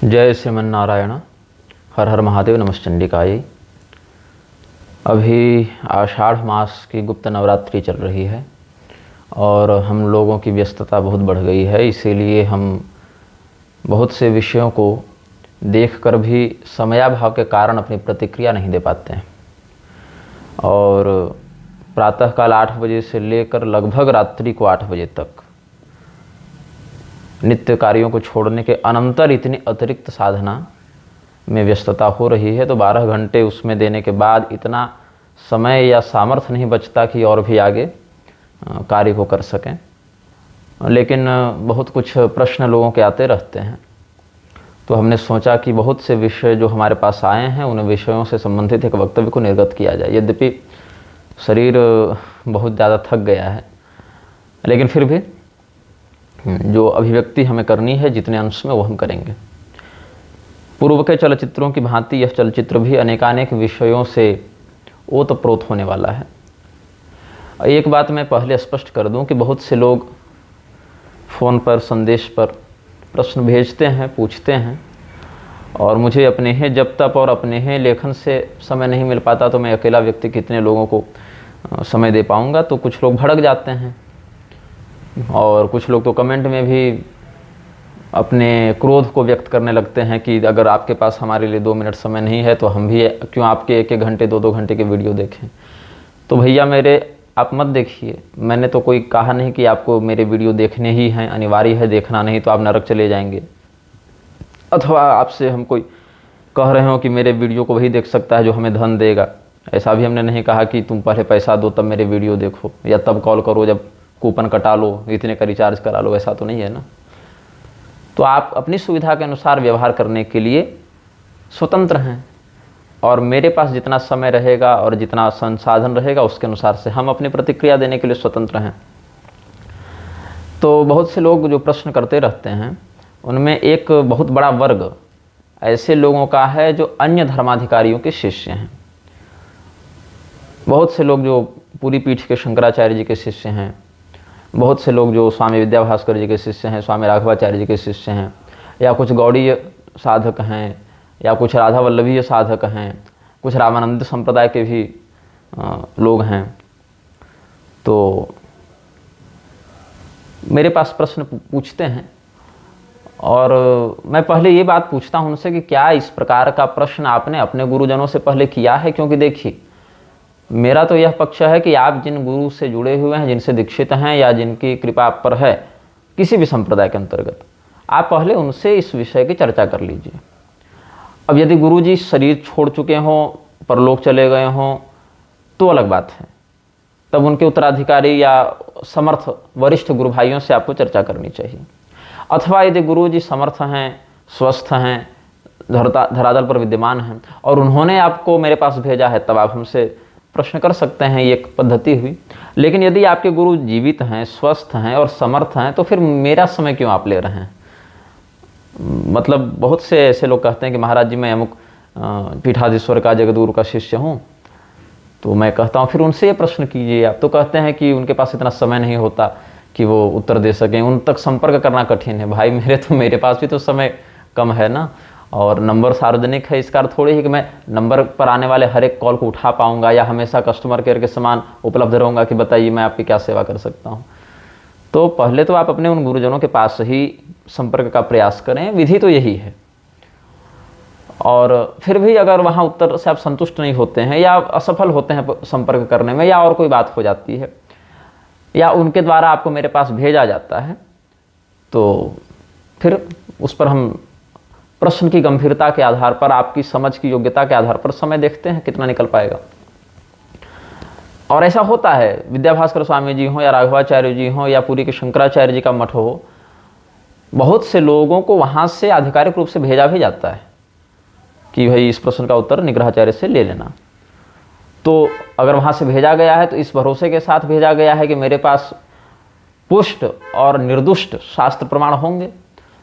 जय श्रीमन नारायण। हर हर महादेव। नमश्चंडिकाय। अभी आषाढ़ मास की गुप्त नवरात्रि चल रही है और हम लोगों की व्यस्तता बहुत बढ़ गई है, इसीलिए हम बहुत से विषयों को देखकर भी समयाभाव के कारण अपनी प्रतिक्रिया नहीं दे पाते हैं। और प्रातःकाल 8 बजे से लेकर लगभग रात्रि को 8 बजे तक नित्य कार्यों को छोड़ने के अनंतर इतनी अतिरिक्त साधना में व्यस्तता हो रही है, तो 12 घंटे उसमें देने के बाद इतना समय या सामर्थ्य नहीं बचता कि और भी आगे कार्य को कर सकें। लेकिन बहुत कुछ प्रश्न लोगों के आते रहते हैं, तो हमने सोचा कि बहुत से विषय जो हमारे पास आए हैं उन विषयों से संबंधित एक वक्तव्य को निर्गत किया जाए। यद्यपि शरीर बहुत ज़्यादा थक गया है, लेकिन फिर भी जो अभिव्यक्ति हमें करनी है जितने अंश में वो हम करेंगे। पूर्व के चलचित्रों की भांति यह चलचित्र भी अनेकानेक विषयों से ओतप्रोत होने वाला है। एक बात मैं पहले स्पष्ट कर दूं कि बहुत से लोग फ़ोन पर संदेश पर प्रश्न भेजते हैं, पूछते हैं, और मुझे अपने हैं जब तप और अपने हैं लेखन से समय नहीं मिल पाता, तो मैं अकेला व्यक्ति कितने लोगों को समय दे पाऊँगा। तो कुछ लोग भड़क जाते हैं और कुछ लोग तो कमेंट में भी अपने क्रोध को व्यक्त करने लगते हैं कि अगर आपके पास हमारे लिए 2 मिनट समय नहीं है तो हम भी क्यों आपके 1-1 घंटे 2-2 घंटे के वीडियो देखें। तो भैया मेरे आप मत देखिए, मैंने तो कोई कहा नहीं कि आपको मेरे वीडियो देखने ही हैं, अनिवार्य है देखना, नहीं तो आप नरक चले जाएंगे। अथवा आपसे हम कोई कह रहे हो कि मेरे वीडियो को वही देख सकता है जो हमें धन देगा, ऐसा भी हमने नहीं कहा कि तुम पहले पैसा दो तब मेरे वीडियो देखो, या तब कॉल करो जब कूपन कटा लो, इतने का रिचार्ज करा लो, ऐसा तो नहीं है ना। तो आप अपनी सुविधा के अनुसार व्यवहार करने के लिए स्वतंत्र हैं, और मेरे पास जितना समय रहेगा और जितना संसाधन रहेगा उसके अनुसार से हम अपनी प्रतिक्रिया देने के लिए स्वतंत्र हैं। तो बहुत से लोग जो प्रश्न करते रहते हैं उनमें एक बहुत बड़ा वर्ग ऐसे लोगों का है जो अन्य धर्माधिकारियों के शिष्य हैं। बहुत से लोग जो पूरी पीठ के शंकराचार्य जी के शिष्य हैं, बहुत से लोग जो स्वामी विद्याभास्कर जी के शिष्य हैं, स्वामी राघवाचार्य जी के शिष्य हैं, या कुछ गौड़ीय साधक हैं, या कुछ राधा वल्लभीय साधक हैं, कुछ रामानंद संप्रदाय के भी लोग हैं। तो मेरे पास प्रश्न पूछते हैं और मैं पहले ये बात पूछता हूं उनसे कि क्या इस प्रकार का प्रश्न आपने अपने गुरुजनों से पहले किया है। क्योंकि देखिए, मेरा तो यह पक्ष है कि आप जिन गुरु से जुड़े हुए हैं, जिनसे दीक्षित हैं, या जिनकी कृपा आप पर है किसी भी संप्रदाय के अंतर्गत, आप पहले उनसे इस विषय की चर्चा कर लीजिए। अब यदि गुरु जी शरीर छोड़ चुके हों, परलोक चले गए हों, तो अलग बात है, तब उनके उत्तराधिकारी या समर्थ वरिष्ठ गुरु भाइयों से आपको चर्चा करनी चाहिए। अथवा यदि गुरु जी समर्थ हैं, स्वस्थ हैं, धरातल पर विद्यमान हैं और उन्होंने आपको मेरे पास भेजा है, तब आप हमसे प्रश्न कर सकते हैं, ये एक पद्धति हुई। लेकिन यदि आपके गुरु जीवित हैं, स्वस्थ हैं और समर्थ हैं, तो फिर मेरा समय क्यों आप ले रहे हैं। मतलब बहुत से ऐसे लोग कहते हैं कि महाराज जी मैं अमुक पीठाधीश्वर का जगतगुरु का शिष्य हूँ, तो मैं कहता हूँ फिर उनसे ये प्रश्न कीजिए। आप तो कहते हैं कि उनके पास इतना समय नहीं होता कि वो उत्तर दे सकें, उन तक संपर्क करना कठिन है। भाई मेरे पास भी तो समय कम है ना, और नंबर सार्वजनिक है, इसका अर्थ थोड़ी है कि मैं नंबर पर आने वाले हर एक कॉल को उठा पाऊंगा या हमेशा कस्टमर केयर के समान उपलब्ध रहूंगा कि बताइए मैं आपकी क्या सेवा कर सकता हूं। तो पहले तो आप अपने उन गुरुजनों के पास ही संपर्क का प्रयास करें, विधि तो यही है। और फिर भी अगर वहां उत्तर से आप संतुष्ट नहीं होते हैं या असफल होते हैं संपर्क करने में, या और कोई बात हो जाती है, या उनके द्वारा आपको मेरे पास भेजा जाता है, तो फिर उस पर हम प्रश्न की गंभीरता के आधार पर, आपकी समझ की योग्यता के आधार पर समय देखते हैं कितना निकल पाएगा। और ऐसा होता है, विद्याभास्कर स्वामी जी हों या राघवाचार्य जी हों या पूरी के शंकराचार्य जी का मठ हो, बहुत से लोगों को वहां से आधिकारिक रूप से भेजा भी जाता है कि भाई इस प्रश्न का उत्तर निग्रहाचार्य से ले लेना। तो अगर वहां से भेजा गया है तो इस भरोसे के साथ भेजा गया है कि मेरे पास पुष्ट और निर्दुष्ट शास्त्र प्रमाण होंगे।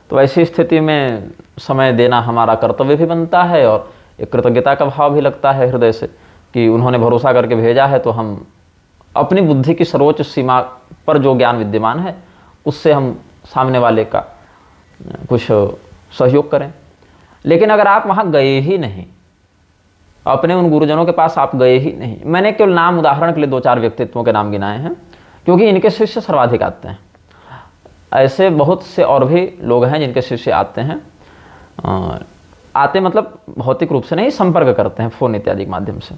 तो ऐसी स्थिति में समय देना हमारा कर्तव्य भी बनता है और एक कृतज्ञता का भाव भी लगता है हृदय से कि उन्होंने भरोसा करके भेजा है, तो हम अपनी बुद्धि की सर्वोच्च सीमा पर जो ज्ञान विद्यमान है उससे हम सामने वाले का कुछ सहयोग करें। लेकिन अगर आप वहाँ गए ही नहीं, अपने उन गुरुजनों के पास आप गए ही नहीं, मैंने केवल नाम उदाहरण के लिए 2-4 व्यक्तित्वों के नाम गिनाए हैं क्योंकि इनके शिष्य सर्वाधिक आते हैं। ऐसे बहुत से और भी लोग हैं जिनके शिष्य आते हैं, आते मतलब भौतिक रूप से नहीं, संपर्क करते हैं फ़ोन इत्यादि के माध्यम से।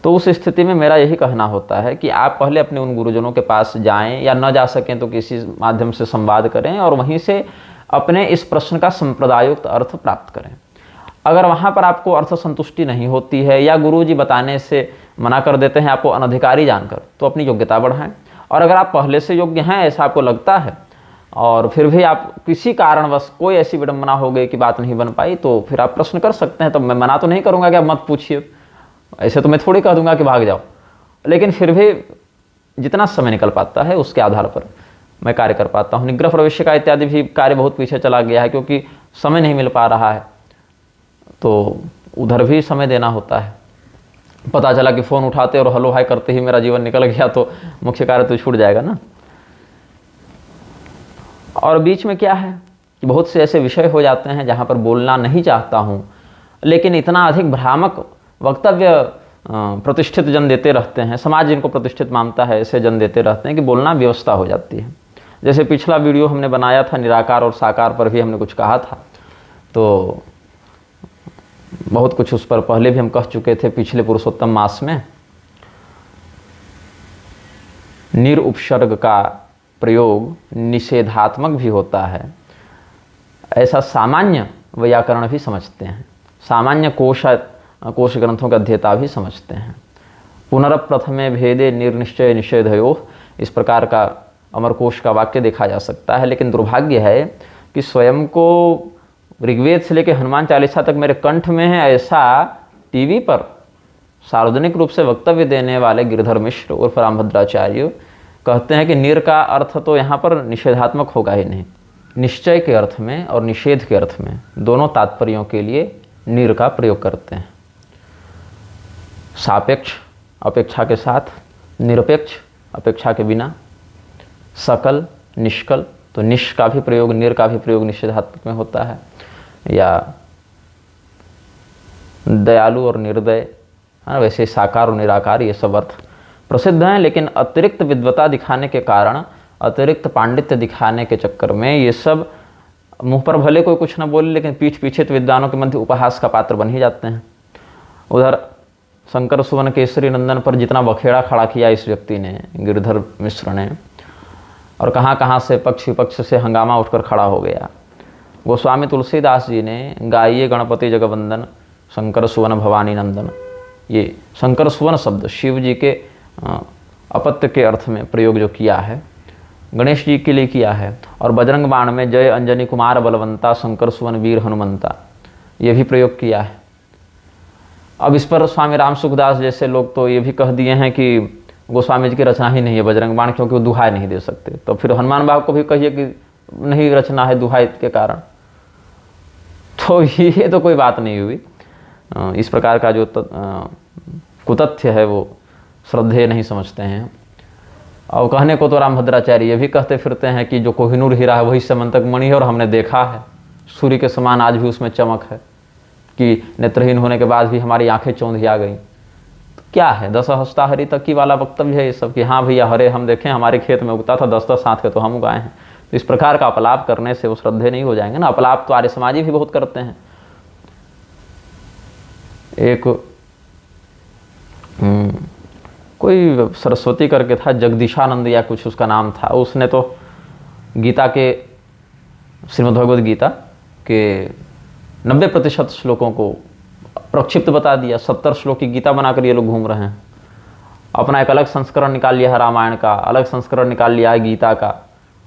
तो उस स्थिति में मेरा यही कहना होता है कि आप पहले अपने उन गुरुजनों के पास जाएं, या न जा सकें तो किसी माध्यम से संवाद करें और वहीं से अपने इस प्रश्न का संप्रदायोक्त अर्थ प्राप्त करें। अगर वहाँ पर आपको अर्थ संतुष्टि नहीं होती है या गुरुजी बताने से मना कर देते हैं आपको अनधिकारी जानकर, तो अपनी योग्यता बढ़ाएं। और अगर आप पहले से योग्य हैं ऐसा आपको लगता है और फिर भी आप किसी कारणवश कोई ऐसी विडंबना हो गई कि बात नहीं बन पाई, तो फिर आप प्रश्न कर सकते हैं। तो मैं मना तो नहीं करूँगा कि आप मत पूछिए, ऐसे तो मैं थोड़ी कह दूंगा कि भाग जाओ, लेकिन फिर भी जितना समय निकल पाता है उसके आधार पर मैं कार्य कर पाता हूँ। निग्रह प्रवेश का इत्यादि भी कार्य बहुत पीछे चला गया है क्योंकि समय नहीं मिल पा रहा है, तो उधर भी समय देना होता है। पता चला कि फ़ोन उठाते और हेलो हाय करते ही मेरा जीवन निकल गया तो मुख्य कार्य तो छूट जाएगा ना। और बीच में क्या है कि बहुत से ऐसे विषय हो जाते हैं जहाँ पर बोलना नहीं चाहता हूँ, लेकिन इतना अधिक भ्रामक वक्तव्य प्रतिष्ठित जन देते रहते हैं, समाज जिनको प्रतिष्ठित मानता है ऐसे जन देते रहते हैं कि बोलना व्यवस्था हो जाती है। जैसे पिछला वीडियो हमने बनाया था निराकार और साकार पर भी हमने कुछ कहा था, तो बहुत कुछ उस पर पहले भी हम कह चुके थे पिछले पुरुषोत्तम मास में। निरुपसर्ग का प्रयोग निषेधात्मक भी होता है, ऐसा सामान्य व्याकरण भी समझते हैं, सामान्य कोश ग्रंथों के अध्येता भी समझते हैं। पुनरप्रथमे भेदे निर्निश्चय निषेधयो, इस प्रकार का अमरकोश का वाक्य देखा जा सकता है। लेकिन दुर्भाग्य है कि स्वयं को ऋग्वेद से लेकर हनुमान चालीसा तक मेरे कंठ में है, ऐसा टीवी पर सार्वजनिक रूप से वक्तव्य देने वाले गिरधर मिश्र उर्फ रामभद्राचार्य कहते हैं कि निर का अर्थ तो यहाँ पर निषेधात्मक होगा ही नहीं, निश्चय के अर्थ में और निषेध के अर्थ में दोनों तात्पर्यों के लिए निर का प्रयोग करते हैं। सापेक्ष अपेक्षा के साथ, निरपेक्ष अपेक्षा के बिना, सकल निष्कल, तो निष् का भी प्रयोग निर का भी प्रयोग निषेधात्मक में होता है। या दयालु और निर्दय, वैसे साकार और निराकार ये सब अर्थ प्रसिद्ध हैं। लेकिन अतिरिक्त विद्वता दिखाने के कारण, अतिरिक्त पांडित्य दिखाने के चक्कर में ये सब मुंह पर भले कोई कुछ ना बोले लेकिन पीठ पीछे तो विद्वानों के मध्य उपहास का पात्र बन ही जाते हैं। उधर शंकर सुवन केसरी नंदन पर जितना बखेड़ा खड़ा किया इस व्यक्ति ने, गिरधर मिश्र ने, और कहाँ कहाँ से पक्ष विपक्ष से हंगामा उठकर खड़ा हो गया। गोस्वामी तुलसीदास जी ने गाइए गणपति जगवंदन शंकर सुवन भवानी नंदन, ये शंकर सुवन शब्द शिव जी के अपत्य के अर्थ में प्रयोग जो किया है गणेश जी के लिए किया है। और बजरंग बाण में जय अंजनी कुमार बलवंता शंकर सुवन वीर हनुमंता, ये भी प्रयोग किया है। अब इस पर स्वामी राम सुखदास जैसे लोग तो ये भी कह दिए हैं कि गोस्वामी जी की रचना ही नहीं है बजरंग बाण, क्योंकि वो दुहाई नहीं दे सकते। तो फिर हनुमान बाबू को भी कहिए कि नहीं रचना है दुहाई के कारण, तो ये तो कोई बात नहीं हुई। इस प्रकार का जो कुतथ्य है वो श्रद्धेय नहीं समझते हैं। और कहने को तो रामभद्राचार्य ये भी कहते फिरते हैं कि जो कोहिनूर हीरा है वही समंतक मणि है, और हमने देखा है सूर्य के समान आज भी उसमें चमक है कि नेत्रहीन होने के बाद भी हमारी आंखें चौंधी आ गई। तो क्या है, 10 हस्ता हरी तक की वाला वक्तव्य है ये सब कि हाँ भैया हरे हम देखें हमारे खेत में उगता था, 10-10 हाथ के तो हम उगाए हैं। तो इस प्रकार का अपलाप करने से वो श्रद्धेय नहीं हो जाएंगे ना। अपलाप तो आर्य समाजी भी बहुत करते हैं। एक कोई सरस्वती करके था, जगदीशानंद या कुछ उसका नाम था, उसने तो गीता के, श्रीमद्भगवद गीता के 90% श्लोकों को प्रक्षिप्त बता दिया। 70 श्लोक की गीता बनाकर ये लोग घूम रहे हैं। अपना एक अलग संस्करण निकाल लिया है रामायण का, अलग संस्करण निकाल लिया है गीता का,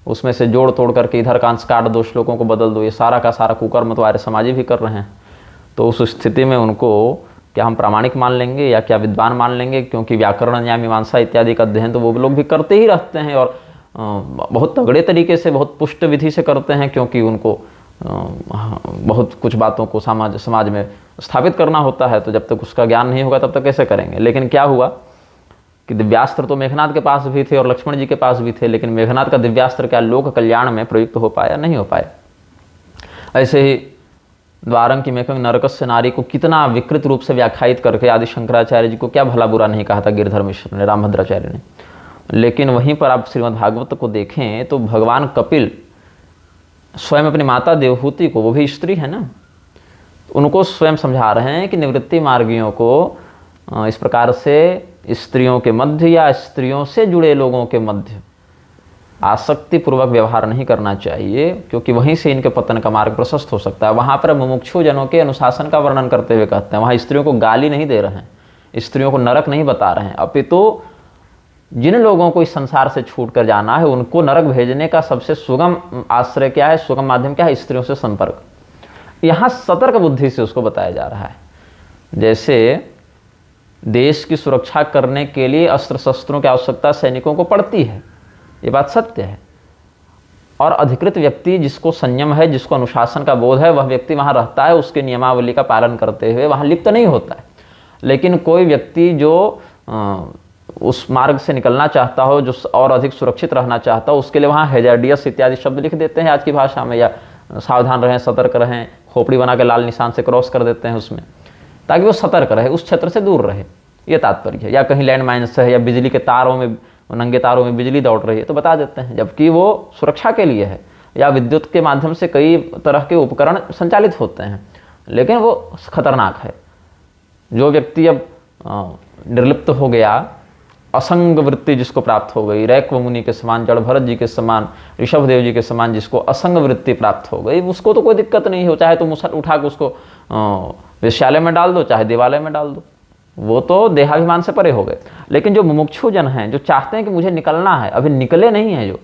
उसमें से जोड़ तोड़ करके इधर का अंश काट दो, श्लोकों को बदल दो। ये सारा का सारा कुकर्म तो आर्य समाजी भी कर रहे हैं। तो उस स्थिति में उनको क्या हम प्रामाणिक मान लेंगे या क्या विद्वान मान लेंगे? क्योंकि व्याकरण न्याय मीमांसा इत्यादि का अध्ययन तो वो लोग भी करते ही रहते हैं और बहुत तगड़े तरीके से, बहुत पुष्ट विधि से करते हैं, क्योंकि उनको बहुत कुछ बातों को समाज में स्थापित करना होता है। तो जब तक उसका ज्ञान नहीं होगा तब तक कैसे करेंगे? लेकिन क्या हुआ कि दिव्यास्त्र तो मेघनाद के पास भी थे और लक्ष्मण जी के पास भी थे, लेकिन मेघनाद का दिव्यास्त्र क्या लोक कल्याण में प्रयुक्त हो पाया? नहीं हो पाया। ऐसे ही द्वारं किमेकं नरकस्य नारी को कितना विकृत रूप से व्याख्यायित करके आदि शंकराचार्य जी को क्या भला बुरा नहीं कहा था गिरधर मिश्र ने, रामभद्राचार्य ने। लेकिन वहीं पर आप श्रीमद् भागवत को देखें तो भगवान कपिल स्वयं अपनी माता देवहूति को, वो भी स्त्री है ना, उनको स्वयं समझा रहे हैं कि निवृत्ति मार्गियों को इस प्रकार से स्त्रियों के मध्य या स्त्रियों से जुड़े लोगों के मध्य आसक्ति पूर्वक व्यवहार नहीं करना चाहिए, क्योंकि वहीं से इनके पतन का मार्ग प्रशस्त हो सकता है। वहाँ पर मुमुक्षु जनों के अनुशासन का वर्णन करते हुए कहते हैं, वहाँ स्त्रियों को गाली नहीं दे रहे हैं, स्त्रियों को नरक नहीं बता रहे हैं, अपितु जिन लोगों को इस संसार से छूट कर जाना है उनको नरक भेजने का सबसे सुगम आश्रय क्या है, सुगम माध्यम क्या है, स्त्रियों से संपर्क। यहाँ सतर्क बुद्धि से उसको बताया जा रहा है। जैसे देश की सुरक्षा करने के लिए अस्त्र शस्त्रों की आवश्यकता सैनिकों को पड़ती है, ये बात सत्य है, और अधिकृत व्यक्ति जिसको संयम है, जिसको अनुशासन का बोध है, वह व्यक्ति वहाँ रहता है, उसके नियमावली का पालन करते हुए वहाँ लिप्त नहीं होता है। लेकिन कोई व्यक्ति जो उस मार्ग से निकलना चाहता हो, जो और अधिक सुरक्षित रहना चाहता हो, उसके लिए वहाँ हैजार्डियस इत्यादि शब्द लिख देते हैं आज की भाषा में, या सावधान रहें, सतर्क रहें, खोपड़ी बना के लाल निशान से क्रॉस कर देते हैं उसमें, ताकि वो सतर्क रहे, उस क्षेत्र से दूर रहे, ये तात्पर्य है। या कहीं लैंड माइन्स है, या बिजली के तारों में, नंगे तारों में बिजली दौड़ रही है तो बता देते हैं, जबकि वो सुरक्षा के लिए है। या विद्युत के माध्यम से कई तरह के उपकरण संचालित होते हैं, लेकिन वो खतरनाक है। जो व्यक्ति अब निर्लिप्त हो गया, असंग वृत्ति जिसको प्राप्त हो गई, रैक्व मुनि के समान, जड़ भरत जी के समान, ऋषभदेव जी के समान जिसको असंग वृत्ति प्राप्त हो गई, उसको तो कोई दिक्कत नहीं हो, चाहे तो मुसल उठा के उसको वेश्यालय में डाल दो, चाहे देवालय में डाल दो, वो तो देहाभिमान से परे हो गए। लेकिन जो मुमुक्षु जन हैं, जो चाहते हैं कि मुझे निकलना है, अभी निकले नहीं हैं, जो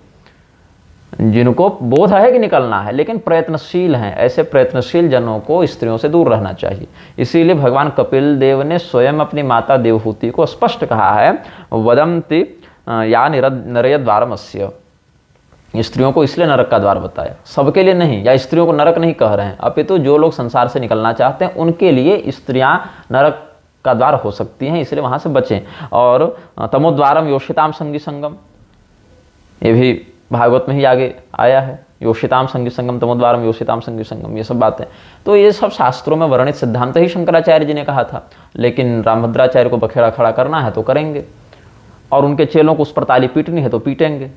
जिनको बोध है कि निकलना है लेकिन प्रयत्नशील हैं, ऐसे प्रयत्नशील जनों को स्त्रियों से दूर रहना चाहिए। इसीलिए भगवान कपिल देव ने स्वयं अपनी माता देवहूति को स्पष्ट कहा है, वदंति या नरय द्वारमस्य, स्त्रियों को इसलिए नरक का द्वार बताया, सबके लिए नहीं, या स्त्रियों को नरक नहीं कह रहे हैं, अपितु जो लोग संसार से निकलना चाहते हैं उनके लिए स्त्रियां नरक का द्वार हो सकती हैं, इसलिए वहां से बचें। और तमोद्वारम योषिताम संगी संगम, ये भी भागवत में ही आगे आया है, योषिताम संगी संगम, तमोद्वारम योषिताम संगी संगम, ये सब बातें। तो ये सब शास्त्रों में वर्णित सिद्धांत ही शंकराचार्य जी ने कहा था, लेकिन रामभद्राचार्य को बखेड़ा खड़ा करना है तो करेंगे, और उनके चेलों को उस पर ताली पीटनी है तो पीटेंगे।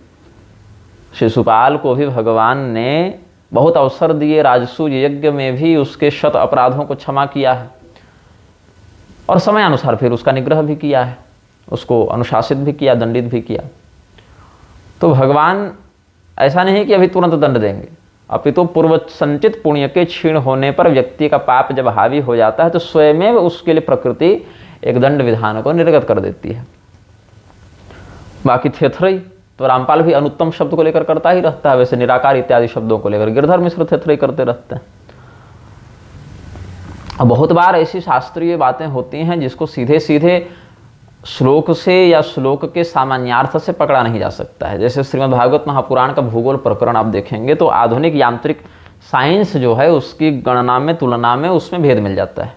शिशुपाल को भी भगवान ने बहुत अवसर दिए, राजसूय यज्ञ में भी उसके शत अपराधों को क्षमा किया है, और समय अनुसार फिर उसका निग्रह भी किया है, उसको अनुशासित भी किया, दंडित भी किया। तो भगवान ऐसा नहीं कि अभी तुरंत दंड देंगे, अपितु पूर्व संचित पुण्य के क्षीण होने पर व्यक्ति का पाप जब हावी हो जाता है तो स्वयं उसके लिए प्रकृति एक दंड विधान को निर्गत कर देती है। बाकी थेथरई तो रामपाल भी अनुत्तम शब्द को लेकर करता ही रहता है, वैसे निराकार इत्यादि शब्दों को लेकर गिरधर मिश्र थेथरई करते रहते हैं। अब बहुत बार ऐसी शास्त्रीय बातें होती हैं जिसको सीधे सीधे श्लोक से या श्लोक के सामान्यार्थ से पकड़ा नहीं जा सकता है। जैसे श्रीमद् भागवत महापुराण का भूगोल प्रकरण आप देखेंगे तो आधुनिक यांत्रिक साइंस जो है उसकी गणना में, तुलना में उसमें भेद मिल जाता है।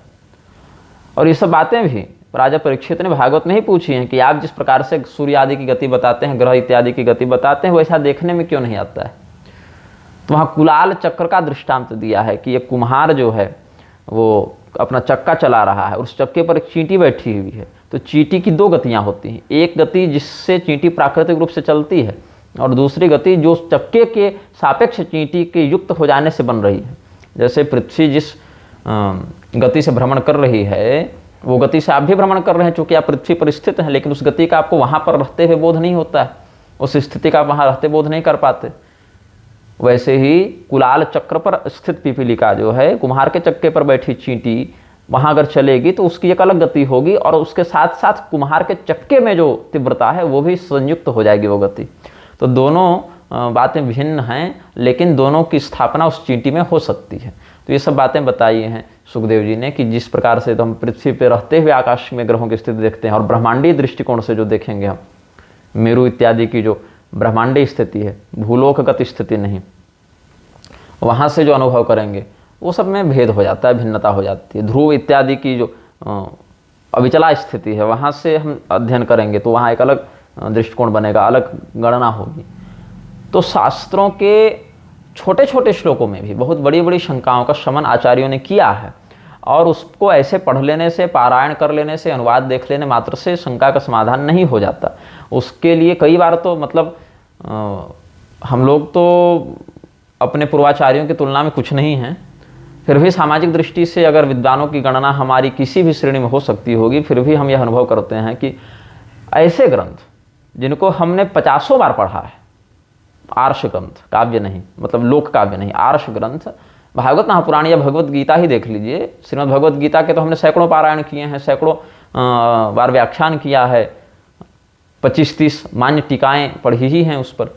और ये सब बातें भी राजा परीक्षित ने भागवत में ही पूछी हैं कि आप जिस प्रकार से सूर्य आदि की गति बताते हैं, ग्रह इत्यादि की गति बताते हैं, वैसा देखने में क्यों नहीं आता है। तो वहाँ कुलाल चक्र का दृष्टांत दिया है कि एक कुम्हार जो है वो अपना चक्का चला रहा है, उस चक्के पर एक चींटी बैठी हुई है। तो चींटी की दो गतियां होती हैं, एक गति जिससे चींटी प्राकृतिक रूप से चलती है, और दूसरी गति जो चक्के के सापेक्ष चींटी के युक्त हो जाने से बन रही है। जैसे पृथ्वी जिस गति से भ्रमण कर रही है वो गति से आप भी भ्रमण कर रहे हैं, चूंकि आप पृथ्वी पर स्थित हैं, लेकिन उस गति का आपको वहां पर रहते हुए बोध नहीं होता है, उस स्थिति का आप वहां रहते बोध नहीं कर पाते। वैसे ही कुलाल चक्र पर स्थित पिपीलिका जो है, कुम्हार के चक्के पर बैठी चींटी, वहां अगर चलेगी तो उसकी एक अलग गति होगी, और उसके साथ साथ कुम्हार के चक्के में जो तीव्रता है वो भी संयुक्त हो जाएगी वो गति। तो दोनों बातें भिन्न हैं, लेकिन दोनों की स्थापना उस चींटी में हो सकती है। तो ये सब बातें बताई हैं सुखदेव जी ने कि जिस प्रकार से तो हम पृथ्वी पर रहते हुए आकाश में ग्रहों की स्थिति देखते हैं, और ब्रह्मांडीय दृष्टिकोण से जो देखेंगे हम, मेरु इत्यादि की जो ब्रह्मांडीय स्थिति है, भूलोकगत स्थिति नहीं, वहाँ से जो अनुभव करेंगे वो सब में भेद हो जाता है, भिन्नता हो जाती है। ध्रुव इत्यादि की जो अविचला स्थिति है, वहाँ से हम अध्ययन करेंगे तो वहाँ एक अलग दृष्टिकोण बनेगा, अलग गणना होगी। तो शास्त्रों के छोटे छोटे श्लोकों में भी बहुत बड़ी बड़ी शंकाओं का शमन आचार्यों ने किया है, और उसको ऐसे पढ़ लेने से, पारायण कर लेने से, अनुवाद देख लेने मात्र से शंका का समाधान नहीं हो जाता। उसके लिए कई बार तो मतलब हम लोग तो अपने पूर्वाचार्यों की तुलना में कुछ नहीं हैं, फिर भी सामाजिक दृष्टि से अगर विद्वानों की गणना हमारी किसी भी श्रेणी में हो सकती होगी, फिर भी हम यह अनुभव करते हैं कि ऐसे ग्रंथ जिनको हमने 50 बार पढ़ा है, आर्ष ग्रंथ, काव्य नहीं, मतलब लोक काव्य नहीं, आर्ष ग्रंथ, भागवत महापुराण या भगवत गीता ही देख लीजिए। श्रीमद् भगवत गीता के तो हमने सैकड़ों पारायण किए हैं, सैकड़ों बार व्याख्यान किया है, 25-30 मान्य टीकाएँ पढ़ी ही हैं उस पर,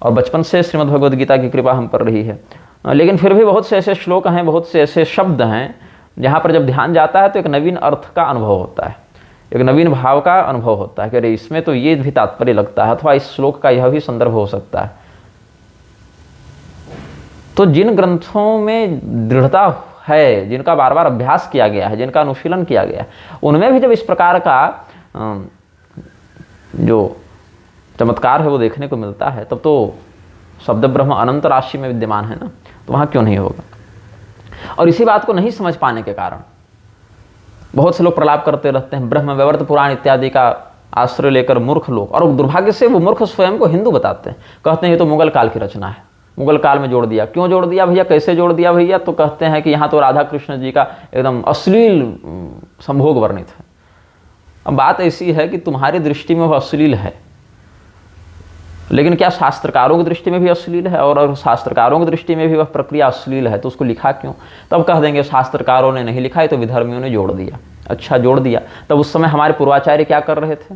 और बचपन से श्रीमद् भगवत गीता की कृपा हम पर रही है। लेकिन फिर भी बहुत से ऐसे श्लोक हैं, बहुत से ऐसे शब्द हैं जहाँ पर जब ध्यान जाता है तो एक नवीन अर्थ का अनुभव होता है, एक नवीन भाव का अनुभव होता है कि अरे इसमें तो ये भी तात्पर्य लगता है, अथवा इस श्लोक का यह भी संदर्भ हो सकता है। तो जिन ग्रंथों में दृढ़ता है, जिनका बार बार अभ्यास किया गया है, जिनका अनुशीलन किया गया है, उनमें भी जब इस प्रकार का जो चमत्कार है वो देखने को मिलता है, तब तो शब्द ब्रह्म अनंत राशि में विद्यमान है ना, तो वहाँ क्यों नहीं होगा। और इसी बात को नहीं समझ पाने के कारण बहुत से लोग प्रलाप करते रहते हैं, ब्रह्म वैवर्त पुराण इत्यादि का आश्रय लेकर मूर्ख लोग, और दुर्भाग्य से वो मूर्ख स्वयं को हिंदू बताते हैं, कहते हैं ये तो मुगल काल की रचना है, मुगल काल में जोड़ दिया। क्यों जोड़ दिया भैया, कैसे जोड़ दिया भैया? तो कहते हैं कि यहाँ तो राधा कृष्ण जी का एकदम अश्लील संभोग वर्णित है। अब बात ऐसी है कि तुम्हारी दृष्टि में वह अश्लील है, लेकिन क्या शास्त्रकारों की दृष्टि में भी अश्लील है? और अगर शास्त्रकारों की दृष्टि में भी वह प्रक्रिया अश्लील है तो उसको लिखा क्यों? तब कह देंगे शास्त्रकारों ने नहीं लिखा है तो विधर्मियों ने जोड़ दिया। अच्छा, जोड़ दिया, तब उस समय हमारे पूर्वाचार्य क्या कर रहे थे?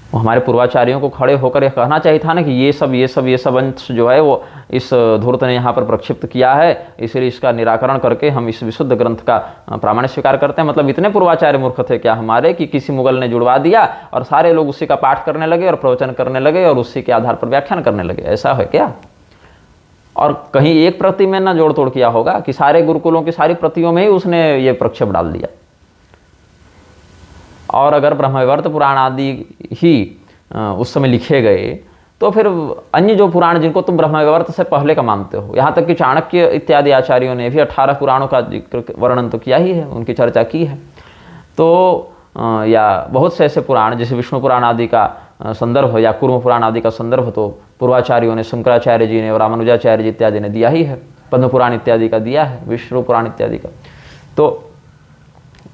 वो हमारे पूर्वाचार्यों को खड़े होकर यह कहना चाहिए था ना कि ये सब अंश जो है वो इस धूर्त ने यहाँ पर प्रक्षिप्त किया है, इसलिए इसका निराकरण करके हम इस विशुद्ध ग्रंथ का प्रामाणिक स्वीकार करते हैं। मतलब इतने पूर्वाचार्य मूर्ख थे क्या हमारे कि किसी मुगल ने जुड़वा दिया और सारे लोग उसी का पाठ करने लगे और प्रवचन करने लगे और उसी के आधार पर व्याख्यान करने लगे? ऐसा है क्या? और कहीं एक प्रति में ना जोड़ तोड़ किया होगा कि सारे गुरुकुलों की सारी प्रतियों में ही उसने ये प्रक्षेप डाल दिया। और अगर ब्रह्मवैवर्त पुराण आदि ही उस समय लिखे गए तो फिर अन्य जो पुराण जिनको तुम ब्रह्मवैवर्त से पहले का मानते हो, यहाँ तक कि चाणक्य इत्यादि आचार्यों ने भी 18 पुराणों का वर्णन तो किया ही है, उनकी चर्चा की है। तो या बहुत से ऐसे पुराण जैसे विष्णु पुराण आदि का संदर्भ या कूर्म पुराण आदि का संदर्भ तो पूर्वाचार्यों ने, शंकराचार्य जी ने और रामानुजाचार्य जी इत्यादि ने दिया ही है, पद्म पुराण इत्यादि का दिया है, विष्णु पुराण इत्यादि का। तो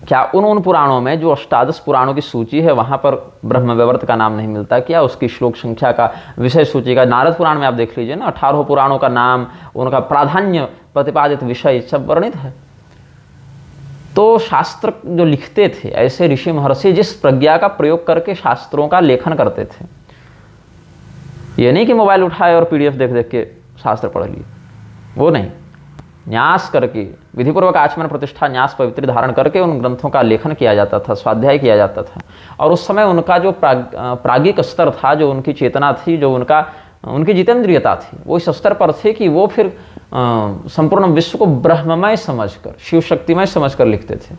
क्या उन पुराणों में जो अष्टादश पुराणों की सूची है वहाँ पर ब्रह्मवैवर्त का नाम नहीं मिलता क्या? उसकी श्लोक संख्या का, विषय सूची का? नारद पुराण में आप देख लीजिए ना, 18 पुराणों का नाम, उनका प्राधान्य प्रतिपादित विषय सब वर्णित है। तो शास्त्र जो लिखते थे ऐसे ऋषि महर्षि जिस प्रज्ञा का प्रयोग करके शास्त्रों का लेखन करते थे, ये नहीं कि मोबाइल उठाए और PDF देख देख के शास्त्र पढ़ लिए, वो नहीं, न्यास करके विधिपूर्वक आचमन प्रतिष्ठा न्यास पवित्र धारण करके उन ग्रंथों का लेखन किया जाता था, स्वाध्याय किया जाता था। और उस समय उनका जो प्राज्ञिक स्तर था, जो उनकी चेतना थी, जो उनकी जितेंद्रियता थी, वो इस स्तर पर थे कि वो फिर संपूर्ण विश्व को ब्रह्ममय समझकर, शिव शक्तिमय समझकर लिखते थे।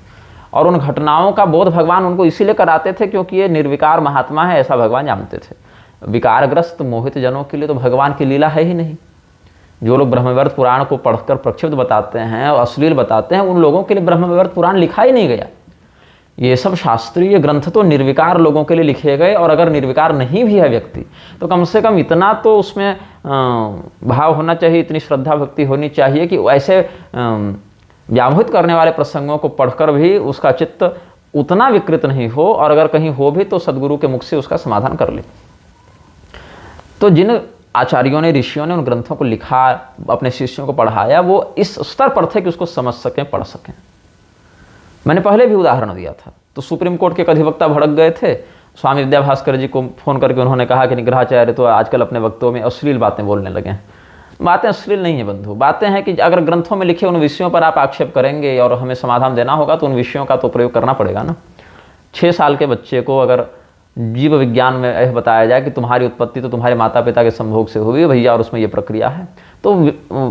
और उन घटनाओं का बोध भगवान उनको इसीलिए कराते थे क्योंकि ये निर्विकार महात्मा है, ऐसा भगवान जानते थे। विकारग्रस्त मोहित जनों के लिए तो भगवान की लीला है ही नहीं। जो लोग ब्रह्मवैवर्त पुराण को पढ़कर प्रक्षिप्त बताते हैं और अश्लील बताते हैं, उन लोगों के लिए ब्रह्मवैवर्त पुराण लिखा ही नहीं गया। ये सब शास्त्रीय ग्रंथ तो निर्विकार लोगों के लिए लिखे गए, और अगर निर्विकार नहीं भी है व्यक्ति तो कम से कम इतना तो उसमें भाव होना चाहिए, इतनी श्रद्धा भक्ति होनी चाहिए कि ऐसे व्यामोहित करने वाले प्रसंगों को पढ़कर भी उसका चित्त उतना विकृत नहीं हो, और अगर कहीं हो भी तो सदगुरु के मुख से उसका समाधान कर ले। तो जिन आचार्यों ने, ऋषियों ने उन ग्रंथों को लिखा, अपने शिष्यों को पढ़ाया, वो इस स्तर पर थे कि उसको समझ सकें, पढ़ सकें। मैंने पहले भी उदाहरण दिया था। तो सुप्रीम कोर्ट के एक अधिवक्ता भड़क गए थे, स्वामी विद्याभास्कर जी को फोन करके उन्होंने कहा कि निग्रहाचार्य तो आजकल अपने वक्तों में अश्लील बातें बोलने लगे हैं। बातें अश्लील नहीं है बंधु, बातें हैं कि अगर ग्रंथों में लिखे उन विषयों पर आप आक्षेप करेंगे और हमें समाधान देना होगा तो उन विषयों का तो प्रयोग करना पड़ेगा ना। 6 साल के बच्चे को अगर जीव विज्ञान में यह बताया जाए कि तुम्हारी उत्पत्ति तो तुम्हारे माता पिता के संभोग से हुई है भैया, और उसमें ये प्रक्रिया है, तो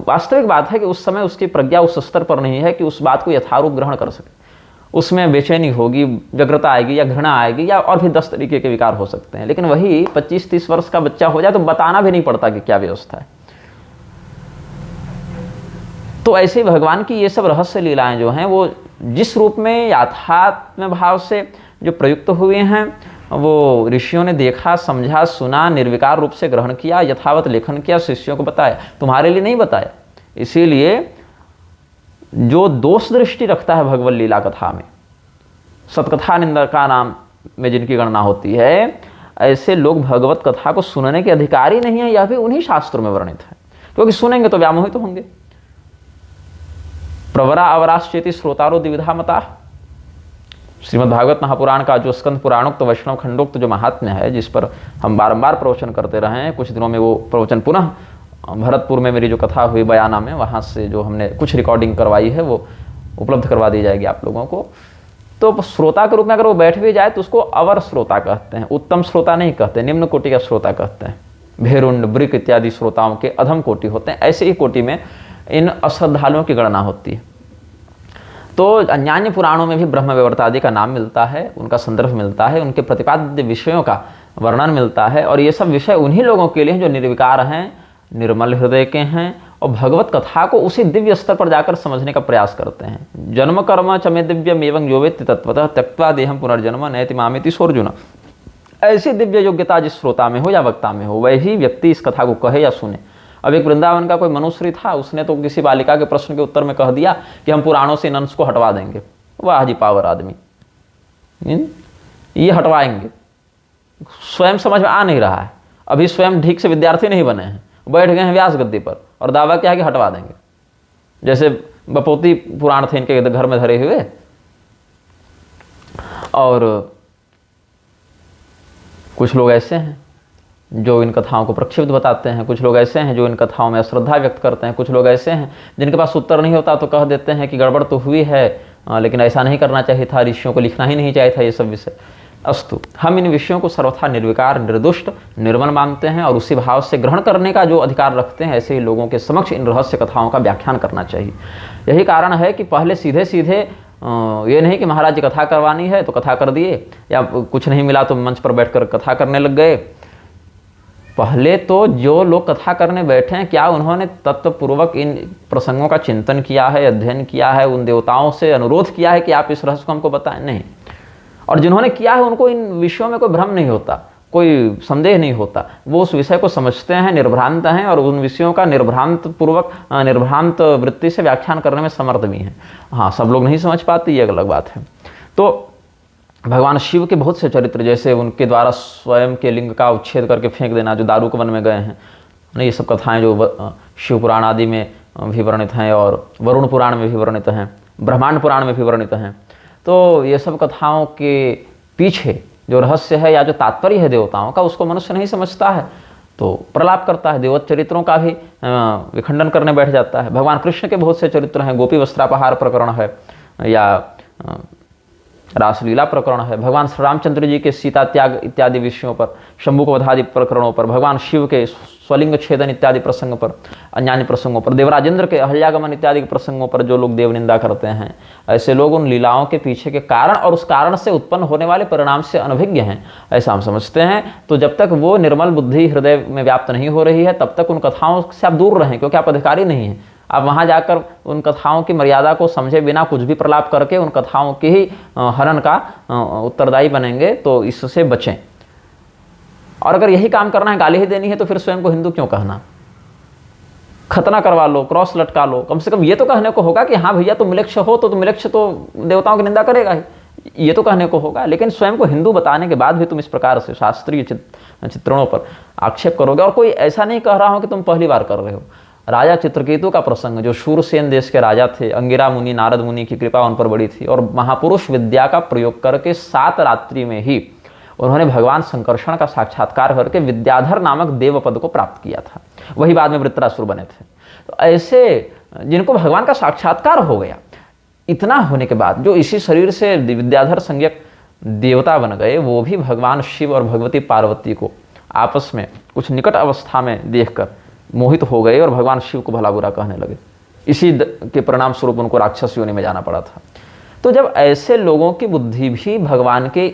वास्तविक बात है कि उस समय उसकी प्रज्ञा उस स्तर पर नहीं है कि उस बात को यथारूप ग्रहण कर सके। उसमें बेचैनी होगी, व्यग्रता आएगी या घृणा आएगी या और भी 10 तरीके के विकार हो सकते हैं। लेकिन वही 25-30 वर्ष का बच्चा हो जाए तो बताना भी नहीं पड़ता कि क्या व्यवस्था है। तो ऐसे ही भगवान की ये सब रहस्य लीलाएं जो हैं वो जिस रूप में याथात्म भाव से जो प्रयुक्त हुए हैं, वो ऋषियों ने देखा, समझा, सुना, निर्विकार रूप से ग्रहण किया, यथावत लेखन किया, शिष्यों को बताया, तुम्हारे लिए नहीं बताया। इसीलिए जो दोष दृष्टि रखता है भगवत लीला कथा में, सतकथा निंदका नाम में जिनकी गणना होती है, ऐसे लोग भगवत कथा को सुनने के अधिकारी नहीं है, यह भी उन्हीं शास्त्रों में वर्णित है, क्योंकि सुनेंगे तो व्यामोहित होंगे। प्रवरा अवराश्चेति श्रोतारो द्विविधा मता, श्रीमद् भागवत महापुराण का जो स्कंद पुराणोक्त वैष्णव खंडोक्त जो महात्म्य है, जिस पर हम बारंबार प्रवचन करते रहे हैं, कुछ दिनों में वो प्रवचन पुनः भरतपुर में मेरी जो कथा हुई बयाना में, वहाँ से जो हमने कुछ रिकॉर्डिंग करवाई है वो उपलब्ध करवा दी जाएगी आप लोगों को। तो श्रोता के रूप में अगर वो बैठ भी जाए तो उसको अवर श्रोता कहते हैं, उत्तम श्रोता नहीं कहते, निम्न कोटि का श्रोता कहते हैं। भेरुंड, वृक इत्यादि श्रोताओं के अधम कोटि होते हैं, ऐसे ही कोटि में इन अश्रद्धालुओं की गणना होती है। तो अन्यान्य पुराणों में भी ब्रह्म वैवर्तादि का नाम मिलता है, उनका संदर्भ मिलता है, उनके प्रतिपाद्य विषयों का वर्णन मिलता है, और ये सब विषय उन्हीं लोगों के लिए हैं जो निर्विकार हैं, निर्मल हृदय के हैं और भगवत कथा को उसी दिव्य स्तर पर जाकर समझने का प्रयास करते हैं। जन्म कर्म चमे दिव्यम एवं यो वेत्ति तत्वतः त्यक्त्वा देहम पुनर्जन्म नयति मामेति सोर्जुन। ऐसी दिव्य योग्यता जिस श्रोता में हो या वक्ता में हो, वही व्यक्ति इस कथा को कहे या सुने। अब एक वृंदावन का कोई मनुश्री था, उसने तो किसी बालिका के प्रश्न के उत्तर में कह दिया कि हम पुराणों से इन अंश को हटवा देंगे। वाह जी पावर आदमी, ये हटवाएंगे, स्वयं समझ में आ नहीं रहा है, अभी स्वयं ठीक से विद्यार्थी नहीं बने हैं, बैठ गए हैं व्यास गद्दी पर और दावा क्या है कि हटवा देंगे। जैसे बपोती पुराण थे इनके घर में धरे हुए, और कुछ लोग ऐसे हैं जो इन कथाओं को प्रक्षिप्त बताते हैं, कुछ लोग ऐसे हैं जो इन कथाओं में अश्रद्धा व्यक्त करते हैं, कुछ लोग ऐसे हैं जिनके पास उत्तर नहीं होता तो कह देते हैं कि गड़बड़ तो हुई है, लेकिन ऐसा नहीं करना चाहिए था, ऋषियों को लिखना ही नहीं चाहिए था ये सब विषय। अस्तु, हम इन विषयों को सर्वथा निर्विकार, निर्दुष्ट, निर्मल मानते हैं और उसी भाव से ग्रहण करने का जो अधिकार रखते हैं, ऐसे ही लोगों के समक्ष इन रहस्य कथाओं का व्याख्यान करना चाहिए। यही कारण है कि पहले सीधे सीधे ये नहीं कि महाराज जी कथा करवानी है तो कथा कर दिए, या कुछ नहीं मिला तो मंच पर बैठकर कथा करने लग गए। पहले तो जो लोग कथा करने बैठे हैं, क्या उन्होंने तत्वपूर्वक इन प्रसंगों का चिंतन किया है, अध्ययन किया है, उन देवताओं से अनुरोध किया है कि आप इस रहस्य को हमको बताएं? नहीं। और जिन्होंने किया है उनको इन विषयों में कोई भ्रम नहीं होता, कोई संदेह नहीं होता, वो उस विषय को समझते हैं, निर्भ्रांत हैं और उन विषयों का निर्भ्रांत वृत्ति से व्याख्यान करने में समर्थ भी हैं। हाँ, सब लोग नहीं समझ पाते, ये अलग बात है। तो भगवान शिव के बहुत से चरित्र, जैसे उनके द्वारा स्वयं के लिंग का उच्छेद करके फेंक देना, जो दारुक वन में गए हैं, ये सब कथाएं जो शिव पुराण आदि में भी वर्णित हैं और वरुण पुराण में भी वर्णित हैं, ब्रह्मांड पुराण में भी वर्णित हैं। तो ये सब कथाओं के पीछे जो रहस्य है या जो तात्पर्य है देवताओं का, उसको मनुष्य नहीं समझता है तो प्रलाप करता है, देवत चरित्रों का भी विखंडन करने बैठ जाता है। भगवान कृष्ण के बहुत से चरित्र हैं, गोपी वस्त्रापहार प्रकरण है या रासलीला प्रकरण है, भगवान श्री रामचंद्र जी के सीता त्याग इत्यादि विषयों पर, शंभुक वधादि प्रकरणों पर, भगवान शिव के स्वलिंग छेदन इत्यादि प्रसंग पर, अन्यान्य प्रसंगों पर, देवराजेंद्र के अहल्यागमन इत्यादि प्रसंगों पर जो लोग देवनिंदा करते हैं, ऐसे लोग उन लीलाओं के पीछे के कारण और उस कारण से उत्पन्न होने वाले परिणाम से अनभिज्ञ हैं, ऐसा हम समझते हैं। तो जब तक वो निर्मल बुद्धि हृदय में व्याप्त नहीं हो रही है, तब तक उन कथाओं से आप दूर रहें, क्योंकि आप अधिकारी नहीं हैं। आप वहाँ जाकर उन कथाओं की मर्यादा को समझे बिना कुछ भी प्रलाप करके उन कथाओं के ही हनन का उत्तरदायी बनेंगे, तो इससे बचें। और अगर यही काम करना है, गाली ही देनी है, तो फिर स्वयं को हिंदू क्यों कहना? खतना करवा लो, क्रॉस लटका लो, कम से कम ये तो कहने को होगा कि हाँ भैया तुम मिलक्ष हो, तो मिलक्ष तो देवताओं की निंदा करेगा ही, ये तो कहने को होगा। लेकिन स्वयं को हिंदू बताने के बाद भी तुम इस प्रकार से शास्त्रीय चित्रणों पर आक्षेप करोगे। और कोई ऐसा नहीं कह रहा हो कि तुम पहली बार कर रहे हो। राजा चित्रकेतु का प्रसंग, जो शूरसेन देश के राजा थे, अंगिरा मुनि, नारद मुनि की कृपा उन पर बड़ी थी और महापुरुष विद्या का प्रयोग करके 7 रात्रि में ही उन्होंने भगवान संकर्षण का साक्षात्कार करके विद्याधर नामक देव पद को प्राप्त किया था। वही बाद में वृत्रासुर बने थे। तो ऐसे जिनको भगवान का साक्षात्कार हो गया, इतना होने के बाद जो इसी शरीर से विद्याधर संज्ञक देवता बन गए, वो भी भगवान शिव और भगवती पार्वती को आपस में कुछ निकट अवस्था में देखकर मोहित हो गए और भगवान शिव को भला बुरा कहने लगे। इसी के परिणाम स्वरूप उनको राक्षस योनि में जाना पड़ा था। तो जब ऐसे लोगों की बुद्धि भी भगवान के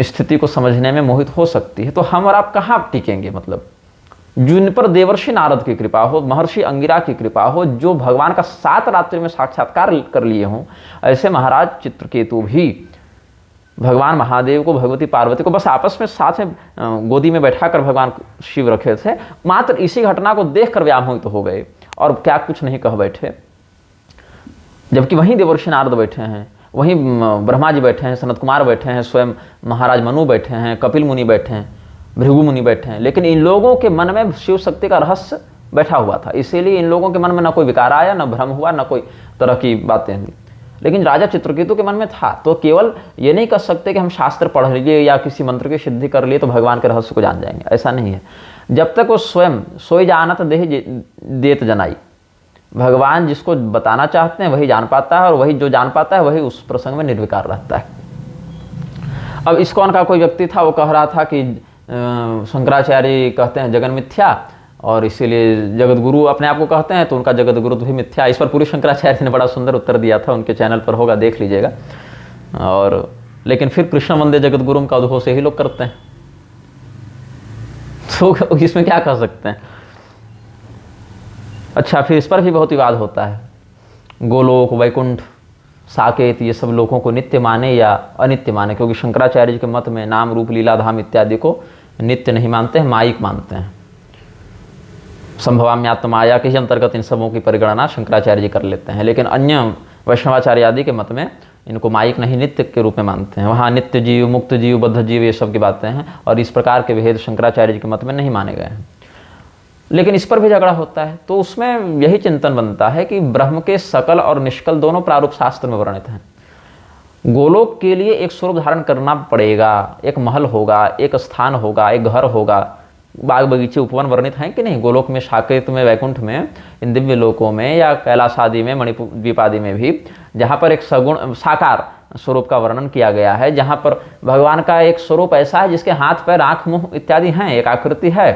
स्थिति को समझने में मोहित हो सकती है, तो हम और आप कहाँ टिकेंगे? मतलब जिन पर देवर्षि नारद की कृपा हो, महर्षि अंगिरा की कृपा हो, जो भगवान का 7 रात्रि में साक्षात्कार कर लिए हों, ऐसे महाराज चित्रकेतु भी भगवान महादेव को, भगवती पार्वती को बस आपस में साथ में गोदी में बैठाकर भगवान शिव रखे थे। मात्र इसी घटना को देखकर व्यामोहित हो गए और क्या कुछ नहीं कह बैठे। जबकि वहीं देवर्षि नारद बैठे हैं, वहीं ब्रह्मा जी बैठे हैं, सनत कुमार बैठे हैं, स्वयं महाराज मनु बैठे हैं, कपिल मुनि बैठे हैं, भृगु मुनि बैठे हैं, लेकिन इन लोगों के मन में शिव शक्ति का रहस्य बैठा हुआ था। इसीलिए इन लोगों के मन में न कोई विकार आया, न भ्रम हुआ, न कोई तरह की बातें हुई। लेकिन राजा चित्रकेतु के मन में था। तो केवल ये नहीं कह सकते कि हम शास्त्र पढ़ लिए या किसी मंत्र की सिद्धि कर लिए तो भगवान के रहस्य को जान जाएंगे, ऐसा नहीं है। जब तक वो स्वयं सोई जानत देह देत जनाई, भगवान जिसको बताना चाहते हैं वही जान पाता है, और वही जो जान पाता है वही उस प्रसंग में निर्विकार रहता है। अब इस्कॉन का कोई व्यक्ति था, वो कह रहा था कि शंकराचार्य कहते हैं जगन मिथ्या, और इसीलिए जगत गुरु अपने आप को कहते हैं, तो उनका जगत गुरु भी मिथ्या। इस पर पूरी शंकराचार्य ने बड़ा सुंदर उत्तर दिया था, उनके चैनल पर होगा, देख लीजिएगा। और लेकिन फिर कृष्ण वंदे जगत गुरु का उद्भव से ही लोग करते हैं, तो इसमें क्या कह सकते हैं। अच्छा, फिर इस पर भी बहुत विवाद होता है। गोलोक, वैकुंठ, साकेत, ये सब लोगों को नित्य माने या अनित्य माने, क्योंकि शंकराचार्य जी के मत में नाम रूप लीला धाम इत्यादि को नित्य नहीं मानते हैं, माइक मानते हैं। संभवाम्यात्म माया के ही अंतर्गत इन सबों की परिगणना शंकराचार्य जी कर लेते हैं, लेकिन अन्य वैष्णवाचार्य आदि के मत में इनको माइक नहीं नित्य के रूप में मानते हैं। वहाँ नित्य जीव, मुक्त जीव, बद्ध जीव, ये सब की बातें हैं, और इस प्रकार के भेद शंकराचार्य जी के मत में नहीं माने गए हैं। लेकिन इस पर भी झगड़ा होता है। तो उसमें यही चिंतन बनता है कि ब्रह्म के सकल और निष्कल दोनों प्रारूप शास्त्र में वर्णित हैं। गोलोक के लिए एक स्वरूप धारण करना पड़ेगा, एक महल होगा, एक स्थान होगा, एक घर होगा, बाग बगीचे उपवन वर्णित हैं कि नहीं। गोलोक में, साकेत में, वैकुंठ में, इन दिव्य लोकों में या कैलाश आदि में, मणिपुर द्वीप आदि में भी, जहाँ पर एक सगुण साकार स्वरूप का वर्णन किया गया है, जहाँ पर भगवान का एक स्वरूप ऐसा है जिसके हाथ पैर आँख मुँह इत्यादि हैं, एक आकृति है,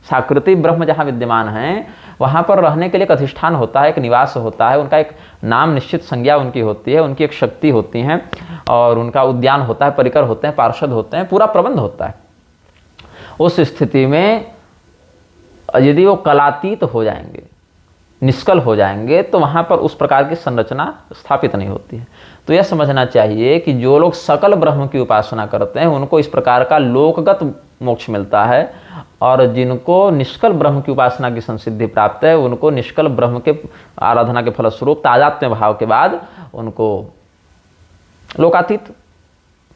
साकृति ब्रह्म जहाँ विद्यमान है, वहाँ पर रहने के लिए एक अधिष्ठान होता है, एक निवास होता है, उनका एक नाम निश्चित संज्ञा उनकी होती है, उनकी एक शक्ति होती है, और उनका उद्यान होता है, परिकर होते हैं, पार्षद होते हैं, पूरा प्रबंध होता है। उस स्थिति में यदि वो कलातीत हो जाएंगे, निष्कल हो जाएंगे, तो वहाँ पर उस प्रकार की संरचना स्थापित नहीं होती है। तो यह समझना चाहिए कि जो लोग सकल ब्रह्म की उपासना करते हैं उनको इस प्रकार का लोकगत मोक्ष मिलता है, और जिनको निष्कल ब्रह्म की उपासना की संसिद्धि प्राप्त है उनको निष्कल ब्रह्म के आराधना के फलस्वरूप तादात्म्य भाव के बाद उनको लोकातीत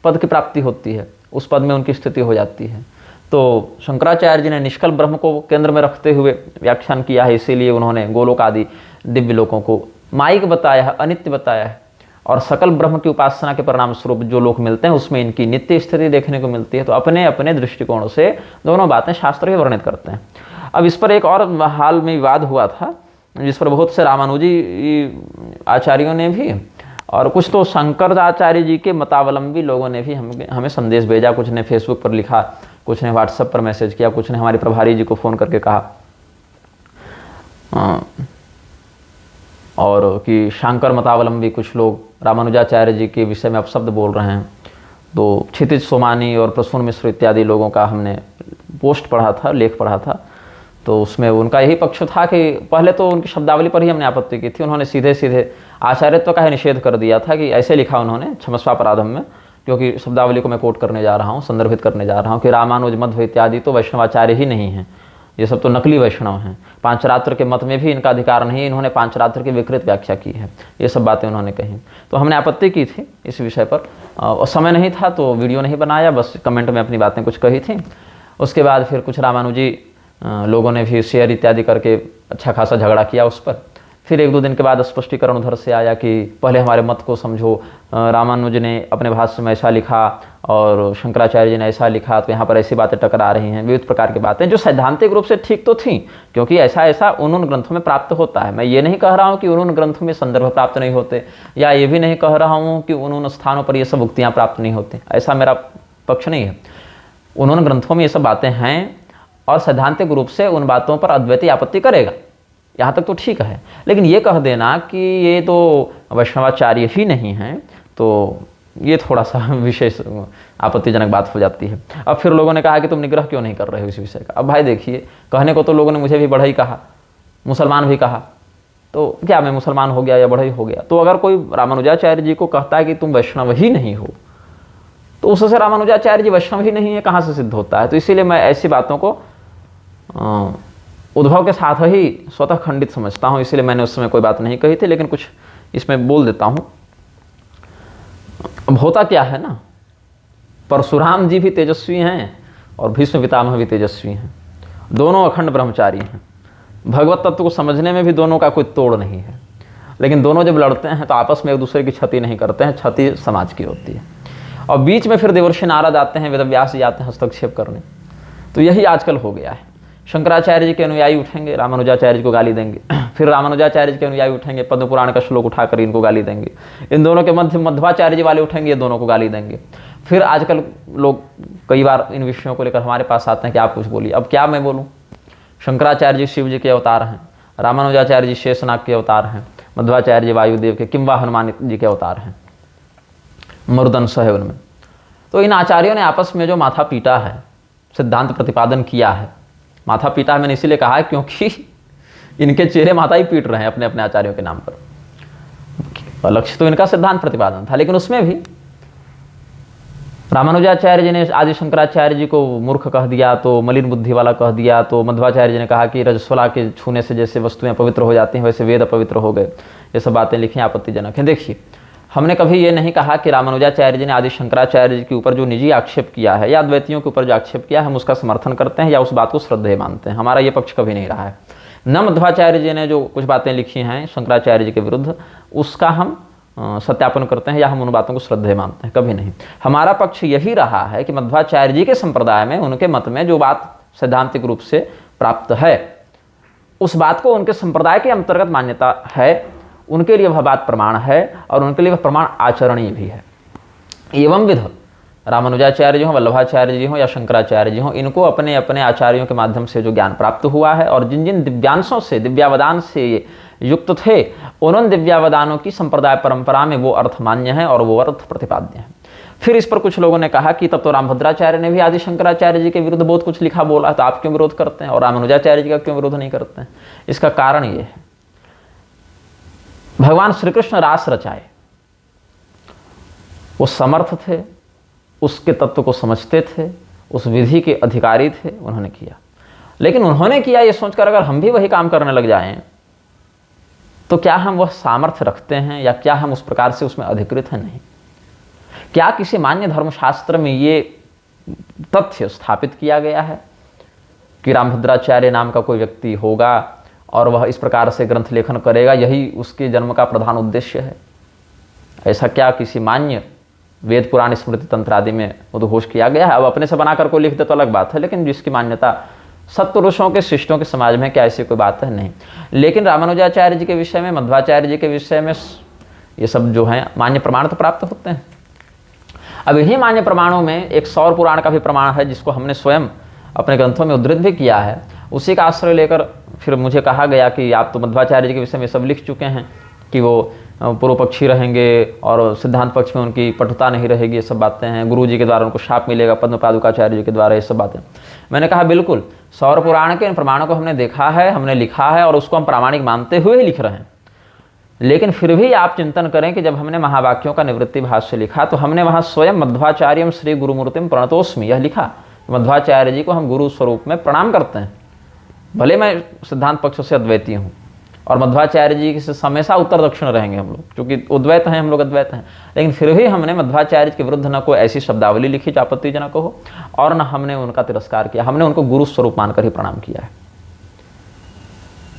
पद की प्राप्ति होती है, उस पद में उनकी स्थिति हो जाती है। तो शंकराचार्य जी ने निष्कल ब्रह्म को केंद्र में रखते हुए व्याख्यान किया है, इसीलिए उन्होंने गोलोक आदि दिव्य लोकों को माइक बताया है, अनित्य बताया है, और सकल ब्रह्म की उपासना के परिणाम स्वरूप जो लोक मिलते हैं उसमें इनकी नित्य स्थिति देखने को मिलती है। तो अपने अपने दृष्टिकोण से दोनों बातें शास्त्र ही वर्णित करते हैं। अब इस पर एक और हाल में विवाद हुआ था, जिस पर बहुत से रामानुजी आचार्यों ने भी और कुछ तो शंकराचार्य जी के मतावलंबी लोगों ने भी हमें संदेश भेजा। कुछ ने फेसबुक पर लिखा, कुछ ने व्हाट्सएप पर मैसेज किया, कुछ ने हमारे प्रभारी जी को फ़ोन करके कहा और कि शंकर मतावलंबी कुछ लोग रामानुजाचार्य जी के विषय में अपशब्द बोल रहे हैं। तो क्षितिज सोमानी और प्रसून मिश्र इत्यादि लोगों का हमने पोस्ट पढ़ा था, लेख पढ़ा था, तो उसमें उनका यही पक्ष था कि पहले तो उनकी शब्दावली पर ही हमने आपत्ति की थी। उन्होंने सीधे सीधे आचार्यत्व का ही निषेध कर दिया था कि ऐसे लिखा उन्होंने क्षमस्वापराधम में, क्योंकि शब्दावली को मैं कोट करने जा रहा हूँ, संदर्भित करने जा रहा हूँ कि रामानुज मध्व इत्यादि तो वैष्णवाचार्य ही नहीं हैं, ये सब तो नकली वैष्णव हैं। पांचरात्र के मत में भी इनका अधिकार नहीं, इन्होंने पांचरात्र की विकृत व्याख्या की है, ये सब बातें उन्होंने कही। तो हमने आपत्ति की थी इस विषय पर, और समय नहीं था तो वीडियो नहीं बनाया, बस कमेंट में अपनी बातें कुछ कही थी। उसके बाद फिर कुछ रामानुजी लोगों ने भी शेयर इत्यादि करके अच्छा खासा झगड़ा किया उस पर। फिर एक दो दिन के बाद स्पष्टीकरण उधर से आया कि पहले हमारे मत को समझो, रामानुज ने अपने भाष्य में ऐसा लिखा और शंकराचार्य जी ने ऐसा लिखा, तो यहाँ पर ऐसी बातें टकरा रही हैं, विविध प्रकार की बातें जो सैद्धांतिक रूप से ठीक तो थी, क्योंकि ऐसा उन ग्रंथों में प्राप्त होता है। मैं ये नहीं कह रहा हूँ कि उन ग्रंथों में संदर्भ प्राप्त नहीं होते, या ये भी नहीं कह रहा हूँ कि उन स्थानों पर ये सब उक्तियाँ प्राप्त नहीं होती, ऐसा मेरा पक्ष नहीं है। उन ग्रंथों में ये सब बातें हैं और सैद्धांतिक रूप से उन बातों पर अद्वैती आपत्ति करेगा, यहाँ तक तो ठीक है। लेकिन ये कह देना कि ये तो वैष्णवाचार्य ही नहीं हैं, तो ये थोड़ा सा विशेष आपत्तिजनक बात हो जाती है। अब फिर लोगों ने कहा कि तुम निग्रह क्यों नहीं कर रहे हो इस विषय का। अब भाई देखिए, कहने को तो लोगों ने मुझे भी बढ़ई कहा, मुसलमान भी कहा, तो क्या मैं मुसलमान हो गया या बढ़ई हो गया? तो अगर कोई रामानुजाचार्य जी को कहता है कि तुम वैष्णव ही नहीं हो, तो उससे रामानुजाचार्य जी वैष्णव ही नहीं है कहाँ से सिद्ध होता है? तो इसीलिए मैं ऐसी बातों को उद्भव के साथ ही स्वतः खंडित समझता हूँ, इसलिए मैंने उस समय कोई बात नहीं कही थी, लेकिन कुछ इसमें बोल देता हूँ। अब होता क्या है ना, परशुराम जी भी तेजस्वी हैं और भीष्म पितामह भी तेजस्वी हैं, दोनों अखंड ब्रह्मचारी हैं, भगवत तत्व को समझने में भी दोनों का कोई तोड़ नहीं है, लेकिन दोनों जब लड़ते हैं तो आपस में एक दूसरे की क्षति नहीं करते हैं, क्षति समाज की होती है। और बीच में फिर देवर्षि नारद आते हैं, वेदव्यास जी आते हैं हस्तक्षेप करने। तो यही आजकल हो गया है। शंकराचार्य जी के अनुयायी उठेंगे, रामानुजाचार्य जी को गाली देंगे, फिर रामानुजाचार्य जी के अनुयायी उठेंगे, पद्म पुराण का श्लोक उठाकर इनको गाली देंगे, इन दोनों के मध्य मध्वाचार्य जी वाले उठेंगे, ये दोनों को गाली देंगे। फिर आजकल लोग कई बार इन विषयों को लेकर हमारे पास आते हैं कि आप कुछ बोलिए। अब क्या मैं बोलूँ? शंकराचार्य जी शिव जी के अवतार हैं, रामानुजाचार्य जी शेषनाग के अवतार हैं, मध्वाचार्य जी वायुदेव के, किंबा हनुमान जी के अवतार हैं, मरुदंश है उनमें। तो इन आचार्यों ने आपस में जो माथा पीटा है, सिद्धांत प्रतिपादन किया है, माथा पीटा मैंने इसीलिए कहा है क्योंकि इनके चेहरे माथा ही पीट रहे हैं अपने अपने आचार्यों के नाम पर। लक्ष्य तो इनका सिद्धांत प्रतिपादन था, लेकिन उसमें भी रामानुजाचार्य जी ने आदि शंकराचार्य जी को मूर्ख कह दिया, तो मलिन बुद्धि वाला कह दिया, तो मध्वाचार्य जी ने कहा कि रजस्वला के छूने से जैसे वस्तुएं पवित्र हो जाती हैं वैसे वेद अपवित्र हो गए। ये सब बातें लिखी आपत्तिजनक हैं। देखिए, हमने कभी ये नहीं कहा कि रामानुजाचार्य जी ने आदि शंकराचार्य जी के ऊपर जो निजी आक्षेप किया है या अद्वैतियों के ऊपर जो आक्षेप किया है हम उसका समर्थन करते हैं या उस बात को श्रद्धेय मानते हैं। हमारा ये पक्ष कभी नहीं रहा है। न मध्वाचार्य जी ने जो कुछ बातें लिखी हैं शंकराचार्य जी के विरुद्ध, उसका हम सत्यापन करते हैं या हम उन बातों को श्रद्धेय मानते हैं, कभी नहीं। हमारा पक्ष यही रहा है कि मध्वाचार्य जी के संप्रदाय में, उनके मत में जो बात सैद्धांतिक रूप से प्राप्त है, उस बात को उनके संप्रदाय के अंतर्गत मान्यता है, उनके लिए वह बात प्रमाण है और उनके लिए वह प्रमाण आचरणीय भी है। एवं विध रामानुजाचार्य जी हों, वल्लभाचार्य जी हों या शंकराचार्य जी हों, इनको अपने अपने आचार्यों के माध्यम से जो ज्ञान प्राप्त हुआ है और जिन जिन दिव्यांशों से, दिव्यावदान से युक्त थे, उन दिव्यावदानों की संप्रदाय परंपरा में वो अर्थ मान्य है और वो अर्थ प्रतिपाद्य है। फिर इस पर कुछ लोगों ने कहा कि तब तो रामभद्राचार्य ने भी आदि शंकराचार्य जी के विरुद्ध बहुत कुछ लिखा बोला, तो आप क्यों विरोध करते हैं और रामानुजाचार्य जी का क्यों विरोध नहीं करते हैं? इसका कारण ये है, भगवान श्री कृष्ण रास रचाए, वो समर्थ थे, उसके तत्व को समझते थे, उस विधि के अधिकारी थे, उन्होंने किया। लेकिन उन्होंने किया ये सोचकर अगर हम भी वही काम करने लग जाएं तो क्या हम वह सामर्थ्य रखते हैं या क्या हम उस प्रकार से उसमें अधिकृत हैं? नहीं। क्या किसी मान्य धर्मशास्त्र में ये तथ्य स्थापित किया गया है कि रामभद्राचार्य नाम का कोई व्यक्ति होगा और वह इस प्रकार से ग्रंथ लेखन करेगा, यही उसके जन्म का प्रधान उद्देश्य है? ऐसा क्या किसी मान्य वेद पुराण स्मृति तंत्र आदि में उद्घोष किया गया है? अब अपने से बनाकर कोई लिख दे तो अलग बात है, लेकिन जिसकी मान्यता सत्पुरुषों के शिष्टों के समाज में, क्या ऐसी कोई बात है? नहीं। लेकिन रामानुजाचार्य जी के विषय में, मध्वाचार्य जी के विषय में ये सब जो है मान्य प्रमाण तो प्राप्त होते हैं। अब इन्हीं मान्य प्रमाणों में एक सौर पुराण का भी प्रमाण है, जिसको हमने स्वयं अपने ग्रंथों में उद्धृत भी किया है। उसी का आश्रय लेकर फिर मुझे कहा गया कि आप तो मध्वाचार्य जी के विषय में सब लिख चुके हैं कि वो पूर्व पक्षी रहेंगे और सिद्धांत पक्ष में उनकी पटुता नहीं रहेगी, ये सब बातें हैं, गुरु जी के द्वारा उनको शाप मिलेगा, पद्म पादुकाचार्य जी के द्वारा, ये सब बातें। मैंने कहा बिल्कुल, सौर पुराण के इन प्रमाणों को हमने देखा है, हमने लिखा है और उसको हम प्रामाणिक मानते हुए ही लिख रहे हैं। लेकिन फिर भी आप चिंतन करें कि जब हमने महावाक्यों का निवृत्ति भाष्य लिखा तो हमने वहाँ स्वयं मध्वाचार्यम श्री गुरुमूर्तिम प्रणतोस्मि यह लिखा, मध्वाचार्य जी को हम गुरु स्वरूप में प्रणाम करते हैं। भले मैं सिद्धांत पक्ष से अद्वैती हूँ और मध्वाचार्य जी से हमेशा उत्तर दक्षिण रहेंगे हम लोग, क्योंकि उद्वैत हैं, हम लोग अद्वैत हैं, लेकिन फिर भी हमने मध्वाचार्य के विरुद्ध न कोई ऐसी शब्दावली लिखी जो आपत्तिजनक हो और न हमने उनका तिरस्कार किया, हमने उनको गुरु स्वरूप मानकर ही प्रणाम किया है,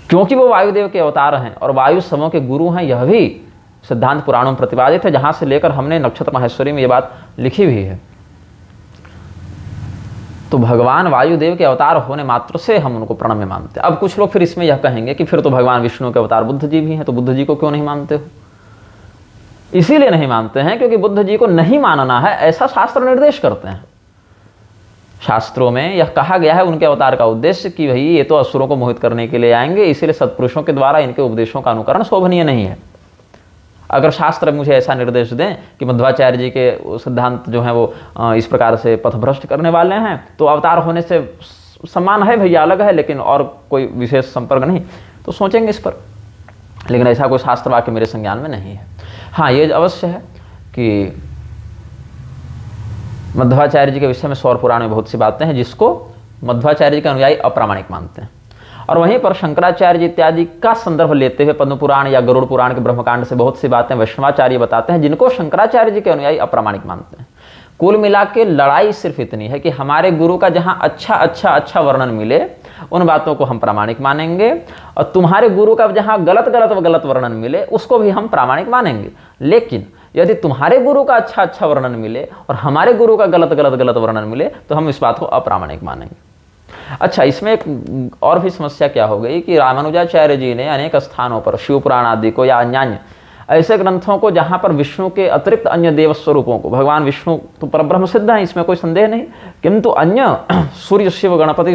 क्योंकि वो वायुदेव के अवतार हैं और वायु समों के गुरु हैं। यह भी सिद्धांत पुराणों में प्रतिपादित है, जहां से लेकर हमने नक्षत्र माहेश्वरी में ये बात लिखी भी है। तो भगवान वायुदेव के अवतार होने मात्र से हम उनको प्रणम्य मानते हैं। अब कुछ लोग फिर इसमें यह कहेंगे कि फिर तो भगवान विष्णु के अवतार बुद्ध जी भी हैं, तो बुद्ध जी को क्यों नहीं मानते हो? इसीलिए नहीं मानते हैं क्योंकि बुद्ध जी को नहीं मानना है ऐसा शास्त्र निर्देश करते हैं। शास्त्रों में यह कहा गया है उनके अवतार का उद्देश्य कि भाई ये तो असुरों को मोहित करने के लिए आएंगे, इसीलिए सत्पुरुषों के द्वारा इनके उपदेशों का अनुकरण शोभनीय नहीं है। अगर शास्त्र मुझे ऐसा निर्देश दें कि मध्वाचार्य जी के सिद्धांत जो हैं वो इस प्रकार से पथभ्रष्ट करने वाले हैं, तो अवतार होने से समान है भैया, अलग है, लेकिन और कोई विशेष संपर्क नहीं, तो सोचेंगे इस पर। लेकिन ऐसा कोई शास्त्र वाक्य मेरे संज्ञान में नहीं है। हाँ, ये अवश्य है कि मध्वाचार्य जी के विषय में सौर पुराण में बहुत सी बातें हैं जिसको मध्वाचार्य जी के अनुयायी अप्रामाणिक मानते हैं। और वहीं पर शंकराचार्य जी इत्यादि का संदर्भ लेते हुए पद्म पुराण या गरुड़ पुराण के ब्रह्मकांड से बहुत सी बातें वैष्णवाचार्य बताते हैं जिनको शंकराचार्य जी के अनुयायी अप्रामाणिक मानते हैं। कुल मिला के लड़ाई सिर्फ इतनी है कि हमारे गुरु का जहां अच्छा वर्णन मिले उन बातों को हम प्रामाणिक मानेंगे, और तुम्हारे गुरु का जहां गलत वर्णन मिले उसको भी हम प्रामाणिक मानेंगे। लेकिन यदि तुम्हारे गुरु का अच्छा वर्णन मिले और हमारे गुरु का गलत वर्णन मिले तो हम इस बात को अप्रामाणिक मानेंगे। अच्छा, इसमें एक और भी समस्या क्या हो गई कि रामानुजाचार्य जी ने अनेक स्थानों पर शिव पुराण आदि को या अन्य ऐसे ग्रंथों को जहां पर विष्णु के अतिरिक्त अन्य देव स्वरूपों को, भगवान विष्णु तो परब्रह्म सिद्ध है, इसमें कोई संदेह नहीं, किंतु अन्य सूर्य शिव गणपति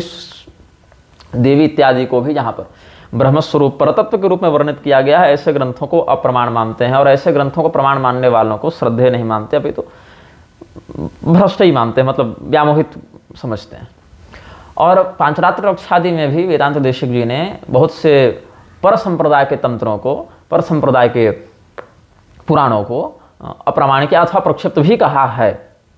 देवी इत्यादि को भी जहां पर ब्रह्म स्वरूप परतत्व के रूप में वर्णित किया गया है, ऐसे ग्रंथों को अप्रमाण मानते हैं। और ऐसे ग्रंथों को प्रमाण मानने वालों को श्रद्धेय नहीं मानते, अभी तो भ्रष्ट ही मानते हैं, मतलब व्यामोहित समझते हैं। और पांचरात्र रक्षादि में भी वेदांत देशिक जी ने बहुत से पर संप्रदाय के तंत्रों को, पर संप्रदाय के पुराणों को अप्रामाणिक अथवा प्रक्षिप्त भी कहा है।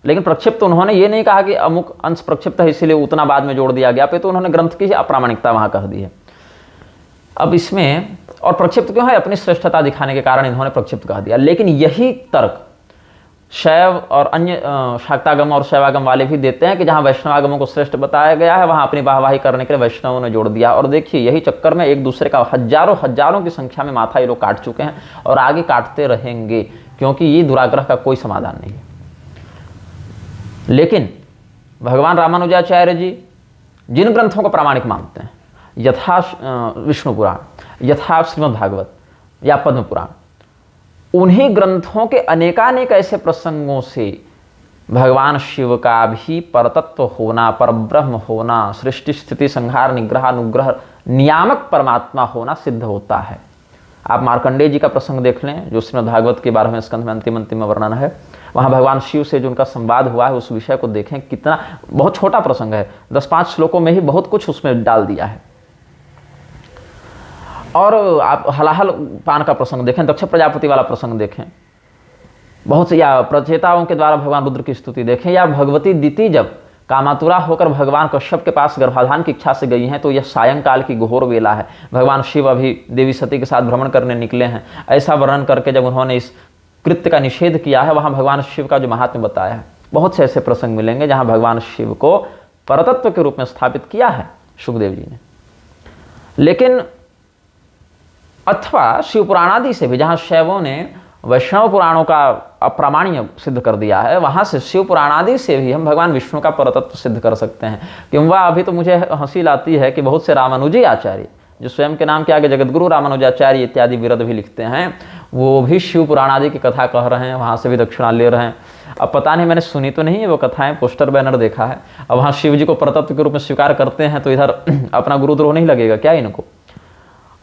लेकिन प्रक्षिप्त उन्होंने ये नहीं कहा कि अमुक अंश प्रक्षिप्त है इसीलिए उतना बाद में जोड़ दिया गया, पे तो उन्होंने ग्रंथ की अप्रामाणिकता वहां कह दी है। अब इसमें और प्रक्षिप्त क्यों है, अपनी श्रेष्ठता दिखाने के कारण इन्होंने प्रक्षिप्त कह दिया। लेकिन यही तर्क शैव और अन्य शाक्तागम और शैवागम वाले भी देते हैं कि जहां वैष्णवागमों को श्रेष्ठ बताया गया है वहां अपनी वाहवाही करने के लिए वैष्णवों ने जोड़ दिया। और देखिए, यही चक्कर में एक दूसरे का हजारों की संख्या में माथा ये लोग काट चुके हैं और आगे काटते रहेंगे, क्योंकि ये दुराग्रह का कोई समाधान नहीं है। लेकिन भगवान रामानुजाचार्य जी जिन ग्रंथों को प्रामाणिक मानते हैं, यथा विष्णु पुराण, यथा श्रीमद् भागवत या पद्म पुराण, उन्हीं ग्रंथों के अनेकानेक ऐसे प्रसंगों से भगवान शिव का भी परतत्व होना, परब्रह्म होना, सृष्टि स्थिति संहार निग्रह अनुग्रह नियामक परमात्मा होना सिद्ध होता है। आप मार्कंडेय जी का प्रसंग देख लें, जो श्रीमद् भागवत के 12वें स्कंध में अंतिम में वर्णन है। वहां भगवान शिव से जो उनका संवाद हुआ है उस विषय को देखें, कितना बहुत छोटा प्रसंग है, 10-5 श्लोकों में ही बहुत कुछ उसमें डाल दिया है। और आप हलाहल पान का प्रसंग देखें, दक्ष प्रजापति वाला प्रसंग देखें, बहुत से, या प्रचेताओं के द्वारा भगवान रुद्र की स्तुति देखें, या भगवती दिति जब कामातुरा होकर भगवान कश्यप के पास गर्भाधान की इच्छा से गई हैं तो यह सायंकाल की घोर वेला है, भगवान शिव अभी देवी सती के साथ भ्रमण करने निकले हैं, ऐसा वर्णन करके जब उन्होंने इस कृत्य का निषेध किया है, वहां भगवान शिव का जो महात्म्य बताया है। बहुत से ऐसे प्रसंग मिलेंगे जहां भगवान शिव को परतत्व के रूप में स्थापित किया है सुखदेव जी ने। लेकिन अथवा शिव पुराणादि से भी, जहां शैवों ने वैष्णव पुराणों का अप्रामाण्य सिद्ध कर दिया है, वहां से शिव पुराणादि से भी हम भगवान विष्णु का परतत्व सिद्ध कर सकते हैं। क्योंकि अभी तो मुझे हंसी लाती है कि बहुत से रामानुजी आचार्य, जो स्वयं के नाम के आगे जगतगुरु रामानुजाचार्य इत्यादि विरद भी लिखते हैं, वो भी शिव पुराणादि की कथा कह रहे हैं, वहां से भी दक्षिणा ले रहे हैं। अब पता नहीं, मैंने सुनी तो नहीं है वो कथाएं, पोस्टर बैनर देखा है। अब वहां शिव जी को परतत्व के रूप में स्वीकार करते हैं तो इधर अपना गुरुद्रोह नहीं लगेगा क्या इनको?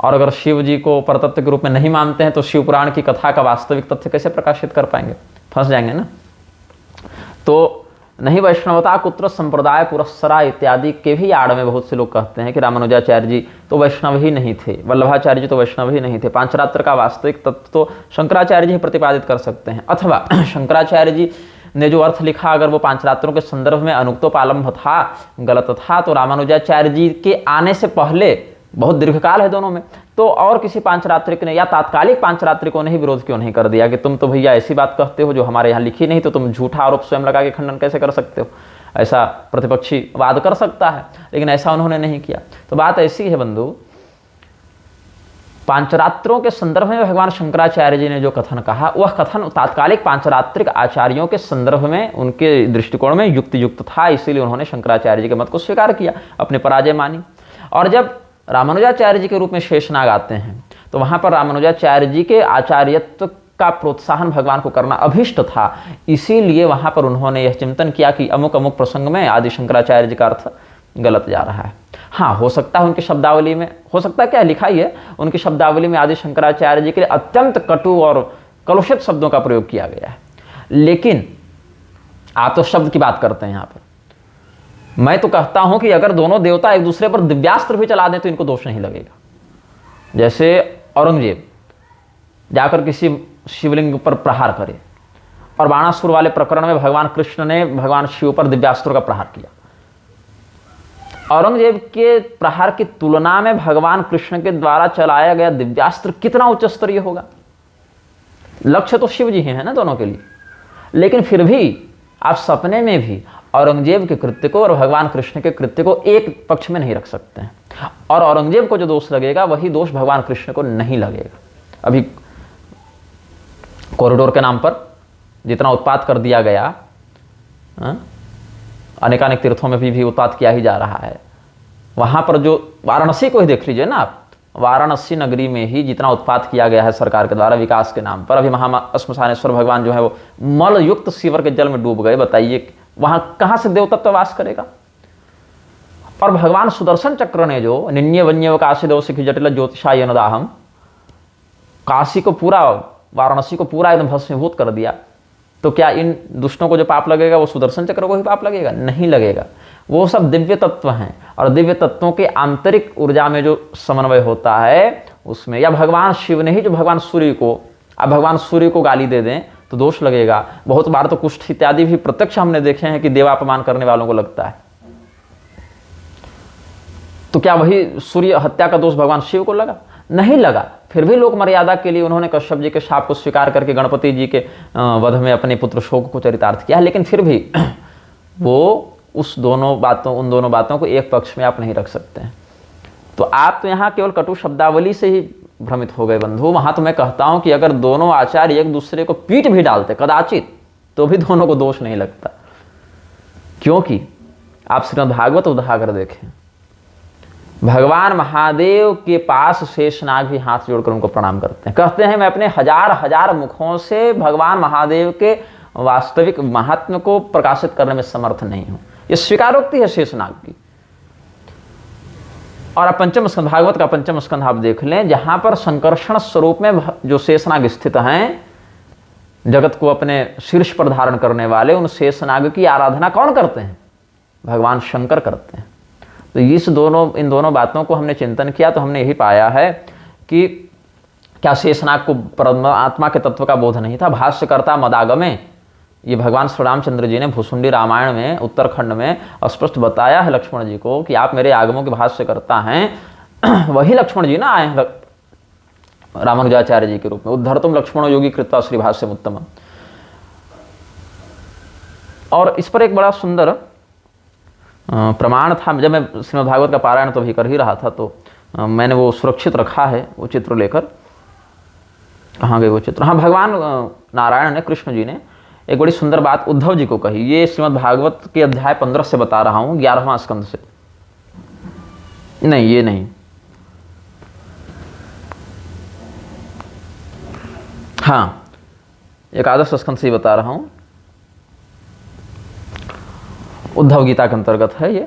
और अगर शिव जी को परतत्व के रूप में नहीं मानते हैं तो शिव पुराण की कथा का वास्तविक तथ्य कैसे प्रकाशित कर पाएंगे? फंस जाएंगे ना। तो नहीं वैष्णवता कुत्र संप्रदाय पुरस्सरा इत्यादि के भी आड़ में बहुत से लोग कहते हैं कि रामानुजाचार्य जी तो वैष्णव ही नहीं थे, वल्लभाचार्य जी तो वैष्णव ही नहीं थे। पांचरात्र का वास्तविक तत्व तो शंकराचार्य जी ही प्रतिपादित कर सकते हैं। अथवा शंकराचार्य जी ने जो अर्थ लिखा, अगर वो पांचरात्रों के संदर्भ में अनुक्तोपालंभ था, गलत था, तो रामानुजाचार्य जी के आने से पहले बहुत दीर्घकाल है दोनों में, तो और किसी पांचरात्रिक ने या तात्कालिक पांचरात्रिकों ने ही विरोध क्यों नहीं कर दिया कि तुम तो भैया ऐसी बात कहते हो जो हमारे यहाँ लिखी नहीं, तो तुम झूठा आरोप स्वयं लगा के खंडन कैसे कर सकते हो? ऐसा प्रतिपक्षी वाद कर सकता है, लेकिन ऐसा उन्होंने नहीं किया। तो बात ऐसी है बंधु, पांचरात्रों के संदर्भ में भगवान शंकराचार्य जी ने जो कथन कहा, वह कथन तात्कालिक पांचरात्रिक आचार्यों के संदर्भ में, उनके दृष्टिकोण में युक्त था, इसीलिए उन्होंने शंकराचार्य जी के मत को स्वीकार किया, अपनी पराजय मानी। और जब रामानुजाचार्य जी के रूप में शेषनाग आते हैं तो वहां पर रामानुजाचार्य जी के आचार्यत्व का प्रोत्साहन भगवान को करना अभिष्ट था, इसीलिए वहां पर उन्होंने यह चिंतन किया कि अमुक अमुक प्रसंग में आदि शंकराचार्य जी का अर्थ गलत जा रहा है। हाँ, हो सकता है उनकी शब्दावली में, हो सकता है क्या लिखा ही है, उनकी शब्दावली में आदि शंकराचार्य जी के लिए अत्यंत कटु और कलुषित शब्दों का प्रयोग किया गया है। लेकिन आप तो शब्द की बात करते हैं यहाँ पर, मैं तो कहता हूं कि अगर दोनों देवता एक दूसरे पर दिव्यास्त्र भी चला दें तो इनको दोष नहीं लगेगा। जैसे औरंगजेब जाकर किसी शिवलिंग पर प्रहार करे, और बाणासुर वाले प्रकरण में भगवान कृष्ण ने भगवान शिव पर दिव्यास्त्रों का प्रहार किया। औरंगजेब के प्रहार की तुलना में भगवान कृष्ण के द्वारा चलाया गया दिव्यास्त्र कितना उच्च स्तरीय होगा। लक्ष्य तो शिव जी हैं ना दोनों के लिए, लेकिन फिर भी आप सपने में भी औरंगजेब के कृत्य को और भगवान कृष्ण के कृत्य को एक पक्ष में नहीं रख सकते हैं, और औरंगजेब को जो दोष लगेगा वही दोष भगवान कृष्ण को नहीं लगेगा। अभी कॉरिडोर के नाम पर जितना उत्पात कर दिया गया, अनेकानेक तीर्थों में भी उत्पात किया ही जा रहा है। वहां पर जो वाराणसी को ही देख लीजिए ना आप, वाराणसी नगरी में ही जितना उत्पात किया गया है सरकार के द्वारा विकास के नाम पर। अभी महाश्मशानेश्वर भगवान जो है वो मल युक्त सीवर के जल में डूब गए। बताइए वहां कहां से देव तत्व वास करेगा। और भगवान सुदर्शन चक्र ने जो निन्य वन्य काशी दौसिक जटिल ज्योतिषाय नदाहम, काशी को पूरा, वाराणसी को पूरा एकदम भस्मीभूत कर दिया, तो क्या इन दुष्टों को जो पाप लगेगा वो सुदर्शन चक्र को ही पाप लगेगा? नहीं लगेगा। वो सब दिव्य तत्व हैं, और दिव्य तत्वों के आंतरिक ऊर्जा में जो समन्वय होता है उसमें, या भगवान शिव ने ही जो भगवान सूर्य को, अब भगवान सूर्य को गाली दे दें तो दोष लगेगा। बहुत बार तो कुष्ठ इत्यादि भी प्रत्यक्ष हमने देखे हैं कि देवापमान करने वालों को लगता है। तो क्या वही सूर्य हत्या का दोष भगवान शिव को लगा? नहीं लगा। फिर भी लोक मर्यादा के लिए उन्होंने कश्यप जी के शाप को स्वीकार करके गणपति जी के वध में अपने पुत्र शोक को चरितार्थ किया, लेकिन फिर भी वो उन दोनों बातों को एक पक्ष में आप नहीं रख सकते हैं। तो आप तो यहाँ केवल कटु शब्दावली से ही भ्रमित हो गए बंधु। वहां तो मैं कहता हूं कि अगर दोनों आचार्य एक दूसरे को पीट भी डालते कदाचित, तो भी दोनों को दोष नहीं लगता, क्योंकि आप श्रीमद् भागवत उठाकर देखें, भगवान महादेव के पास शेषनाग भी हाथ जोड़कर उनको प्रणाम करते हैं, कहते हैं मैं अपने हजार हजार मुखों से भगवान महादेव के वास्तविक महात्म्य को प्रकाशित करने में समर्थ नहीं हूं। यह स्वीकारोक्ति है शेषनाग की। और आप पंचम स्कंध, भागवत का पंचम स्कंध आप देख लें, जहां पर संकर्षण स्वरूप में जो शेषनाग स्थित हैं, जगत को अपने शीर्ष पर धारण करने वाले, उन शेषनाग की आराधना कौन करते हैं? भगवान शंकर करते हैं। तो इन दोनों बातों को हमने चिंतन किया तो हमने यही पाया है कि क्या शेषनाग को परमात्मा के तत्व का बोध नहीं था? भाष्यकर्ता मदागमे, ये भगवान श्री रामचंद्र जी ने भुसुंडी रामायण में उत्तरखंड में स्पष्ट बताया है लक्ष्मण जी को कि आप मेरे आगमों के भाष्यकर्ता हैं। वही लक्ष्मण जी ना आए हैं रामानुजाचार्य जी के रूप में, उद्धर्तुम लक्ष्मणो योगी कृत्वा श्री भाष्यम उत्तमम्। और इस पर एक बड़ा सुंदर प्रमाण था। जब मैं श्रीमद् भागवत का पारायण तो भी कर ही रहा था, तो मैंने वो सुरक्षित रखा है, वो चित्र लेकर। कहाँ गए वो चित्र? हाँ, भगवान नारायण ने, कृष्ण जी ने एक बड़ी सुंदर बात उद्धव जी को कही। ये श्रीमद् भागवत के अध्याय 15 से बता रहा हूँ, 11वां स्कंद से। नहीं, ये नहीं, हाँ, एकादश स्कंद से ही बता रहा हूँ। उद्धव गीता के अंतर्गत है ये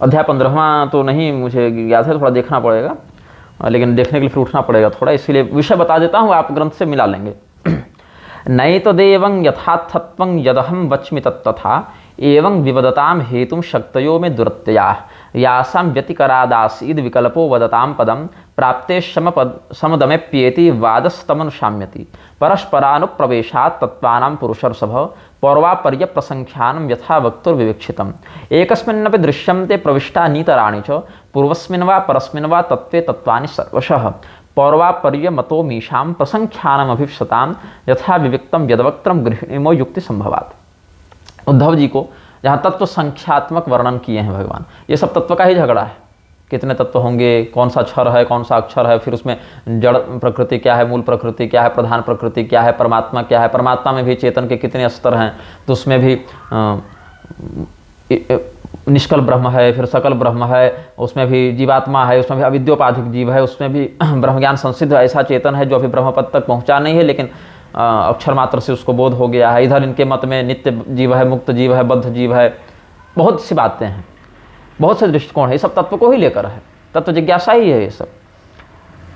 अध्याय 15वां। तो नहीं मुझे याद है, थोड़ा देखना पड़ेगा, लेकिन देखने के लिए फिर उठना पड़ेगा थोड़ा, इसीलिए विषय बता देता हूँ, आप ग्रंथ से मिला लेंगे। नई तो देवं यथात्थत्वं यदहम वच्मि तत्तथा एवं विवदताम हेतुम शक्तयो में दुरत्यया यासाम व्यतिकरादासीद विकल्पो वदताम पदम प्राप्ते समदमेप्येति वादस्तमनुशाम्यति परस्परानुप्रवेशात् तत्त्वानां पुरुषर्षभ पौर्वापर्य प्रसंख्यानं यथा वक्तुर्विवक्षितम् एकस्मिन्नपि दृश्यन्ते प्रविष्टा नीतराणि च पूर्वस्मिन् वा परस्मिन् वा तत्त्वे तत्त्वानि सर्वशः पौर्वापर्य मतो मीशां प्रसंख्यानमभिप्सतां यथा विविक्तं यद्वक्त्रं गृह्णीमो युक्ति संभवात्। उद्धव जी को जहाँ तत्व संख्यात्मक वर्णन किए हैं भगवान, ये सब तत्व का ही झगड़ा है। कितने तत्व होंगे, कौन सा क्षर है, कौन सा अक्षर है, फिर उसमें जड़ प्रकृति क्या है, मूल प्रकृति क्या है, प्रधान प्रकृति क्या है, परमात्मा क्या है, परमात्मा में भी चेतन के कितने स्तर हैं, तो उसमें भी निष्कल ब्रह्म है, फिर सकल ब्रह्म है, उसमें भी जीवात्मा है, उसमें भी अविद्योपाधिक जीव है, उसमें भी ब्रह्म ज्ञान संसिद्ध ऐसा चेतन है जो अभी ब्रह्म पद तक पहुंचा नहीं है, लेकिन अक्षर मात्र से उसको बोध हो गया है। इधर इनके मत में नित्य जीव है, मुक्त जीव है, बद्ध जीव है, बहुत सी बातें हैं, बहुत से दृष्टिकोण है, ये सब तत्व को ही लेकर है, तत्व जिज्ञासा ही है ये सब।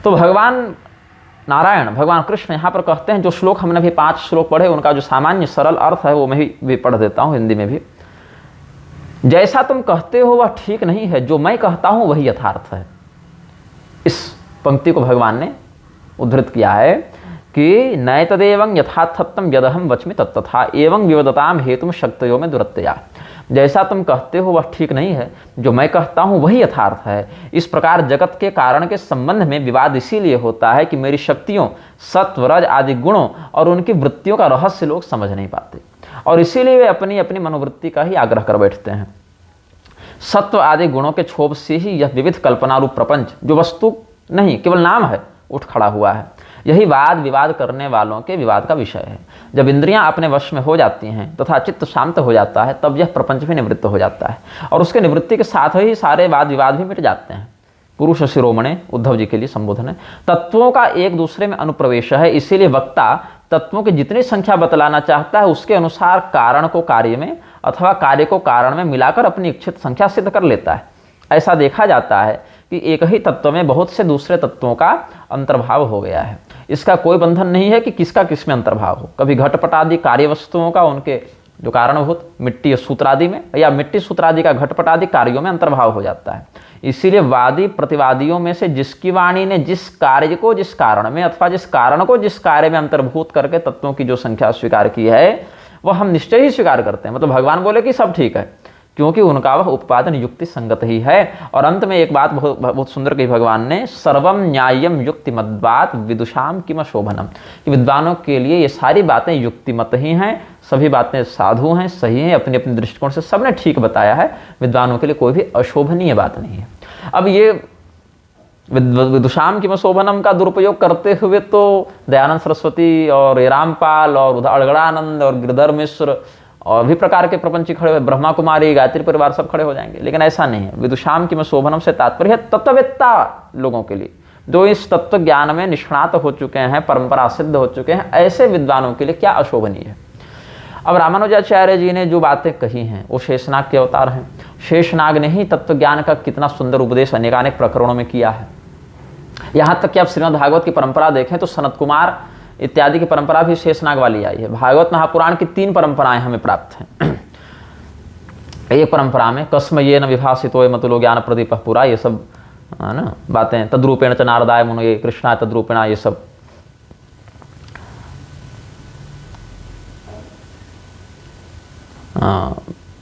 तो भगवान नारायण भगवान कृष्ण यहाँ पर कहते हैं, जो श्लोक हमने अभी 5 श्लोक पढ़े उनका जो सामान्य सरल अर्थ है वो मैं भी पढ़ देता हूँ हिंदी में भी। जैसा तुम कहते हो वह ठीक नहीं है, जो मैं कहता हूँ वही यथार्थ है। इस पंक्ति को भगवान ने उद्धृत किया है कि नैतदेवं यथार्थत्वं यदहं वच्मि तत्तथा एवं विवदताम हेतुम शक्तयो में दुरत्यया। जैसा तुम कहते हो वह ठीक नहीं है, जो मैं कहता हूँ वही यथार्थ है। इस प्रकार जगत के कारण के संबंध में विवाद इसीलिए होता है कि मेरी शक्तियों, सत्व, रज आदि गुणों और उनकी वृत्तियों का रहस्य लोग समझ नहीं पाते, और इसीलिए वे अपनी अपनी मनोवृत्ति का ही आग्रह कर बैठते हैं। सत्व आदि गुणों के क्षोभ से ही यह विविध कल्पना रूप प्रपंच, जो वस्तु नहीं केवल नाम है, उठ खड़ा हुआ है। यही वाद विवाद करने वालों के विवाद का विषय है। जब इंद्रियां अपने वश में हो जाती हैं तथा चित्त शांत हो जाता है, तब यह प्रपंच भी निवृत्त हो जाता है, और उसके निवृत्ति के साथ ही सारे वाद विवाद भी मिट जाते हैं। पुरुष शिरोमणि उद्धव जी के लिए संबोधन है। तत्वों का एक दूसरे में अनुप्रवेश है, इसीलिए वक्ता तत्वों की जितनी संख्या बतलाना चाहता है उसके अनुसार कारण को कार्य में अथवा कार्य को कारण में मिलाकर अपनी इच्छित संख्या सिद्ध कर लेता है। ऐसा देखा जाता है कि एक ही तत्व में बहुत से दूसरे तत्वों का अंतर्भाव हो गया है। इसका कोई बंधन नहीं है कि किसका किस में अंतर्भाव हो। कभी घटपट आदि कार्य वस्तुओं का उनके जो कारणभूत मिट्टी सूत्रादि में, या मिट्टी सूत्रादि का घटपट आदि कार्यों में अंतर्भाव हो जाता है। इसीलिए वादी प्रतिवादियों में से जिसकी वाणी ने जिस कार्य को जिस कारण में अथवा जिस कारण को जिस कार्य में अंतर्भूत करके तत्वों की जो संख्या स्वीकार की है वह हम निश्चय ही स्वीकार करते हैं। मतलब भगवान बोले कि सब ठीक है, क्योंकि उनका वह उत्पादन युक्ति संगत ही है। और अंत में एक बात बहुत सुंदर कही भगवान ने, सर्वम न्यायम युक्तिमद्वात विदुषाम किम शोभनम, कि विद्वानों के लिए ये सारी बातें युक्तिमत ही हैं, सभी बातें साधु हैं, सही हैं, अपने अपने दृष्टिकोण से सबने ठीक बताया है। विद्वानों के लिए कोई भी अशोभनीय बात नहीं है। अब ये विदुषाम किम शोभनम का दुरुपयोग करते हुए तो दयानंद सरस्वती और रामपाल और अड़गड़ानंद और गिरधर मिश्र और भी प्रकार के प्रपंची खड़े हुए, ब्रह्मा कुमारी, गायत्री परिवार सब खड़े हो जाएंगे, लेकिन ऐसा नहीं है। विदुषाम की में शोभनम से तात्पर्य है तत्ववेत्ता लोगों के लिए, जो इस तत्व ज्ञान में निष्णात हो चुके हैं, परंपरा सिद्ध हो चुके हैं, ऐसे विद्वानों के लिए क्या अशोभनीय है। अब रामानुजाचार्य जी ने जो बातें कही हैं वो शेषनाग के अवतार हैं। शेषनाग ने ही तत्व ज्ञान का कितना सुंदर उपदेश अनेकानेक प्रकरणों में किया है। यहाँ तक कि आप श्रीमद् भागवत की परंपरा देखें तो सनत कुमार इत्यादि की परंपरा भी शेषनाग वाली आई है। भागवत महापुराण की 3 परंपराएं हमें प्राप्त हैं। एक परंपरा में कस्म ये न विभाषितो मतुलो ज्ञान प्रदीप पूरा, ये सब ना बातें, तद्रूपेण च नारदाय मुनो ये कृष्णा तद्रूपेणा, ये सब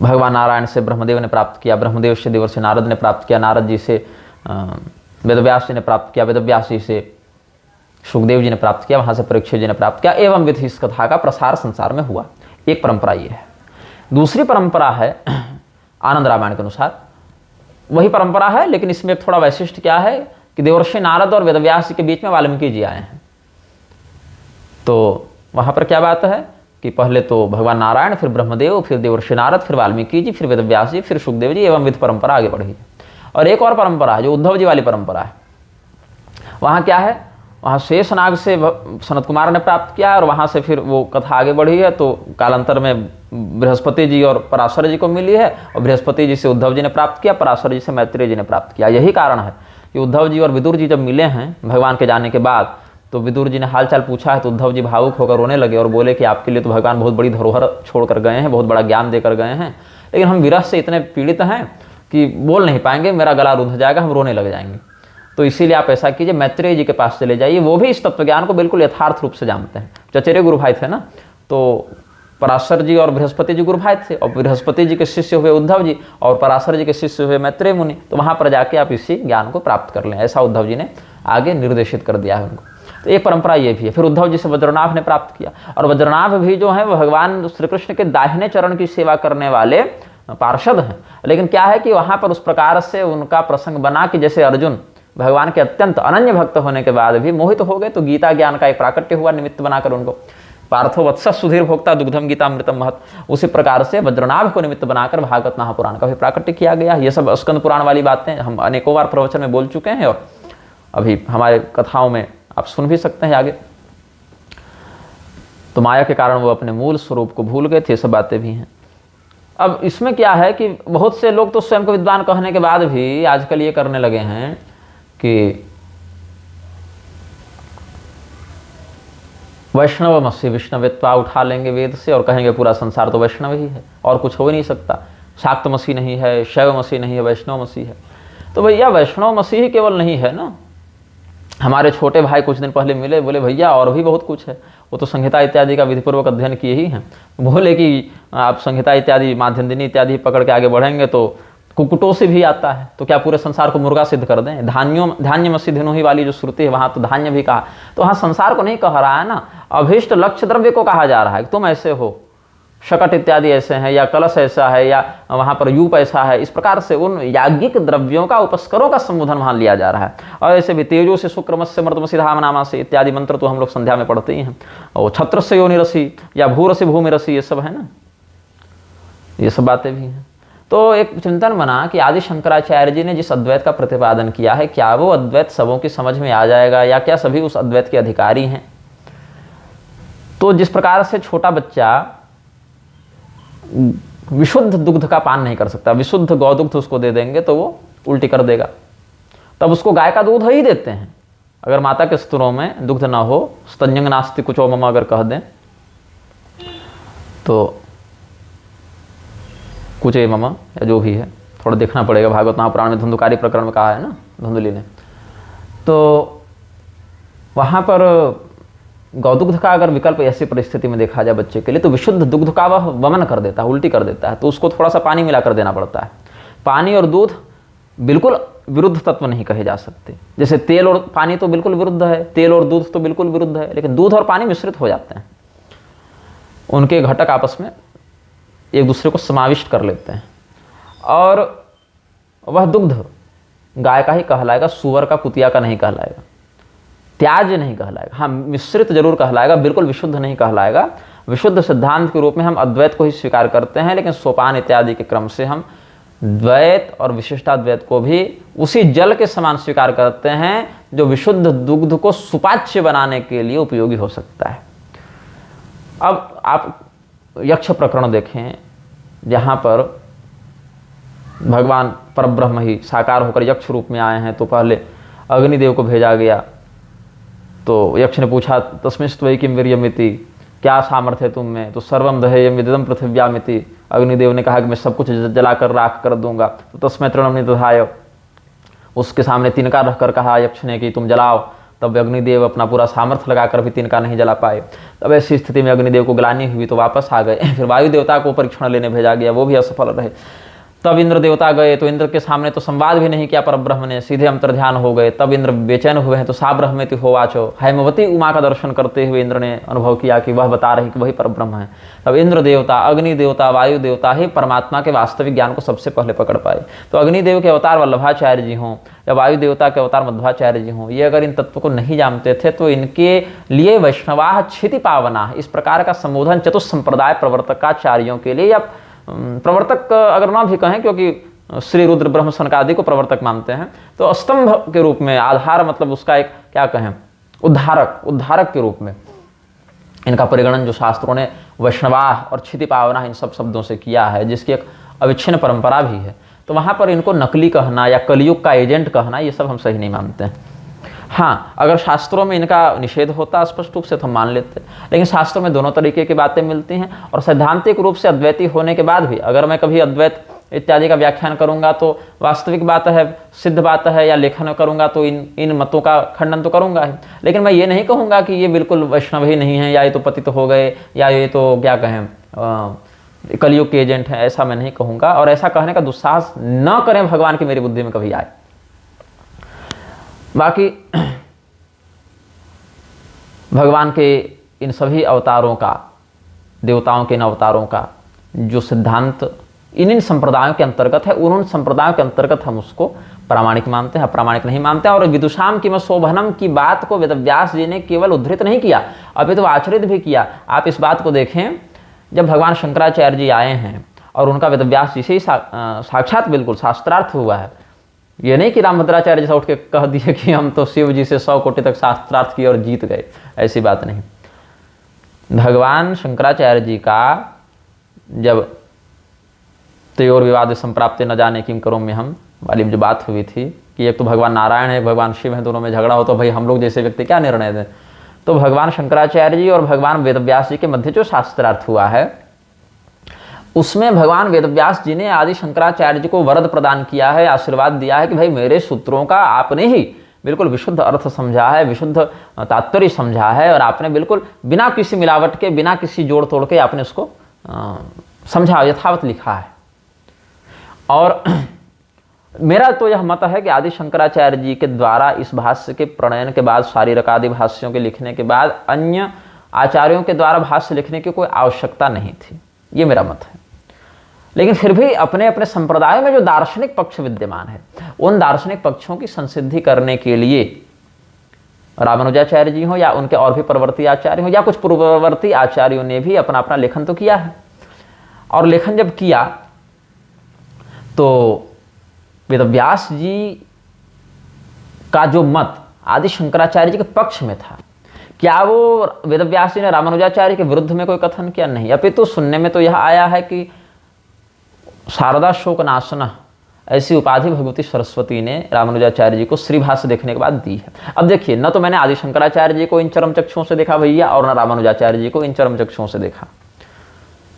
भगवान नारायण से ब्रह्मदेव ने प्राप्त किया, ब्रह्मदेव से देवर्षि नारद ने प्राप्त किया, नारद जी से वेदव्यास जी ने प्राप्त किया, वेदव्यास जी से सुखदेव जी ने प्राप्त किया, वहां से परीक्षित जी ने प्राप्त किया, एवं विधि इस कथा का प्रसार संसार में हुआ। एक परंपरा ये है। दूसरी परंपरा है आनंद रामायण के अनुसार, वही परंपरा है लेकिन इसमें थोड़ा वैशिष्ट क्या है कि देवर्षि नारद और वेदव्यास जी के बीच में वाल्मीकि जी आए हैं। तो वहां पर क्या बात है कि पहले तो भगवान नारायण, फिर ब्रह्मदेव, फिर देवर्षि नारद, फिर वाल्मीकि जी, फिर वेदव्यास जी, फिर सुखदेव जी, एवं विधि परंपरा आगे बढ़ी। और एक और परंपरा है जो उद्धव जी वाली परंपरा है। वहां क्या है, वहाँ शेषनाग से सनत कुमार ने प्राप्त किया और वहाँ से फिर वो कथा आगे बढ़ी है। तो कालांतर में बृहस्पति जी और पराशर जी को मिली है, और बृहस्पति जी से उद्धव जी ने प्राप्त किया, पराशर जी से मैत्रेय जी ने प्राप्त किया। यही कारण है कि उद्धव जी और विदुर जी जब मिले हैं भगवान के जाने के बाद, तो विदुर जी ने हालचाल पूछा है तो उद्धव जी भावुक होकर रोने लगे और बोले कि आपके लिए तो भगवान बहुत बड़ी धरोहर छोड़ कर गए हैं, बहुत बड़ा ज्ञान देकर गए हैं, लेकिन हम विरह से इतने पीड़ित हैं कि बोल नहीं पाएंगे, मेरा गला रुंध जाएगा, हम रोने लग जाएंगे। तो इसीलिए आप ऐसा कीजिए, मैत्रेय जी के पास चले जाइए, वो भी इस तत्वज्ञान को बिल्कुल यथार्थ रूप से जानते हैं। चचेरे गुरु भाई थे ना, तो पराशर जी और बृहस्पति जी गुरु भाई थे, और बृहस्पति जी के शिष्य हुए उद्धव जी और पराशर जी के शिष्य हुए मैत्रेय मुनि। तो वहाँ पर जाके आप इसी ज्ञान को प्राप्त कर लें, ऐसा उद्धव जी ने आगे निर्देशित कर दिया है उनको। तो एक परंपरा ये भी है। फिर उद्धव जी से वज्रनाभ ने प्राप्त किया, और वज्रनाभ भी जो है भगवान श्री कृष्ण के दाहिने चरण की सेवा करने वाले पार्षद हैं। लेकिन क्या है कि वहाँ पर उस प्रकार से उनका प्रसंग बना कि जैसे अर्जुन भगवान के अत्यंत अनन्य भक्त होने के बाद भी मोहित हो गए, तो गीता ज्ञान का एक प्राकट्य हुआ निमित्त बनाकर उनको। पार्थो वत्स सुधीर भोक्ता दुग्धम गीता अमृतम महत, उसी प्रकार से वज्रनाभ को निमित्त बनाकर भागवत महापुराण का भी प्राकट्य किया गया। ये सब स्कंद पुराण वाली बातें हम अनेकों बार प्रवचन में बोल चुके हैं, और अभी हमारे कथाओं में आप सुन भी सकते हैं आगे। तो माया के कारण वो अपने मूल स्वरूप को भूल गए थे, ये सब बातें भी हैं। अब इसमें क्या है कि बहुत से लोग तो स्वयं को विद्वान कहने के बाद भी आजकल ये करने लगे हैं कि वैष्णवमसि, विष्णवित्वा उठा लेंगे वेद से और कहेंगे पूरा संसार तो वैष्णव ही है और कुछ हो ही नहीं सकता। शाक्तमसी नहीं है, शैवमसी नहीं है, वैष्णवमसी है। तो भैया वैष्णवमसी ही केवल नहीं है ना। हमारे छोटे भाई कुछ दिन पहले मिले, बोले भैया और भी बहुत कुछ है। वो तो संहिता इत्यादि का विधिपूर्वक अध्ययन किए ही हैं। बोले कि आप संहिता इत्यादि, माध्यन्दिनी इत्यादि पकड़ के आगे बढ़ेंगे तो कुकुटों से भी आता है, तो क्या पूरे संसार को मुर्गा सिद्ध कर दें? धान्यमसी धिनोहि वाली जो श्रुति है वहाँ तो धान्य भी कहा, तो वहाँ संसार को नहीं कह रहा है ना, अभीष्ट लक्ष्य द्रव्य को कहा जा रहा है कि तुम ऐसे हो, शकट इत्यादि ऐसे हैं, या कलश ऐसा है, या वहाँ पर यूप ऐसा है। इस प्रकार से उन याज्ञिक द्रव्यों का, उपस्करों का संबोधन वहाँ लिया जा रहा है। और ऐसे भी तेजो से शुक्रमस्य मर्दमसी धामनामा से इत्यादि मंत्र तो हम लोग संध्या में पढ़ते ही हैं। और छत्र से योनिरसी या भूरसी भूमिरसी, ये सब है ना, ये सब बातें भी हैं। तो एक चिंतन बना कि आदि शंकराचार्य जी ने जिस अद्वैत का प्रतिपादन किया है, क्या वो अद्वैत सबों की समझ में आ जाएगा, या क्या सभी उस अद्वैत के अधिकारी हैं? तो जिस प्रकार से छोटा बच्चा विशुद्ध दुग्ध का पान नहीं कर सकता, विशुद्ध गौदुग्ध उसको दे देंगे तो वो उल्टी कर देगा, तब उसको गाय का दूध ही देते हैं। अगर माता के स्तनों में दुग्ध ना हो, स्तन्यंग नास्ति कुचो मम अगर कह दें तो कुचे मम या जो भी है, थोड़ा देखना पड़ेगा, भागवत महापुराण में धुंधुकारी प्रकरण में कहा है ना धुंधुली ने। तो वहाँ पर गौदुग्ध का अगर विकल्प ऐसी परिस्थिति में देखा जाए बच्चे के लिए, तो विशुद्ध दुग्ध का वह वमन कर देता है, उल्टी कर देता है, तो उसको थोड़ा सा पानी मिलाकर देना पड़ता है। पानी और दूध बिल्कुल विरुद्ध तत्व नहीं कहे जा सकते। जैसे तेल और पानी तो बिल्कुल विरुद्ध है, तेल और दूध तो बिल्कुल विरुद्ध है, लेकिन दूध और पानी मिश्रित हो जाते हैं, उनके घटक आपस में एक दूसरे को समाविष्ट कर लेते हैं, और वह दुग्ध गाय का ही कहलाएगा, सुअर का, कुतिया का नहीं कहलाएगा, त्याज्य नहीं कहलाएगा। हाँ, मिश्रित जरूर कहलाएगा, बिल्कुल विशुद्ध नहीं कहलाएगा। विशुद्ध सिद्धांत के रूप में हम अद्वैत को ही स्वीकार करते हैं, लेकिन सोपान इत्यादि के क्रम से हम द्वैत और विशिष्टाद्वैत को भी उसी जल के समान स्वीकार करते हैं जो विशुद्ध दुग्ध को सुपाच्य बनाने के लिए उपयोगी हो सकता है। अब आप यक्ष प्रकरण देखें, जहाँ पर भगवान परब्रह्म ही साकार होकर यक्ष रूप में आए हैं। तो पहले अग्निदेव को भेजा गया, तो यक्ष ने पूछा तस्मिस्त्वयि किम वीर्यमिति, क्या सामर्थ्य है तुम में? तो सर्वम दहेयम विदिदम पृथिव्यामिति, अग्निदेव ने कहा कि मैं सब कुछ जलाकर राख कर दूंगा। तो तस्मै तृणम निदधाय, उसके सामने तिनका रखकर कहा यक्ष ने कि तुम जलाओ, तब अग्निदेव अपना पूरा सामर्थ्य लगाकर भी तिनका नहीं जला पाए। तब ऐसी स्थिति में अग्निदेव को ग्लानि हुई तो वापस आ गए। फिर वायु देवता को परीक्षण लेने भेजा गया, वो भी असफल रहे। तब इंद्र देवता गए, तो इंद्र के सामने तो संवाद भी नहीं किया परब्रह्म ने, सीधे अंतर्ध्यान हो गए। तब इंद्र बेचैन हुए हैं, तो सा ब्रह्मेति होवाचो, हैमवती उमा का दर्शन करते हुए इंद्र ने अनुभव किया कि वह बता रही कि वही परब्रह्म है। तब इंद्र देवता, अग्नि देवता, वायु देवता ही परमात्मा के वास्तविक ज्ञान को सबसे पहले पकड़ पाए। तो अग्निदेव के अवतार वल्लभाचार्य जी हों या वायु देवता के अवतार मध्वाचार्य जी हों, ये अगर इन तत्व को नहीं जानते थे तो इनके लिए वैष्णवाः क्षिति पावना, इस प्रकार का संबोधन चतुस्संप्रदाय प्रवर्तकाचार्यों के लिए, या प्रवर्तक अगर ना भी कहें, क्योंकि श्री रुद्र ब्रह्म सनकादि को प्रवर्तक मानते हैं, तो स्तंभ के रूप में, आधार मतलब उसका एक क्या कहें, उद्धारक के रूप में इनका परिगणन जो शास्त्रों ने वैष्णवाः और क्षिति पावना इन सब शब्दों से किया है, जिसकी एक अविच्छिन्न परंपरा भी है। तो वहाँ पर इनको नकली कहना या कलयुग का एजेंट कहना, ये सब हम सही नहीं मानते हैं। हाँ, अगर शास्त्रों में इनका निषेध होता स्पष्ट रूप से तो हम मान लेते, लेकिन शास्त्रों में दोनों तरीके की बातें मिलती हैं। और सैद्धांतिक रूप से अद्वैती होने के बाद भी अगर मैं कभी अद्वैत इत्यादि का व्याख्यान करूंगा तो वास्तविक बात है, सिद्ध बात है, या लेखन करूंगा तो इन मतों का खंडन तो करूंगा ही, लेकिन मैं ये नहीं कहूँगा कि ये बिल्कुल वैष्णव ही नहीं है, या ये तो पतित हो गए, या ये तो क्या कहें कलयुग के एजेंट हैं, ऐसा मैं नहीं कहूँगा। और ऐसा कहने का दुस्साहस न करें भगवान की मेरी बुद्धि में कभी आए। बाकी भगवान के इन सभी अवतारों का, देवताओं के इन अवतारों का जो सिद्धांत इन संप्रदायों के अंतर्गत है, उन संप्रदायों के अंतर्गत हम उसको प्रामाणिक मानते हैं, अप्रामाणिक नहीं मानते हैं। और विदुषाम किम शोभनम की बात को वेदव्यास जी ने केवल उद्धृत नहीं किया, अभी तो आचरित भी किया। आप इस बात को देखें, जब भगवान शंकराचार्य जी आए हैं और उनका वेदव्यास जी से ही साक्षात बिल्कुल शास्त्रार्थ हुआ है, ये नहीं कि रामभद्राचार्य जैसा उठ के कह दिए कि हम तो शिव जी से 100 कोटि तक शास्त्रार्थ किए और जीत गए, ऐसी बात नहीं। भगवान शंकराचार्य जी का जब तयोर विवाद संप्राप्ते न जाने किम करो में हम वाली जो बात हुई थी कि एक तो भगवान नारायण है, भगवान शिव है, दोनों में झगड़ा हो तो भाई हम लोग जैसे व्यक्ति क्या निर्णय दें। तो भगवान शंकराचार्य जी और भगवान वेदव्यास जी के मध्य जो शास्त्रार्थ हुआ है, उसमें भगवान वेदव्यास जी ने आदि शंकराचार्य जी को वरद प्रदान किया है, आशीर्वाद दिया है कि भाई मेरे सूत्रों का आपने ही बिल्कुल विशुद्ध अर्थ समझा है, विशुद्ध तात्पर्य समझा है, और आपने बिल्कुल बिना किसी मिलावट के, बिना किसी जोड़ तोड़ के आपने उसको समझा, यथावत लिखा है। और मेरा तो यह मत है कि आदि शंकराचार्य जी के द्वारा इस भाष्य के प्रणयन के बाद, शारीरक आदि भाष्यों के लिखने के बाद अन्य आचार्यों के द्वारा भाष्य लिखने की कोई आवश्यकता नहीं थी, ये मेरा मत है। लेकिन फिर भी अपने अपने संप्रदाय में जो दार्शनिक पक्ष विद्यमान है, उन दार्शनिक पक्षों की संसिद्धि करने के लिए रामानुजाचार्य जी हो या उनके और भी परवर्ती आचार्य हो या कुछ पूर्ववर्ती आचार्यों ने भी अपना अपना लेखन तो किया है। और लेखन जब किया तो वेदव्यास जी का जो मत आदि शंकराचार्य जी के पक्ष में था, क्या वो वेदव्यास जी ने रामानुजाचार्य के विरुद्ध में कोई कथन किया? नहीं। अपितु सुनने में तो यह आया है कि शारदा शोक नाशना ऐसी उपाधि भगवती सरस्वती ने रामानुजाचार्य जी को श्रीभाष्य देखने के बाद दी है। अब देखिए, न तो मैंने आदि शंकराचार्य जी को इन चरम चक्षुओं से देखा भैया, और न रामानुजाचार्य जी को इन चरम चक्षुओं से देखा,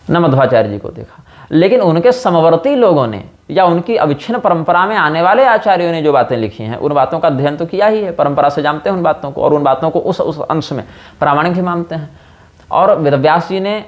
न मध्वाचार्य जी को देखा, लेकिन उनके समवर्ती लोगों ने या उनकी अविच्छिन्न परंपरा में आने वाले आचार्यों ने जो बातें लिखी हैं, उन बातों का अध्ययन तो किया ही है, परंपरा से जानते हैं उन बातों को, और उन बातों को उस अंश में प्रामाणिक भी मानते हैं। और वेदव्यास जी ने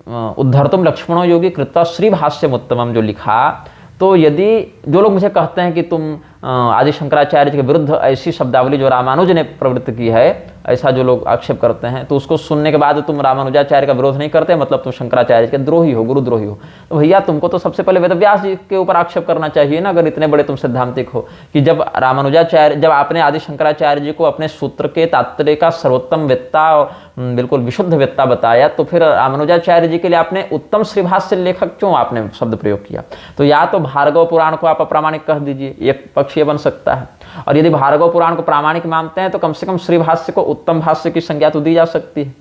उद्धर्तुम लक्ष्मणो योगी कृत्वा श्रीभाष्यम उत्तमम जो लिखा, तो यदि जो लोग मुझे कहते हैं कि तुम आदि शंकराचार्य के विरुद्ध ऐसी शब्दावली जो रामानुज ने प्रवृत्त की है, ऐसा जो लोग आक्षेप करते हैं, तो उसको सुनने के बाद तुम रामानुजाचार्य का विरोध नहीं करते, मतलब तुम शंकराचार्य के द्रोही हो, गुरुद्रोही हो। तो भैया तुमको तो सबसे पहले वेदव्यास जी के ऊपर आक्षेप करना चाहिए ना, अगर इतने बड़े तुम सिद्धांतिक हो, कि जब आपने आदि शंकराचार्य जी को अपने सूत्र के तात्पर्य का सर्वोत्तम वेत्ता और बिल्कुल विशुद्ध वेत्ता बताया, तो फिर रामानुजाचार्य जी के लिए आपने उत्तम श्रीभाष्य लेखक क्यों आपने शब्द प्रयोग किया? तो या तो भार्गव पुराण को आप अप्रामाणिक कह दीजिए, एक पक्ष ये बन सकता है, और यदि भार्गव पुराण को प्रामाणिक मानते हैं तो कम से कम श्रीभाष्य को उत्तम भाष्य की संज्ञा तो दी जा सकती है।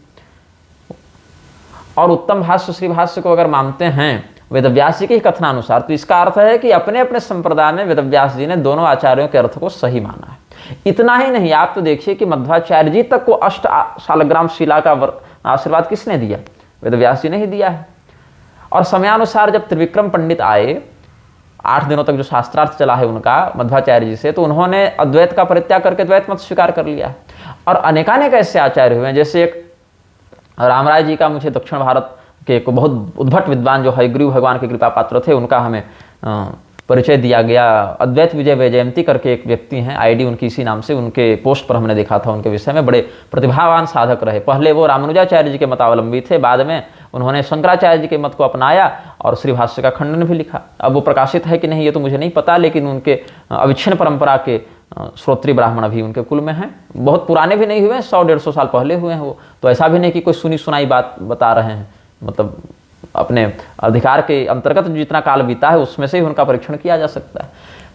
और उत्तम भाष्य श्रीभाष्य को अगर मानते हैं वेदव्यास जी के कथनानुसार, तो इसका अर्थ है कि अपने अपने संप्रदाय में वेदव्यास जी ने दोनों आचार्यों के अर्थ को सही माना है। इतना ही नहीं, आप तो देखिए कि मध्वाचार्य जी तक को अष्ट शालग्राम शिला का आशीर्वाद किसने दिया? वेदव्यास जी ने ही दिया है। और समयानुसार जब त्रिविक्रम पंडित आए, 8 दिनों तक जो शास्त्रार्थ चला है उनका मध्वाचार्य जी से, तो उन्होंने अद्वैत का परित्याग करके द्वैत मत स्वीकार कर लिया है। और अनेकानेक ऐसे आचार्य हुए हैं, जैसे एक रामराय जी का, मुझे दक्षिण भारत के एक बहुत उद्भट विद्वान जो हयग्रीव भगवान के कृपा पात्र थे, उनका हमें परिचय दिया गया। अद्वैत विजय वैजयंती करके एक व्यक्ति हैं, आईडी उनकी इसी नाम से, उनके पोस्ट पर हमने देखा था, उनके विषय में बड़े प्रतिभावान साधक रहे। पहले वो रामानुजाचार्य जी के मतावलंबी थे, बाद में उन्होंने शंकराचार्य जी के मत को अपनाया और श्रीभाष्य का खंडन भी लिखा। अब वो प्रकाशित है कि नहीं ये तो मुझे नहीं पता, लेकिन उनके अविच्छिन्न परंपरा के श्रोत्री ब्राह्मण अभी उनके कुल में हैं। बहुत पुराने भी नहीं हुए, 100-150 साल पहले हुए हैं वो, तो ऐसा भी नहीं कि कोई सुनी सुनाई बात बता रहे हैं, मतलब अपने अधिकार के अंतर्गत जितना काल बीता है उसमें से ही उनका परीक्षण किया जा सकता है।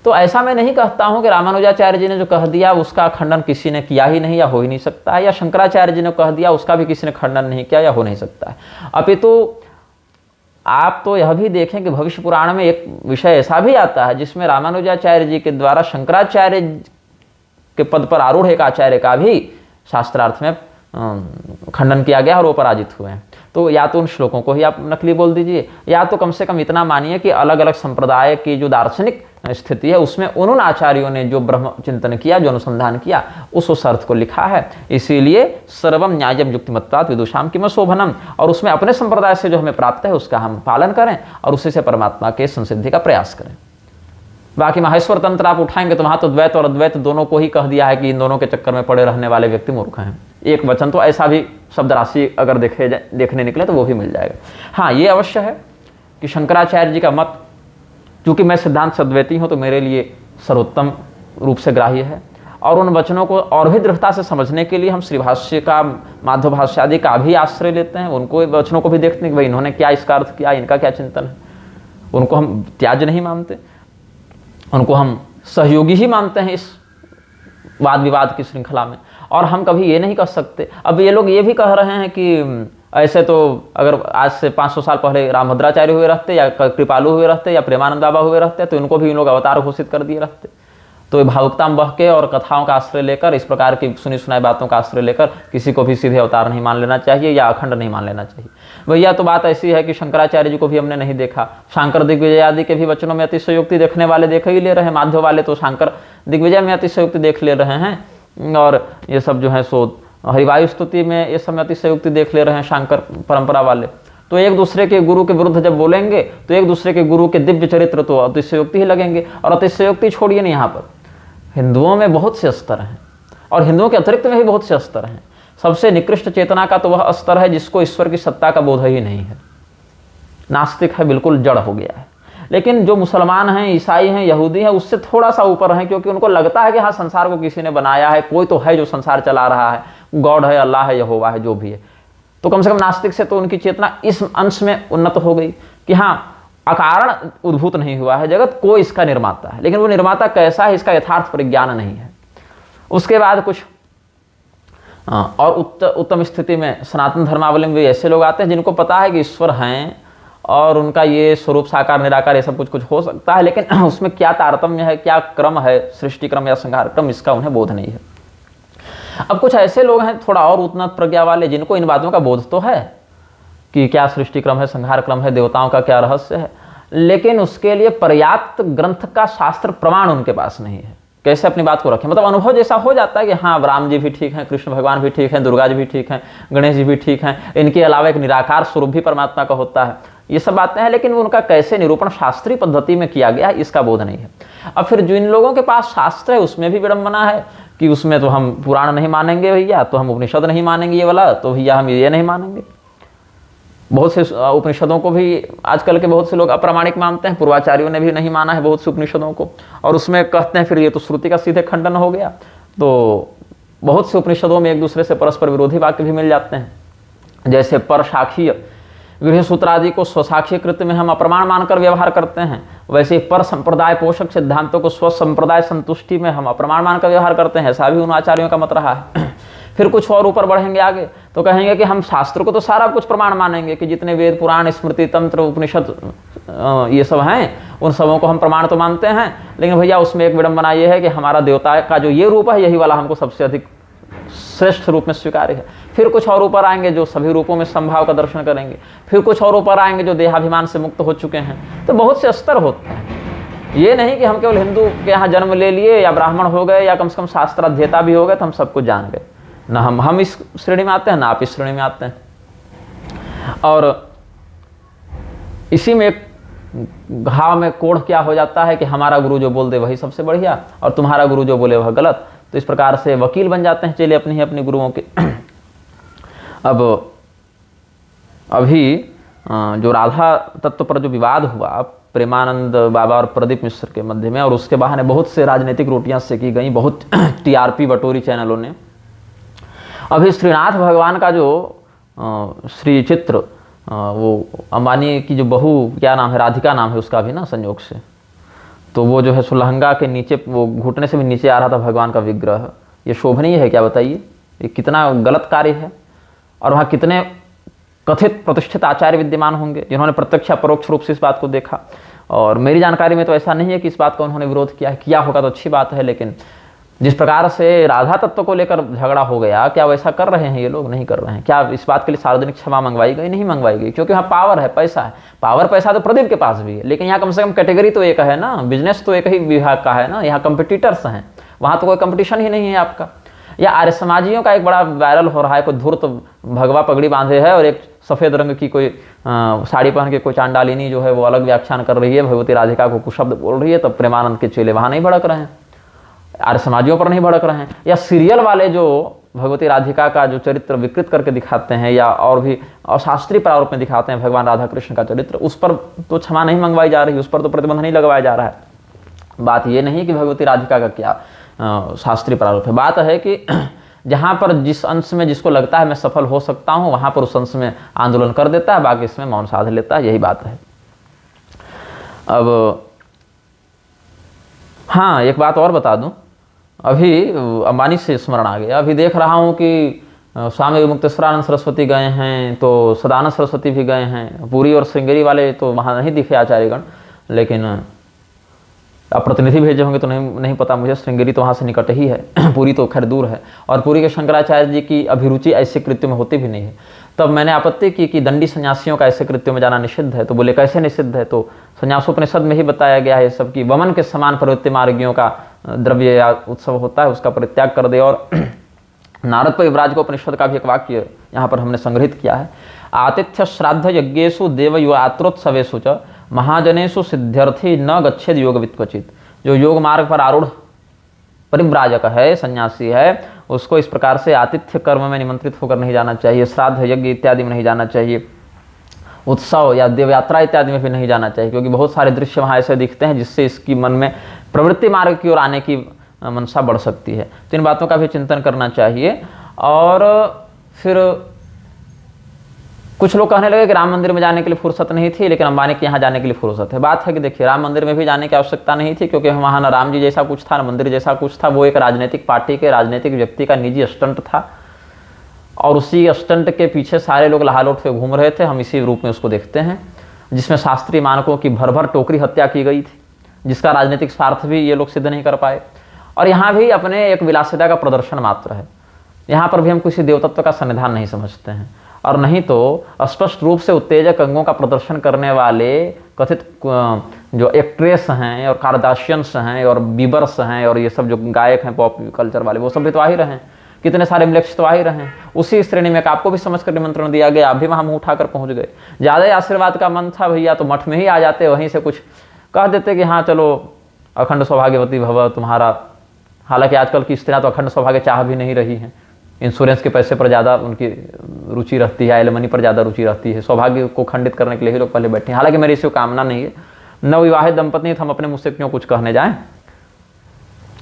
तो ऐसा मैं नहीं कहता हूं कि रामानुजाचार्य जी ने जो कह दिया उसका खंडन किसी ने किया ही नहीं या हो ही नहीं सकता है, या शंकराचार्य जी ने कह दिया उसका भी किसी ने खंडन नहीं किया या हो नहीं सकता है। अपितु आप तो यह भी देखें कि भविष्य पुराण में एक विषय ऐसा भी आता है जिसमें रामानुजाचार्य जी के द्वारा शंकराचार्य के पद पर आरूढ़ एक आचार्य का भी शास्त्रार्थ में खंडन किया गया और वो पराजित हुए हैं। तो या तो उन श्लोकों को ही आप नकली बोल दीजिए, या तो कम से कम इतना मानिए कि अलग अलग संप्रदाय की जो दार्शनिक स्थिति है उसमें उन आचार्यों ने जो ब्रह्म चिंतन किया, जो अनुसंधान किया, उस अर्थ को लिखा है। इसीलिए सर्वम न्यायम युक्तिमत्वात् विदुषाम किम शोभनम, और उसमें अपने संप्रदाय से जो हमें प्राप्त है उसका हम पालन करें और उसी से परमात्मा के संसिद्धि का प्रयास करें। बाकी माहेश्वर तंत्र आप उठाएंगे तो वहां तो द्वैत और अद्वैत दोनों को ही कह दिया है कि इन दोनों के चक्कर में पड़े रहने वाले व्यक्ति मूर्ख हैं। एक वचन तो ऐसा भी शब्द राशि अगर देखने निकले तो वो भी मिल जाएगा। हाँ, ये अवश्य है कि शंकराचार्य जी का मत, चूंकि मैं सिद्धांत सद्वैती हूँ, तो मेरे लिए सर्वोत्तम रूप से ग्राह्य है। और उन वचनों को और भी दृढ़ता से समझने के लिए हम श्रीभाष्य का, माधव भाष्य आदि का भी आश्रय लेते हैं। उनको वचनों को भी देखते हैं कि भाई इन्होंने क्या इसका अर्थ किया, इनका क्या चिंतन है। उनको हम त्याज्य नहीं मानते, उनको हम सहयोगी ही मानते हैं इस वाद विवाद की श्रृंखला में। और हम कभी ये नहीं कह सकते, अब ये लोग ये भी कह रहे हैं कि ऐसे तो अगर आज से 500 साल पहले रामभद्राचार्य हुए रहते, या कृपालु हुए रहते, या प्रेमानंद बाबा हुए रहते, तो इनको भी इन लोग अवतार घोषित कर दिए रहते। तो ये भावुकता में बह के और कथाओं का आश्रय लेकर, इस प्रकार की सुनी सुनाई बातों का आश्रय लेकर किसी को भी सीधे अवतार नहीं मान लेना चाहिए या अखंड नहीं मान लेना चाहिए। भैया तो बात ऐसी है कि शंकराचार्य जी को भी हमने नहीं देखा, शंकर दिग्विजय आदि के भी वचनों में अतिशयोक्ति देखने वाले देख ही ले रहे हैं, माध्व वाले तो शंकर दिग्विजय में अतिशयोक्ति देख ले रहे हैं, और ये सब जो है सो हरिवायु स्तुति में ये सब अतिशयोक्ति देख ले रहे हैं शंकर परंपरा वाले। तो एक दूसरे के गुरु के विरुद्ध जब बोलेंगे तो एक दूसरे के गुरु के दिव्य चरित्र तो अतिशयोक्ति ही लगेंगे। और अतिशयोक्ति छोड़िए नहीं, यहाँ पर हिंदुओं में बहुत से स्तर हैं और हिंदुओं के अतिरिक्त में भी बहुत से स्तर हैं। सबसे निकृष्ट चेतना का तो वह स्तर है जिसको ईश्वर की सत्ता का बोध ही नहीं है, नास्तिक है, बिल्कुल जड़ हो गया है। लेकिन जो मुसलमान हैं, ईसाई हैं, यहूदी हैं, उससे थोड़ा सा ऊपर हैं, क्योंकि उनको लगता है कि हाँ संसार को किसी ने बनाया है, कोई तो है जो संसार चला रहा है, गॉड है, अल्लाह है, यहोवा है, जो भी है। तो कम से कम नास्तिक से तो उनकी चेतना इस अंश में उन्नत हो गई कि हाँ अकारण उद्भूत नहीं हुआ है जगत, कोई इसका निर्माता है, लेकिन वो निर्माता कैसा है इसका यथार्थ परिज्ञान नहीं है। उसके बाद कुछ और उत्तम स्थिति में सनातन धर्मावलंबी ऐसे लोग आते हैं जिनको पता है कि ईश्वर हैं और उनका ये स्वरूप साकार निराकार ये सब कुछ कुछ हो सकता है, लेकिन उसमें क्या तारतम्य है, क्या क्रम है, सृष्टि क्रम या संहार क्रम, इसका उन्हें बोध नहीं है। अब कुछ ऐसे लोग हैं थोड़ा और उन्नत प्रज्ञा वाले जिनको इन बातों का बोध तो है कि क्या सृष्टि क्रम है, संहार क्रम है, देवताओं का क्या रहस्य है, लेकिन उसके लिए पर्याप्त ग्रंथ का शास्त्र प्रमाण उनके पास नहीं है। कैसे अपनी बात को रखें, मतलब अनुभव जैसा हो जाता है कि हाँ राम जी भी ठीक हैं, कृष्ण भगवान भी ठीक हैं, दुर्गा जी भी ठीक हैं, गणेश जी भी ठीक हैं, इनके अलावा एक निराकार स्वरूप भी परमात्मा का होता है, ये सब बातें हैं, लेकिन उनका कैसे निरूपण शास्त्रीय पद्धति में किया गया है इसका बोध नहीं है। अब फिर जिन लोगों के पास शास्त्र है उसमें भी विडंबना है कि उसमें तो हम पुराण नहीं मानेंगे भैया, तो हम उपनिषद नहीं मानेंगे, ये वाला तो भैया हम ये नहीं मानेंगे। बहुत से उपनिषदों को भी आजकल के बहुत से लोग अप्रामाणिक मानते हैं, पूर्वाचार्यों ने भी नहीं माना है बहुत से उपनिषदों को, और उसमें कहते हैं फिर ये तो श्रुति का सीधे खंडन हो गया। तो बहुत से उपनिषदों में एक दूसरे से परस्पर विरोधी वाक्य भी मिल जाते हैं, जैसे पर साखीय गृह सूत्र आदि को स्वसाक्षी कृत्य में हम अप्रमाण मानकर व्यवहार करते हैं, वैसे पर संप्रदाय पोषक सिद्धांतों को स्व संप्रदाय संतुष्टि में हम अप्रमाण मानकर व्यवहार करते हैं, ऐसा भी उन आचार्यों का मत रहा है। फिर कुछ और ऊपर बढ़ेंगे आगे तो कहेंगे कि हम शास्त्र को तो सारा कुछ प्रमाण मानेंगे कि जितने वेद पुराण स्मृति तंत्र उपनिषद ये सब हैं उन सबों को हम प्रमाण तो मानते हैं, लेकिन भैया उसमें एक विडंबना ये है कि हमारा देवता का जो ये रूप है यही वाला हमको सबसे अधिक श्रेष्ठ रूप में स्वीकार्य है। फिर कुछ और ऊपर आएंगे जो सभी रूपों में संभाव का दर्शन करेंगे, फिर कुछ और ऊपर आएंगे जो देहाभिमान से मुक्त हो चुके हैं। तो बहुत से स्तर होते हैं, ये नहीं कि हम केवल हिंदू के यहाँ जन्म ले लिए या ब्राह्मण हो गए या कम से कम शास्त्र अध्येता भी हो गए तो हम सब कुछ जान गए, ना हम इस श्रेणी में आते हैं ना आप इस श्रेणी में आते हैं। और इसी में एक घाव में कोढ़ क्या हो जाता है कि हमारा गुरु जो बोल दे वही सबसे बढ़िया और तुम्हारा गुरु जो बोले वह गलत, तो इस प्रकार से वकील बन जाते हैं चेले अपने ही अपने गुरुओं के। अब अभी जो राधा तत्व पर जो विवाद हुआ प्रेमानंद बाबा और प्रदीप मिश्र के मध्य में, और उसके बहाने बहुत से राजनीतिक रोटियां सेकी गई, बहुत टीआरपी बटोरी चैनलों ने। अभी श्रीनाथ भगवान का जो श्री चित्र वो अंबानी की जो बहू क्या नाम है, राधिका नाम है उसका भी ना संयोग से, तो वो जो है सुलहंगा के नीचे वो घुटने से भी नीचे आ रहा था भगवान का विग्रह। ये शोभनीय है क्या बताइए, ये कितना गलत कार्य है। और वहाँ कितने कथित प्रतिष्ठित आचार्य विद्यमान होंगे जिन्होंने प्रत्यक्ष परोक्ष रूप से इस बात को देखा। और मेरी जानकारी में तो ऐसा नहीं है कि इस बात का उन्होंने विरोध किया है, किया होगा तो अच्छी बात है, लेकिन जिस प्रकार से राधा तत्व को लेकर झगड़ा हो गया, क्या वैसा कर रहे हैं ये लोग? नहीं कर रहे हैं। क्या इस बात के लिए सार्वजनिक क्षमा मंगवाई गई? नहीं मंगवाई गई, क्योंकि यहाँ पावर है, पैसा है। पावर पैसा तो प्रदीप के पास भी है, लेकिन यहाँ कम से कम कैटेगरी तो एक है ना, बिजनेस तो एक ही विभाग का है ना, यहाँ कंपिटिटर्स हैं, वहाँ तो कोई कंपटीशन ही नहीं है आपका। या आर्य समाजियों का एक बड़ा वायरल हो रहा है, कोई धूर्त भगवा पगड़ी बांधे है और एक सफ़ेद रंग की कोई साड़ी पहन के कोई चांडालिनी जो है वो अलग व्याख्यान कर रही है, भगवती राधिका को कुशब्द बोल रही है, तब प्रेमानंद के चेले वहाँ नहीं भड़क रहे हैं, आर्य समाजियों पर नहीं भड़क रहे हैं। या सीरियल वाले जो भगवती राधिका का जो चरित्र विकृत करके दिखाते हैं या और भी अशास्त्रीय प्रारूप में दिखाते हैं भगवान राधा कृष्ण का चरित्र, उस पर तो क्षमा नहीं मंगवाई जा रही, उस पर तो प्रतिबंध नहीं लगवाया जा रहा है। बात ये नहीं कि भगवती राधिका का क्या शास्त्रीय प्रारूप है, बात है कि जहाँ पर जिस अंश में जिसको लगता है मैं सफल हो सकता हूँ वहाँ पर उस अंश में आंदोलन कर देता है, बाकी इसमें मौन साध लेता है, यही बात है। अब हाँ एक बात और बता दूं, अभी अंबानी से स्मरण आ गया, अभी देख रहा हूँ कि स्वामी मुक्तेश्वरानंद सरस्वती गए हैं, तो सदानंद सरस्वती भी गए हैं, पुरी और श्रृंगेरी वाले तो वहाँ नहीं दिखे आचार्यगण, लेकिन अब प्रतिनिधि भेजे होंगे तो नहीं पता मुझे, श्रृंगेरी तो वहाँ से निकट ही है पुरी तो खैर दूर है, और पुरी के शंकराचार्य जी की अभिरुचि ऐसे कृत्यों में होती भी नहीं है। तब मैंने आपत्ति की कि दंडी सन्यासियों का ऐसे कृत्यों में जाना निषिद्ध है। तो बोले कैसे निषिद्ध है? तो संन्यासोपनिषद में ही बताया गया है सब कि वमन के समान प्रवृत्ति मार्गियों का द्रव्य या उत्सव होता है, उसका परित्याग कर दे। और नारद परिव्राज को उपनिषद का भी एक वाक्य यहाँ पर हमने संग्रहित किया है, आतिथ्य श्राद्ध यज्ञेषु देव युवात्रोत्सवेषु च महाजनेषु सिद्ध्यर्थी न गच्छेद योगवित् क्वचित। जो योग मार्ग पर आरूढ़ परिव्राजक है, सन्यासी है, उसको इस प्रकार से आतिथ्य कर्म में निमंत्रित होकर नहीं जाना चाहिए, श्राद्ध यज्ञ इत्यादि में नहीं जाना चाहिए, उत्सव या देव यात्रा इत्यादि में भी नहीं जाना चाहिए, क्योंकि बहुत सारे दृश्य वहाँ ऐसे दिखते हैं जिससे इसकी मन में प्रवृत्ति मार्ग की ओर आने की मनसा बढ़ सकती है। तो इन बातों का भी चिंतन करना चाहिए। और फिर कुछ लोग कहने लगे कि राम मंदिर में जाने के लिए फुर्सत नहीं थी, लेकिन अंबानी के यहाँ जाने के लिए फुर्सत है। बात है कि देखिए, राम मंदिर में भी जाने की आवश्यकता नहीं थी, क्योंकि वहाँ न राम जी जैसा कुछ था, न मंदिर जैसा कुछ था। वो एक राजनीतिक पार्टी के राजनीतिक व्यक्ति का निजी स्टंट था, और उसी स्टंट के पीछे सारे लोग लहालोट पे घूम रहे थे। हम इसी रूप में उसको देखते हैं, जिसमें शास्त्रीय मानकों की भर भर टोकरी हत्या की गई थी, जिसका राजनीतिक स्वार्थ भी ये लोग सिद्ध नहीं कर पाए। और यहाँ भी अपने एक विलासिता का प्रदर्शन मात्र है। यहाँ पर भी हम किसी देवतत्व का सन्निधान नहीं समझते हैं, और नहीं तो स्पष्ट रूप से उत्तेजक अंगों का प्रदर्शन करने वाले कथित जो एक्ट्रेस हैं और कार्दाशियंस हैं और बीबर्स हैं और ये सब जो गायक हैं पॉप कल्चर वाले, वो सब भी तो आ ही रहे हैं, कितने सारे मिलेक्स तो आ ही रहे हैं। उसी श्रेणी में आपको भी समझकर निमंत्रण दिया गया, आप भी वहाँ मुँह उठाकर पहुँच गए। ज़्यादा आशीर्वाद का मन था भैया तो मठ में ही आ जाते, वहीं से कुछ कह देते कि हाँ चलो अखंड सौभाग्यवती भव तुम्हारा। हालांकि आजकल की स्त्रियाँ तो अखंड सौभाग्य चाह भी नहीं रही हैं, इंश्योरेंस के पैसे पर ज़्यादा उनकी रुचि रहती है, एलिमनी पर ज़्यादा रुचि रहती है। सौभाग्य को खंडित करने के लिए ही लोग पहले बैठे हैं। हालांकि मेरी इससे कामना नहीं है, नवविवाहित दंपति हम अपने मुँह से क्यों कुछ कहने जाएं।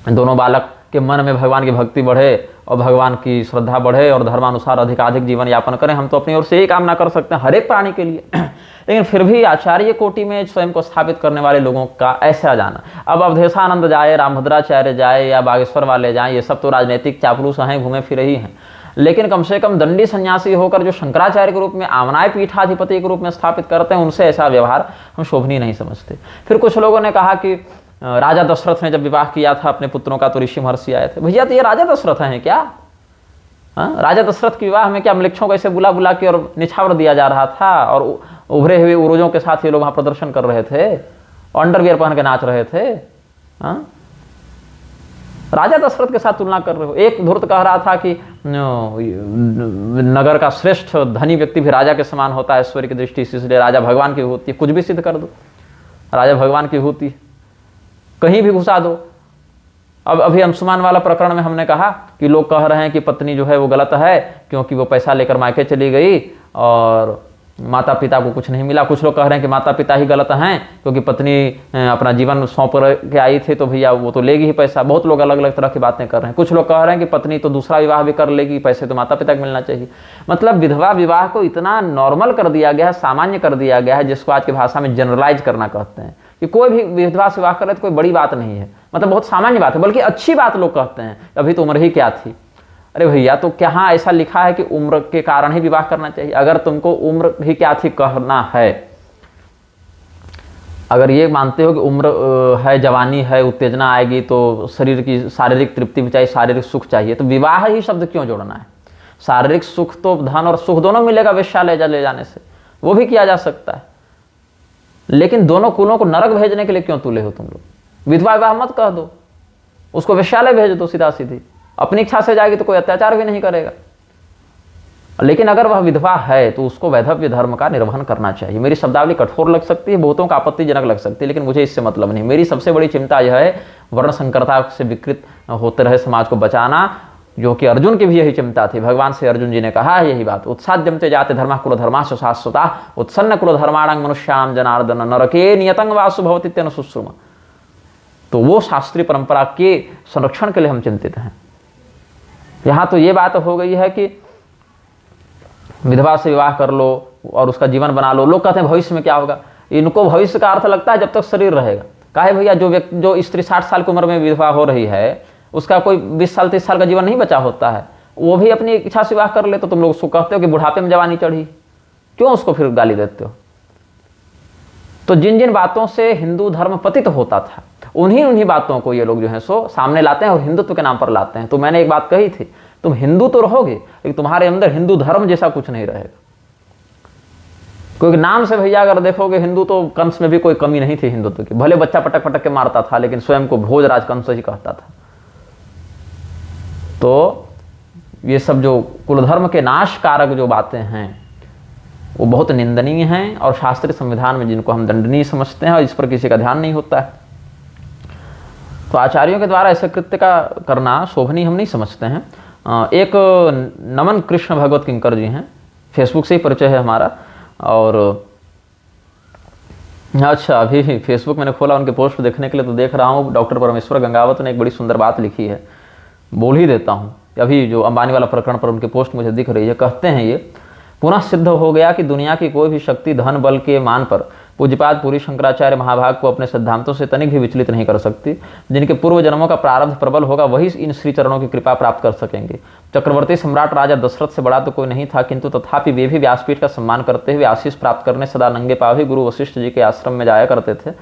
दोनों बालक के मन में भगवान की भक्ति बढ़े और भगवान की श्रद्धा बढ़े और धर्मानुसार अधिकाधिक जीवन यापन करें, हम तो अपनी ओर से यही कामना कर सकते हैं हर एक प्राणी के लिए। लेकिन फिर भी आचार्य कोटि में स्वयं को स्थापित करने वाले लोगों का ऐसा जाना, अब अवधेशानंद जाए, रामभद्राचार्य जाए या बागेश्वर वाले जाए, ये सब तो राजनीतिक चापलूस हैं, घूमे फिरे ही हैं। लेकिन कम से कम दंडी सन्यासी होकर जो शंकराचार्य के रूप में आमनाय पीठाधिपति के रूप में स्थापित करते हैं, उनसे ऐसा व्यवहार हम शोभनीय नहीं समझते। फिर कुछ लोगों ने कहा कि राजा दशरथ ने जब विवाह किया था अपने पुत्रों का तो ऋषि महर्षि आए थे। भैया तो ये राजा दशरथ हैं क्या? राजा दशरथ के विवाह में क्या मृक्षों को ऐसे बुला बुला के और निछावर दिया जा रहा था और उभरे हुए उरोजों के साथ ये लोग वहां प्रदर्शन कर रहे थे, अंडरवियर पहन के नाच रहे थे? राजा दशरथ के साथ तुलना कर रहे हो। एक धूर्त कह रहा था कि नगर का श्रेष्ठ धनी व्यक्ति भी राजा के समान होता है ऐश्वर्य की दृष्टि से, इसलिए राजा भगवान की होती है। कुछ भी सिद्ध कर दो, राजा भगवान की होती है, कहीं भी घुसा दो। अब अभी अंशुमान वाला प्रकरण में हमने कहा कि लोग कह रहे हैं कि पत्नी जो है वो गलत है क्योंकि वो पैसा लेकर मायके चली गई और माता पिता को कुछ नहीं मिला। कुछ लोग कह रहे हैं कि माता पिता ही गलत हैं क्योंकि पत्नी अपना जीवन सौंप के आई थी तो भैया वो तो लेगी ही पैसा। बहुत लोग अलग अलग तरह की बातें कर रहे हैं। कुछ लोग कह रहे हैं कि पत्नी तो दूसरा विवाह भी कर लेगी, पैसे तो माता पिता को मिलना चाहिए। मतलब विधवा विवाह को इतना नॉर्मल कर दिया गया है, सामान्य कर दिया गया है, जिसको आज की भाषा में जनरलाइज करना कहते हैं कि कोई भी विधवा से विवाह करे तो कोई बड़ी बात नहीं है, मतलब बहुत सामान्य बात है, बल्कि अच्छी बात लोग कहते हैं। अभी तो उम्र ही क्या थी। अरे भैया तो क्या हाँ ऐसा लिखा है कि उम्र के कारण ही विवाह करना चाहिए? अगर तुमको उम्र ही क्या थी कहना है, अगर ये मानते हो कि उम्र है, जवानी है, उत्तेजना आएगी तो शरीर की शारीरिक तृप्ति भी चाहिए, शारीरिक सुख चाहिए, तो विवाह ही शब्द क्यों जोड़ना है? शारीरिक सुख तो धन और सुख दोनों मिलेगा वेश्यालय ले जाने से, वो भी किया जा सकता है। लेकिन दोनों कुलों को नरक भेजने के लिए क्यों तुले हो तुम लोग? विधवा विवाह मत कह दो, उसको वेश्यालय भेज दो सीधा सीधी, अपनी इच्छा से जाएगी तो कोई अत्याचार भी नहीं करेगा। लेकिन अगर वह विधवा है तो उसको वैधव्य धर्म का निर्वहन करना चाहिए। मेरी शब्दावली कठोर लग सकती है, बहुतों का आपत्तिजनक लग सकती है, लेकिन मुझे इससे मतलब नहीं। मेरी सबसे बड़ी चिंता यह है वर्ण संकरता से विकृत होते रहे समाज को बचाना, जो कि अर्जुन की भी यही चिंता थी। भगवान से अर्जुन जी ने कहा है यही बात, उत्साद्यमते जाते धर्मा कुल धर्माश्च शाश्वता उत्सन्न कुल धर्माणां मनुष्याणां जनार्दन नरके नियतं वासु भवति तेन शुश्रुम। तो वो शास्त्रीय परंपरा के संरक्षण के लिए हम चिंतित हैं। यहाँ तो ये बात हो गई है कि विधवा से विवाह कर लो और उसका जीवन बना लो। लोग कहते हैं भविष्य में क्या होगा? इनको भविष्य का अर्थ लगता है जब तक शरीर रहेगा। काहे भैया, जो स्त्री 60 साल की उम्र में विधवा हो रही है उसका कोई 20 साल 30 साल का जीवन नहीं बचा होता है, वो भी अपनी इच्छा से विवाह कर ले। तो तुम लोग उसको कहते हो कि बुढ़ापे में जवानी चढ़ी, क्यों उसको फिर गाली देते हो? तो जिन जिन बातों से हिंदू धर्म पतित होता था उन्हीं उन्हीं बातों को ये लोग जो है सो सामने लाते हैं और हिंदुत्व के नाम पर लाते हैं। तो मैंने एक बात कही थी, तुम हिंदू तो रहोगे लेकिन तुम्हारे अंदर हिंदू धर्म जैसा कुछ नहीं रहेगा। क्योंकि नाम से भैया अगर देखोगे हिंदू, तो कंस में भी कोई कमी नहीं थी हिंदुत्व की। भले बच्चा पटक पटक के मारता था लेकिन स्वयं को भोजराज कंस ही कहता था। तो ये सब जो कुलधर्म के नाश कारक जो बातें हैं वो बहुत निंदनीय हैं, और शास्त्रीय संविधान में जिनको हम दंडनीय समझते हैं और इस पर किसी का ध्यान नहीं होता है। तो आचार्यों के द्वारा ऐसे कृत्य का करना शोभनीय हम नहीं समझते हैं। एक नमन कृष्ण भगवत किंकर जी हैं, फेसबुक से ही परिचय है हमारा। और अच्छा, अभी फेसबुक मैंने खोला उनके पोस्ट देखने के लिए, तो देख रहा हूँ डॉक्टर परमेश्वर गंगावत ने एक बड़ी सुंदर बात लिखी है, बोल ही देता हूँ। अभी जो अंबानी वाला प्रकरण पर उनकी पोस्ट मुझे दिख रही है, कहते हैं ये, पुनः सिद्ध हो गया कि दुनिया की कोई भी शक्ति धन बल के मान पर पूज्यपाद पूरी शंकराचार्य महाभाग को अपने सिद्धांतों से तनिक भी विचलित नहीं कर सकती। जिनके पूर्व जन्मों का प्रारब्ध प्रबल होगा वही इन श्री चरणों की कृपा प्राप्त कर सकेंगे। चक्रवर्ती सम्राट राजा दशरथ से बड़ा तो कोई नहीं था, किंतु तथापि वे भी व्यासपीठ का सम्मान करते हुए आशीष प्राप्त करने सदा नंगे पाँव ही गुरु वशिष्ठ जी के आश्रम में जाया करते थे।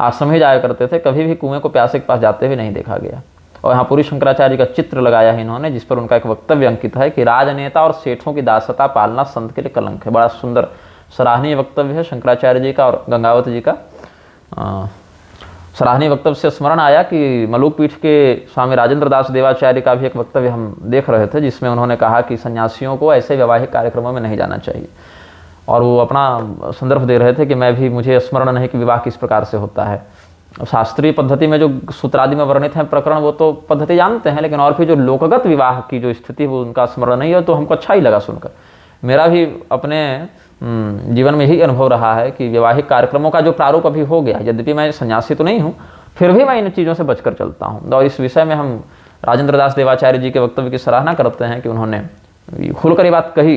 आश्रम ही जाया करते थे, कभी भी कुएं को प्यासे के पास जाते हुए नहीं देखा गया। और यहाँ पूरी शंकराचार्य का चित्र लगाया है इन्होंने, जिस पर उनका एक वक्तव्य अंकित है कि राजनेता और सेठों की दासता पालना संत के लिए कलंक है। बड़ा सुंदर सराहनीय वक्तव्य है शंकराचार्य जी का और गंगावत जी का। सराहनीय वक्तव्य से स्मरण आया कि मलुक पीठ के स्वामी राजेंद्र दास देवाचार्य का भी एक वक्तव्य हम देख रहे थे, जिसमें उन्होंने कहा कि सन्यासियों को ऐसे वैवाहिक कार्यक्रमों में नहीं जाना चाहिए। और वो अपना संदर्भ दे रहे थे कि मुझे स्मरण नहीं कि विवाह किस प्रकार से होता है। शास्त्रीय पद्धति में जो सूत्रादि में वर्णित है प्रकरण, वो तो पद्धति जानते हैं, लेकिन और फिर जो लोकगत विवाह की जो स्थिति वो उनका स्मरण नहीं है, तो हमको अच्छा ही लगा सुनकर। मेरा भी अपने जीवन में यही अनुभव रहा है कि वैवाहिक कार्यक्रमों का जो प्रारूप अभी हो गया, यद्यपि मैं सन्यासी तो नहीं हूँ, फिर भी मैं इन चीज़ों से बचकर चलता हूँ। और इस विषय में हम राजेंद्र दास देवाचार्य जी के वक्तव्य की सराहना करते हैं कि उन्होंने खुलकर ये बात कही।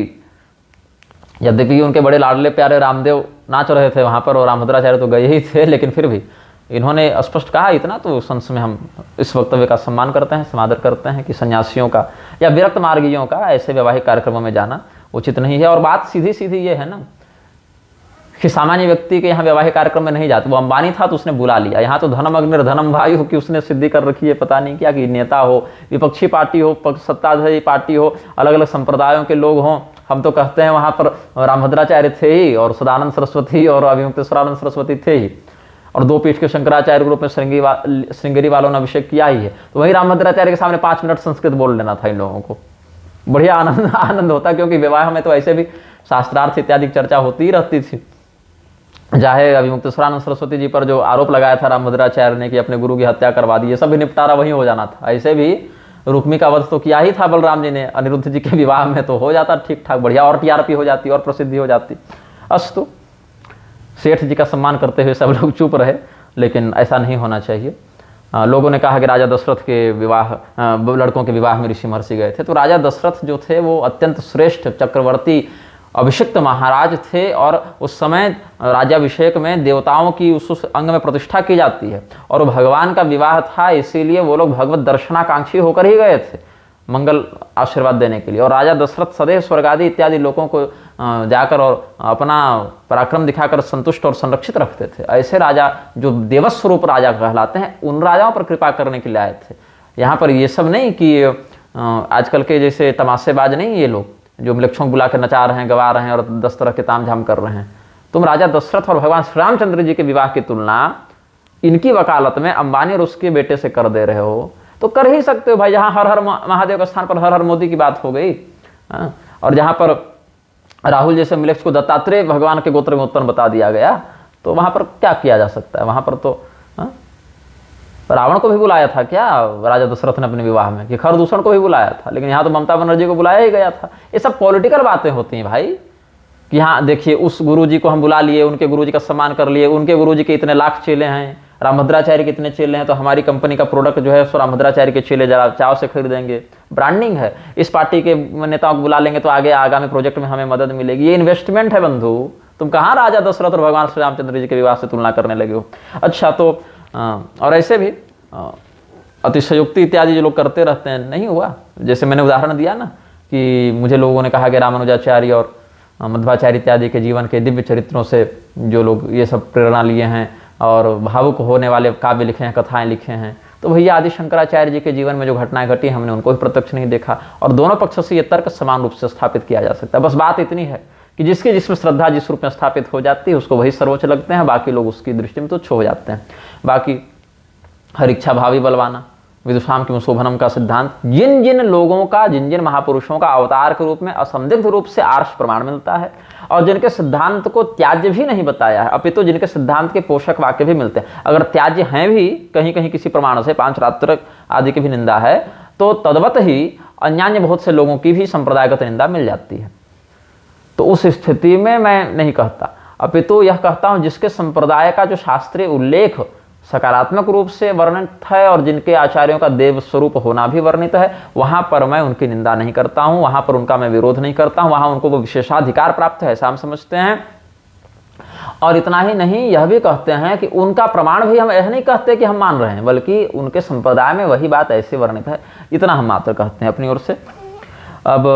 यद्यपि उनके बड़े लाडले प्यारे रामदेव नाच रहे थे वहाँ पर और रामभद्राचार्य तो गए ही थे, लेकिन फिर भी इन्होंने स्पष्ट कहा इतना, तो संस में हम इस वक्तव्य का सम्मान करते हैं, समादर करते हैं कि सन्यासियों का या विरक्त मार्गियों का ऐसे वैवाहिक कार्यक्रमों में जाना उचित नहीं है। और बात सीधी सीधी ये है ना कि सामान्य व्यक्ति के यहाँ वैवाहिक कार्यक्रम में नहीं जाते। वो अंबानी था तो उसने बुला लिया, यहाँ तो धनम अग्नि धनम भाई हो कि उसने सिद्धि कर रखी है, पता नहीं क्या, कि नेता हो, विपक्षी पार्टी हो, सत्ताधारी पार्टी हो, अलग अलग संप्रदायों के लोग हों। हम तो कहते हैं वहाँ पर रामभद्राचार्य थे ही और सदानंद सरस्वती और अभिमुक्तेश्वरानंद सरस्वती थे ही, और दो पीठ के शंकराचार्य ग्रुप में श्रृंगेरी वालों ने अभिषेक किया ही है। तो वही रामभद्राचार्य के सामने 5 मिनट संस्कृत बोल लेना था इन लोगों को, बढ़िया आनंद होता, क्योंकि विवाह में तो ऐसे भी शास्त्रार्थ इत्यादि चर्चा होती ही रहती थी। चाहे अभिमुक्तेश्वरानंद सरस्वती जी पर जो आरोप लगाया था रामभद्राचार्य ने कि अपने गुरु की हत्या करवा दी, ये सब भी निपटारा वहीं हो जाना था। ऐसे भी रुक्मी का वध तो किया ही था बलराम जी ने, अनिरुद्ध जी के विवाह में तो हो जाता ठीक ठाक बढ़िया, और टीआरपी हो जाती और प्रसिद्धि हो जाती। अस्तु, सेठ जी का सम्मान करते हुए सब लोग चुप रहे, लेकिन ऐसा नहीं होना चाहिए। लोगों ने कहा कि राजा दशरथ के विवाह, लड़कों के विवाह में ऋषि महर्षि गए थे। तो राजा दशरथ जो थे वो अत्यंत श्रेष्ठ चक्रवर्ती अभिषिक्त महाराज थे, और उस समय राज्याभिषेक में देवताओं की उस अंग में प्रतिष्ठा की जाती है, और भगवान का विवाह था, इसीलिए वो लोग भगवत दर्शनाकांक्षी होकर ही गए थे मंगल आशीर्वाद देने के लिए। और राजा दशरथ सदैव स्वर्ग आदि इत्यादि लोगों को जाकर और अपना पराक्रम दिखाकर संतुष्ट और संरक्षित रखते थे। ऐसे राजा जो देवस्वरूप राजा कहलाते हैं, उन राजाओं पर कृपा करने के लिए आए थे। यहाँ पर ये सब नहीं कि आजकल के जैसे तमाशेबाज नहीं ये लोग जो मलेच्छों को बुला कर नचा रहे हैं, गवा रहे हैं और 10 तरह के तामझाम कर रहे हैं। तुम राजा दशरथ और भगवान श्री रामचंद्र जी के विवाह की तुलना इनकी वकालत में अंबानी और उसके बेटे से कर दे रहे हो, तो कर ही सकते हो भाई। जहाँ हर हर महादेव के स्थान पर हर हर मोदी की बात हो गई, और जहाँ पर राहुल जैसे मिलेक्स को दत्तात्रेय भगवान के गोत्र में उत्पन्न बता दिया गया, तो वहाँ पर क्या किया जा सकता है। वहाँ पर तो रावण को भी बुलाया था क्या राजा दशरथ ने अपने विवाह में, कि खरदूषण को भी बुलाया था, लेकिन यहाँ तो ममता बनर्जी को बुलाया ही गया था। ये सब पॉलिटिकल बातें होती हैं भाई, कि हाँ देखिए उस गुरुजी को हम बुला लिए, उनके गुरुजी का सम्मान कर लिए, उनके गुरुजी के इतने लाख चेले हैं, रामभद्राचार्य के इतने चेले हैं, तो हमारी कंपनी का प्रोडक्ट जो है सो रामभद्राचार्य के चेले जरा चाव से खरीदेंगे, ब्रांडिंग है। इस पार्टी के नेताओं को बुला लेंगे तो आगे आगामी प्रोजेक्ट में हमें मदद मिलेगी। ये इन्वेस्टमेंट है बंधु। तुम कहाँ राजा दशरथ और भगवान श्री रामचंद्र जी के विवाह से तुलना करने लगे हो। अच्छा, तो और ऐसे भी अतिशयोक्ति इत्यादि जो लोग करते रहते हैं, नहीं हुआ। जैसे मैंने उदाहरण दिया ना कि मुझे लोगों ने कहा कि रामानुजाचार्य और मध्वाचार्य इत्यादि के जीवन के दिव्य चरित्रों से जो लोग ये सब प्रेरणा लिए हैं, और भावुक होने वाले काव्य लिखे हैं, कथाएं लिखे हैं। तो भैया आदि शंकराचार्य जी के जीवन में जो घटनाएं घटी हमने उनको भी प्रत्यक्ष नहीं देखा, और दोनों पक्षों से ये तर्क समान रूप से स्थापित किया जा सकता है। बस बात इतनी है कि जिसकी जिसमें श्रद्धा जिस रूप में स्थापित हो जाती है उसको वही सर्वोच्च लगते हैं, बाकी लोग उसकी दृष्टि में तुच्छ हो जाते हैं। बाकी हर इच्छा भावी बलवाना, विदुषाम की शोभनम का सिद्धांत, जिन जिन लोगों का, जिन जिन महापुरुषों का अवतार के रूप में असंदिग्ध रूप से आर्ष प्रमाण मिलता है, और जिनके सिद्धांत को त्याज्य भी नहीं बताया है, अपितु जिनके सिद्धांत के पोषक वाक्य भी मिलते हैं, अगर त्याज्य हैं भी कहीं कहीं किसी प्रमाण से, पांच रात्र आदि की भी निंदा है, तो तद्वत ही अन्यान्य बहुत से लोगों की भी संप्रदायगत निंदा मिल जाती है। तो उस स्थिति में मैं नहीं कहता, अपितु यह कहता हूं जिसके संप्रदाय का जो शास्त्रीय उल्लेख सकारात्मक रूप से वर्णित है और जिनके आचार्यों का देव स्वरूप होना भी वर्णित है, वहां पर मैं उनकी निंदा नहीं करता हूं, वहां पर उनका मैं विरोध नहीं करता हूं, वहां उनको वो विशेषाधिकार प्राप्त है ऐसा हम समझते हैं। और इतना ही नहीं, यह भी कहते हैं कि उनका प्रमाण भी हम यह नहीं कहते कि हम मान रहे हैं, बल्कि उनके संप्रदाय में वही बात ऐसे वर्णित है, इतना हम मात्र कहते हैं अपनी ओर से। अब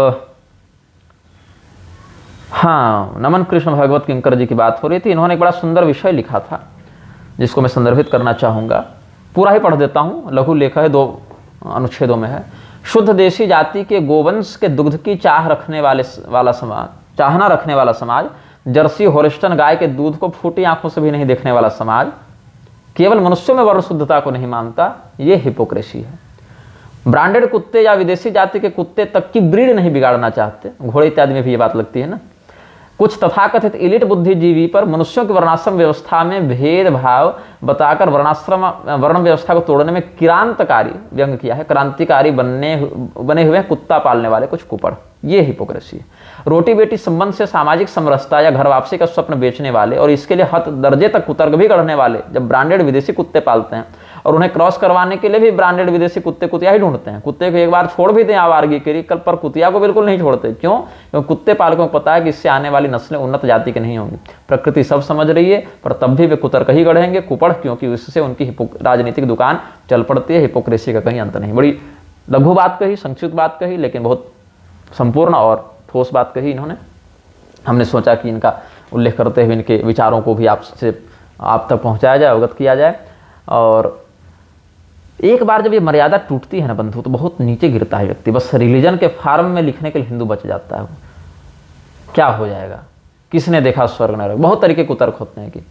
हाँ, नमन कृष्ण भगवत किंकर जी की बात हो रही थी। इन्होंने एक बड़ा सुंदर विषय लिखा था जिसको मैं संदर्भित करना चाहूँगा, पूरा ही पढ़ देता हूँ, लघु लेखा है, 2 अनुच्छेदों में है। शुद्ध देशी जाति के गोवंश के दुग्ध की चाहना रखने वाला समाज, जर्सी होलिस्टन गाय के दूध को फूटी आंखों से भी नहीं देखने वाला समाज, केवल मनुष्यों में वर्ण शुद्धता को नहीं मानता, ये हिपोक्रेसी है। ब्रांडेड कुत्ते या विदेशी जाति के कुत्ते तक की ब्रीड नहीं बिगाड़ना चाहते, घोड़े इत्यादि में भी ये बात लगती है ना। कुछ तथाकथित इलिट बुद्धिजीवी पर मनुष्यों की वर्णाश्रम व्यवस्था में भेदभाव बताकर वर्ण व्यवस्था को तोड़ने में क्रांतिकारी व्यंग किया है। क्रांतिकारी बने हुए कुत्ता पालने वाले कुछ कुपड़, ये हिपोक्रेसी है। रोटी बेटी संबंध से सामाजिक समरसता या घर वापसी का स्वप्न बेचने वाले और इसके लिए हद दर्जे तक कुतर्क भी गढ़ने वाले जब ब्रांडेड विदेशी कुत्ते पालते हैं और उन्हें क्रॉस करवाने के लिए भी ब्रांडेड विदेशी कुत्तिया ही ढूंढते हैं। कुत्ते को एक बार छोड़ भी दें आवारगी के लिए, कल पर कुतिया को बिल्कुल नहीं छोड़ते। क्यों? क्योंकि कुत्ते पालकों को पता है कि इससे आने वाली नस्लें उन्नत जाति की नहीं होंगी। प्रकृति सब समझ रही है, पर तब भी वे कुतर्क ही गढ़ेंगे, कुपड़, क्योंकि इससे उनकी राजनीतिक दुकान चल पड़ती है। हिपोक्रेसी का कहीं अंत नहीं। बड़ी लघु बात कही, संक्षिप्त बात कही, लेकिन बहुत संपूर्ण और ठोस बात कही इन्होंने। हमने सोचा कि इनका उल्लेख करते हुए इनके विचारों को भी आप तक पहुंचाया जाए, अवगत किया जाए। और एक बार जब ये मर्यादा टूटती है ना बंधु, तो बहुत नीचे गिरता है व्यक्ति। बस रिलीजन के फार्म में लिखने के लिए हिंदू बच जाता है। वो क्या हो जाएगा? किसने देखा स्वर्ग नरक? बहुत तरीके के कुतर्क होते हैं कि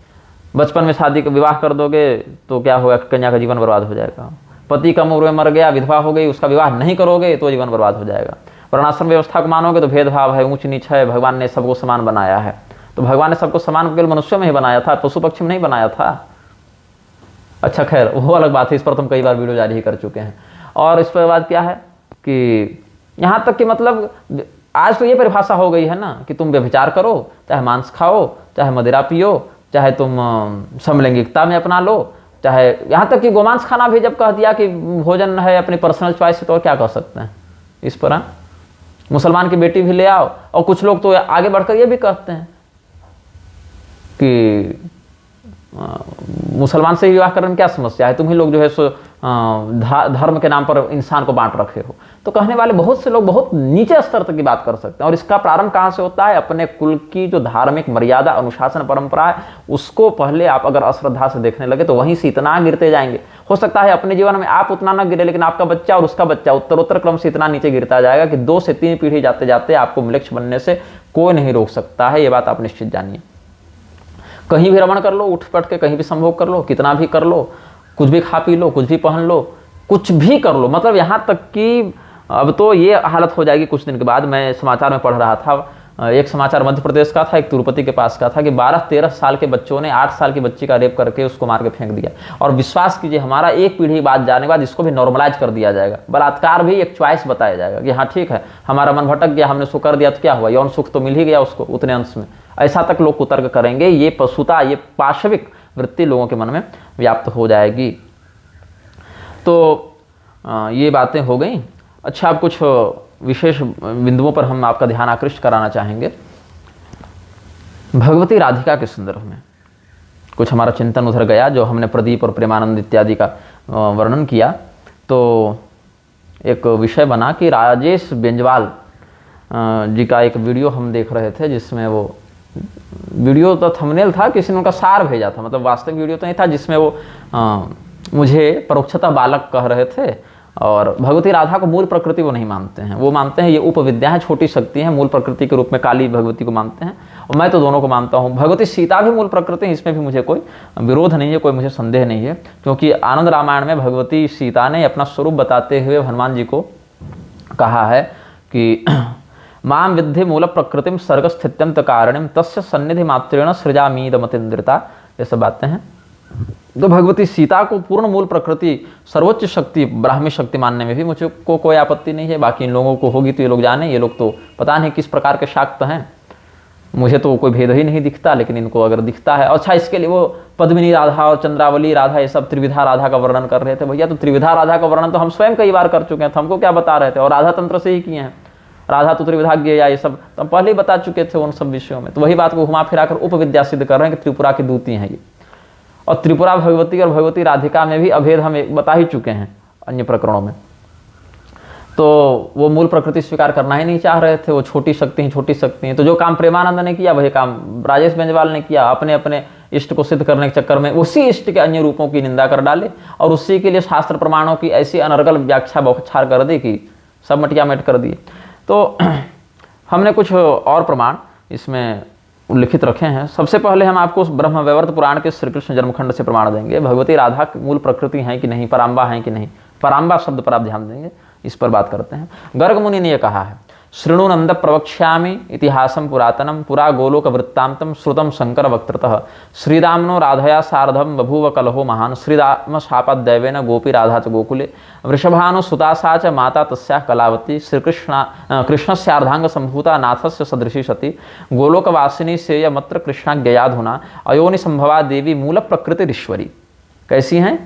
बचपन में शादी का विवाह कर दोगे तो क्या होगा, कन्या का जीवन बर्बाद हो जाएगा। पति कम उम्र में मर गया, विधवा हो गई, उसका विवाह नहीं करोगे तो जीवन बर्बाद हो जाएगा। वर्णाश्रम व्यवस्था को मानोगे तो भेदभाव है, ऊंच नीच है, भगवान ने सबको समान बनाया है। तो भगवान ने सबको समान केवल मनुष्यों में ही बनाया था, पशु पक्षी में नहीं बनाया था। अच्छा खैर, वो अलग बात है, इस पर तुम कई बार वीडियो जारी ही कर चुके हैं। और इस पर बाद क्या है कि यहाँ तक कि मतलब आज तो ये परिभाषा हो गई है ना कि तुम व्यभिचार करो, चाहे मांस खाओ, चाहे मदिरा पियो, चाहे तुम समलैंगिकता में अपना लो, चाहे यहाँ तक कि गोमांस खाना भी जब कह दिया कि भोजन है अपनी पर्सनल चॉइस है, तो क्या कह सकते हैं इस पर? मुसलमान की बेटी भी ले आओ। और कुछ लोग तो आगे बढ़कर ये भी कहते हैं कि मुसलमान से विवाह करने में क्या समस्या है, तुम ही लोग जो है सो धर्म के नाम पर इंसान को बांट रखे हो। तो कहने वाले बहुत से लोग बहुत नीचे स्तर तक की बात कर सकते हैं। और इसका प्रारंभ कहाँ से होता है? अपने कुल की जो धार्मिक मर्यादा, अनुशासन, परंपरा है, उसको पहले आप अगर अश्रद्धा से देखने लगे तो वहीं से इतना गिरते जाएंगे। हो सकता है अपने जीवन में आप उतना ना गिरे, लेकिन आपका बच्चा और उसका बच्चा उत्तरोत्तर क्रम से इतना नीचे गिरता जाएगा कि 2 से 3 पीढ़ी जाते जाते आपको म्लेच्छ बनने से कोई नहीं रोक सकता है। ये बात आप निश्चित जानिए। कहीं भी रमण कर लो, उठ पट के कहीं भी संभोग कर लो, कितना भी कर लो, कुछ भी खा पी लो, कुछ भी पहन लो, कुछ भी कर लो। मतलब यहाँ तक कि अब तो ये हालत हो जाएगी कुछ दिन के बाद। मैं समाचार में पढ़ रहा था, एक समाचार मध्य प्रदेश का था, एक तिरुपति के पास का था कि 12-13 साल के बच्चों ने 8 साल की बच्ची का रेप करके उसको मार के फेंक दिया। और विश्वास कीजिए, हमारा एक पीढ़ी बाद जाने के बाद इसको भी नॉर्मलाइज कर दिया जाएगा। बलात्कार भी एक चॉइस बताया जाएगा कि हाँ ठीक है, हमारा मन भटक गया, हमने उसको कर दिया तो क्या हुआ, यौन सुख तो मिल ही गया उसको उतने अंश में। ऐसा तक लोग कुतर्क करेंगे। ये पशुता, ये पाशविक वृत्ति लोगों के मन में व्याप्त हो जाएगी। तो ये बातें हो गई। अच्छा, अब कुछ विशेष बिंदुओं पर हम आपका ध्यान आकृष्ट कराना चाहेंगे। भगवती राधिका के संदर्भ में कुछ हमारा चिंतन उधर गया, जो हमने प्रदीप और प्रेमानंद इत्यादि का वर्णन किया। तो एक विषय बना कि राजेश बेंजवाल जी का एक वीडियो हम देख रहे थे, जिसमें वो वीडियो तो थंबनेल था, किसी ने उनका सार भेजा था, मतलब वास्तविक वीडियो तो नहीं था जिसमें वो मुझे परोक्षतः बालक कह रहे थे। और भगवती राधा को मूल प्रकृति वो नहीं मानते हैं, वो मानते हैं ये उपविद्या है, छोटी शक्ति है, मूल प्रकृति के रूप में काली भगवती को मानते हैं। और मैं तो दोनों को मानता हूँ। भगवती सीता भी मूल प्रकृति है, इसमें भी मुझे कोई विरोध नहीं है, कोई मुझे संदेह नहीं है, क्योंकि आनंद रामायण में भगवती सीता ने अपना स्वरूप बताते हुए हनुमान जी को कहा है कि माम विद्धि मूल प्रकृतिम सर्ग स्थित्यंत कारणिम तस्य सन्निधि मात्रेण सृजामीदमतीन्द्रिता, ये सब बातें हैं। तो भगवती सीता को पूर्ण मूल प्रकृति, सर्वोच्च शक्ति, ब्राह्मी शक्ति मानने में भी मुझको कोई आपत्ति नहीं है। बाकी इन लोगों को होगी तो ये लोग जाने, ये लोग तो पता नहीं किस प्रकार के शाक्त हैं, मुझे तो कोई भेद ही नहीं दिखता, लेकिन इनको अगर दिखता है। अच्छा, इसके लिए वो पद्मिनी राधा और चंद्रावली राधा, ये सब त्रिविधा राधा का वर्णन कर रहे थे। भैया तो त्रिविधा राधा का वर्णन तो हम स्वयं कई बार कर चुके हैं, तो हमको क्या बता रहे थे, और राधा तंत्र से ही किए हैं। राधा तो त्रिविधाज्ञ या ये सब तो हम पहले ही बता चुके थे उन सब विषयों में। तो वही बात को घुमा फिरा कर उपविद्या सिद्ध कर रहे हैं कि त्रिपुरा की दूती हैं ये। और त्रिपुरा भगवती और भगवती राधिका में भी अभेद हम बता ही चुके हैं अन्य प्रकरणों में। तो वो मूल प्रकृति स्वीकार करना ही नहीं चाह रहे थे, वो छोटी शक्ति हैं, छोटी शक्ति हैं। तो जो काम प्रेमानंद ने किया वही काम राजेश बेंजवाल ने किया, अपने अपने इष्ट को सिद्ध करने के चक्कर में उसी इष्ट के अन्य रूपों की निंदा कर डाले, और उसी के लिए शास्त्र प्रमाणों की ऐसी अनर्गल व्याख्या बौछार कर दी कि सब मटिया मेट कर दिए। तो हमने कुछ और प्रमाण इसमें उल्लिखित रखे हैं। सबसे पहले हम आपको ब्रह्म वैवर्त पुराण के श्री कृष्ण जन्मखंड से प्रमाण देंगे। भगवती राधा मूल प्रकृति हैं कि नहीं, पराम्बा हैं कि नहीं, पराम्बा शब्द पर आप ध्यान देंगे, इस पर बात करते हैं। गर्ग मुनि ने यह कहा है, शृणुनंद प्रवक्ष्यामि इतिहासं पुरातनम पुरा गोलोक वृत्तांतम श्रुतम शंकर वक्त्रतः श्रीरामनो राधया सार्धम बभूव कलहो महान श्रीराम शापादैवेन गोपी राधा च गोकुले वृषभानु सुतासा च माता तस्याः कलावती कृष्णस्यार्धांग संभूता नाथस्य सदृशी सती गोलोकवासिनी सेयमत्र कृष्णाज्ञयाधुना अयोनि संभवा देवी मूल प्रकृतिरीश्वरी। कैसी हैं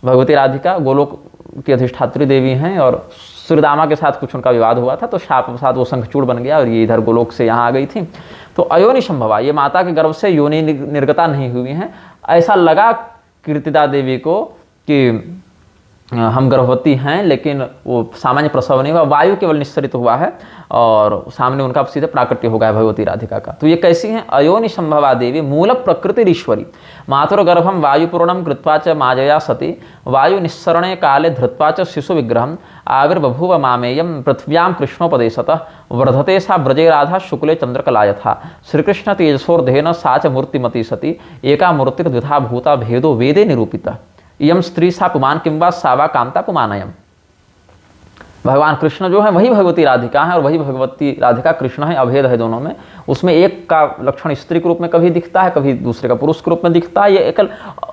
भगवती राधिका? गोलोक की अधिष्ठात्री देवी हैं, और श्रीदामा के साथ कुछ उनका विवाद हुआ था, तो शाप के साथ वो शंखचूड़ बन गया और ये इधर गोलोक से यहाँ आ गई थी। तो अयोनि संभवा, ये माता के गर्भ से योनि निर्गता नहीं हुई हैं। ऐसा लगा कीर्तिदा देवी को कि हम गर्भवती हैं, लेकिन वो सामान्य प्रसव नहीं हुआ, वायु केवल निस्सरित हुआ है और सामने उनका सीधे प्राकट्य हो गया भगवती राधिका का। तो ये कैसी हैं? अयोनि संभवा देवी मूल प्रकृतिरीश्वरी मातुर्गर्भम वायुपूर्णम कृत्वा च माजया सती वायु निस्सरणे काले धृत्वा च शिशु विग्रहम आविर्बभूव मामेयम पृथ्व्यां कृष्णोपदेशतः वर्धते सा ब्रजे राधा शुक्ले चंद्रकला यथा श्रीकृष्ण तेजसोर्धेन सा च मूर्तिमती सती एका मूर्तिर्द्विधा भूता भेदो वेदे निरूपिता इयम स्त्री सा पुमान किंबा सावा कांता पुमानयम। भगवान कृष्ण जो है वही भगवती राधिका है और वही भगवती राधिका कृष्ण है, अभेद है दोनों में। उसमें एक का लक्षण स्त्री के रूप में कभी दिखता है, कभी दूसरे का पुरुष के रूप में दिखता है, ये एकल